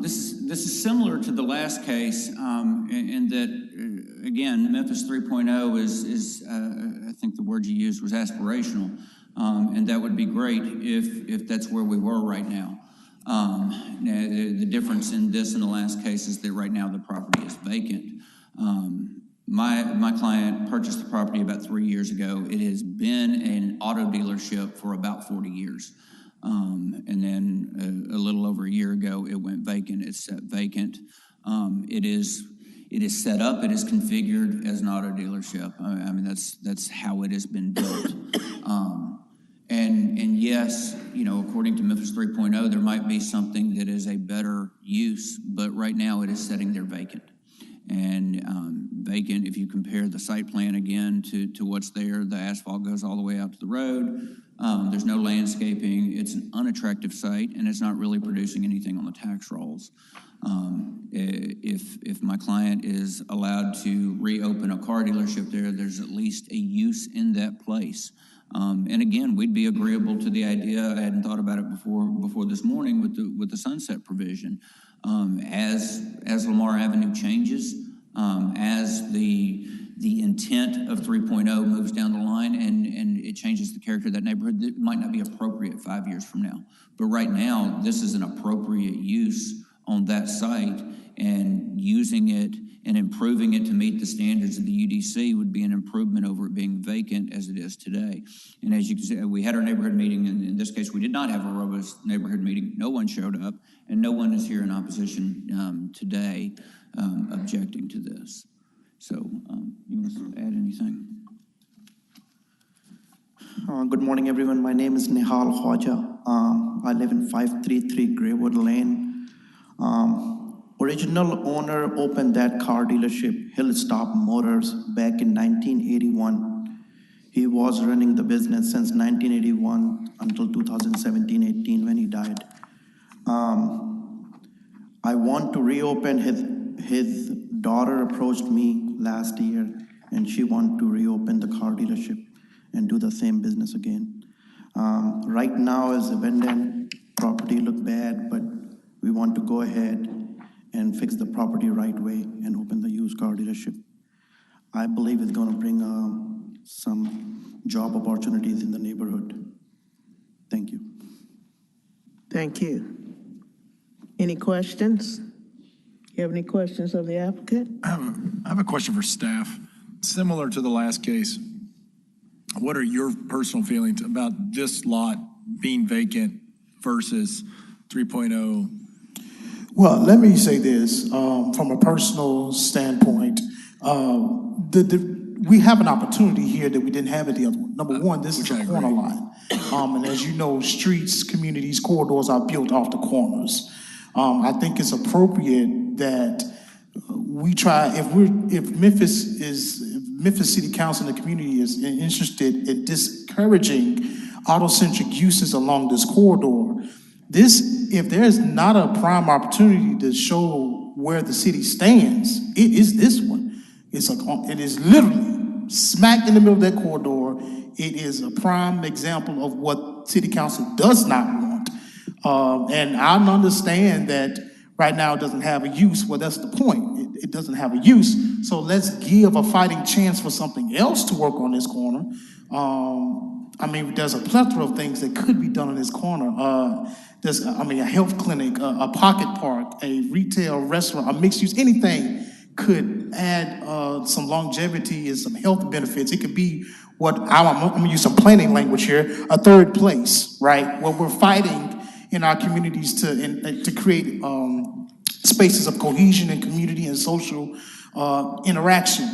This is similar to the last case in that, again, Memphis 3.0 is I think the word you used was aspirational, and that would be great if that's where we were right now. The difference in this and the last case is that right now the property is vacant. My client purchased the property about 3 years ago. It has been an auto dealership for about 40 years. And then a little over a year ago, it went vacant. It's set vacant. It is set up, it is configured as an auto dealership. I mean, that's how it has been built. And yes, you know, according to Memphis 3.0, there might be something that is a better use, but right now it is sitting there vacant. And vacant, if you compare the site plan again to what's there, the asphalt goes all the way out to the road. There's no landscaping. It's an unattractive site, and it's not really producing anything on the tax rolls. If my client is allowed to reopen a car dealership there, there's at least a use in that place. And again, we'd be agreeable to the idea. I hadn't thought about it before this morning with the sunset provision. As Lamar Avenue changes, as the intent of 3.0 moves down the line and it changes the character of that neighborhood, it might not be appropriate 5 years from now. But right now, this is an appropriate use on that site, and using it and improving it to meet the standards of the UDC would be an improvement over it being vacant as it is today. And as you can see, we had our neighborhood meeting, and in this case, we did not have a robust neighborhood meeting. No one showed up, and no one is here in opposition today objecting to this. So you want to add anything? Good morning, everyone. My name is Nihal Khwaja. I live in 533 Greywood Lane. Original owner opened that car dealership, Hillstop Motors, back in 1981. He was running the business since 1981 until 2017-18 when he died. I want to reopen. His daughter approached me last year, and she wanted to reopen the car dealership and do the same business again. Right now, as abandoned property look bad, but we want to go ahead and fix the property right way and open the used car dealership. I believe it's going to bring some job opportunities in the neighborhood. Thank you. Thank you. Any questions? You have any questions of the applicant? I have a question for staff. Similar to the last case, what are your personal feelings about this lot being vacant versus 3.0? Well, let me say this, from a personal standpoint, we have an opportunity here that we didn't have at the other one. Number one, this is a corner lot. And as you know, streets, communities, corridors are built off the corners. I think it's appropriate that we try, if Memphis City Council and the community is interested in discouraging auto-centric uses along this corridor, if there is not a prime opportunity to show where the city stands, it is this one. It is literally smack in the middle of that corridor. It is a prime example of what City Council does not want. And I understand that right now it doesn't have a use. Well, that's the point. It doesn't have a use. So let's give a fighting chance for something else to work on this corner. There's a plethora of things that could be done in this corner. There's a health clinic, a pocket park, a retail restaurant, a mixed use, anything could add some longevity and some health benefits. It could be what, I'm gonna use some planning language here, a third place, right? Where we're fighting in our communities to create spaces of cohesion and community and social interaction.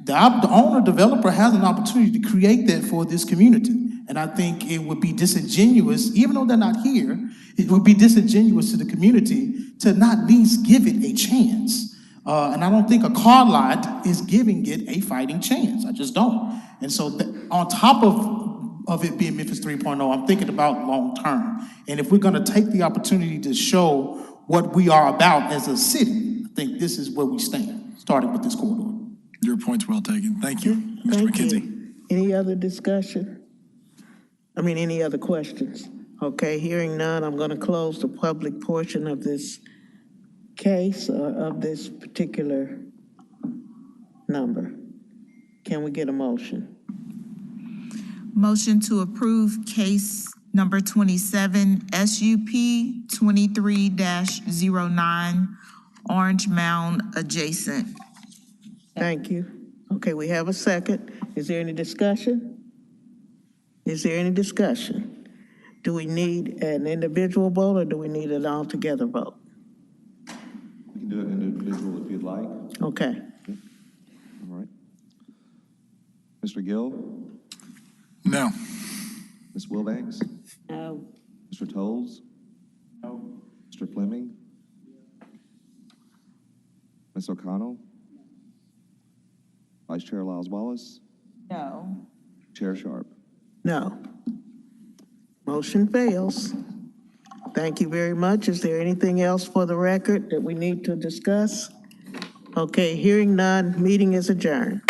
The owner developer has an opportunity to create that for this community. And I think it would be disingenuous, even though they're not here, it would be disingenuous to the community to not at least give it a chance. And I don't think a car lot is giving it a fighting chance. I just don't. And so on top of it being Memphis 3.0, I'm thinking about long term. And if we're going to take the opportunity to show what we are about as a city, I think this is where we stand, starting with this corridor. Your point's well taken. Thank you, Mr. McKenzie. Any other discussion? Any other questions? Okay, hearing none, I'm going to close the public portion of this case, of this particular number. Can we get a motion? Motion to approve case number 27, SUP 23-09, Orange Mound adjacent. Thank you. Okay, we have a second. Is there any discussion? Is there any discussion? Do we need an individual vote or do we need an all-together vote? We can do it individual if you'd like. Okay. All right. Mr. Gill? No. Ms. Wilbanks? No. Mr. Tolles? No. Mr. Fleming? Ms. O'Connell? Vice Chair Lyles Wallace? No. Chair Sharp? No. Motion fails. Thank you very much. Is there anything else for the record that we need to discuss? Okay, hearing none, meeting is adjourned.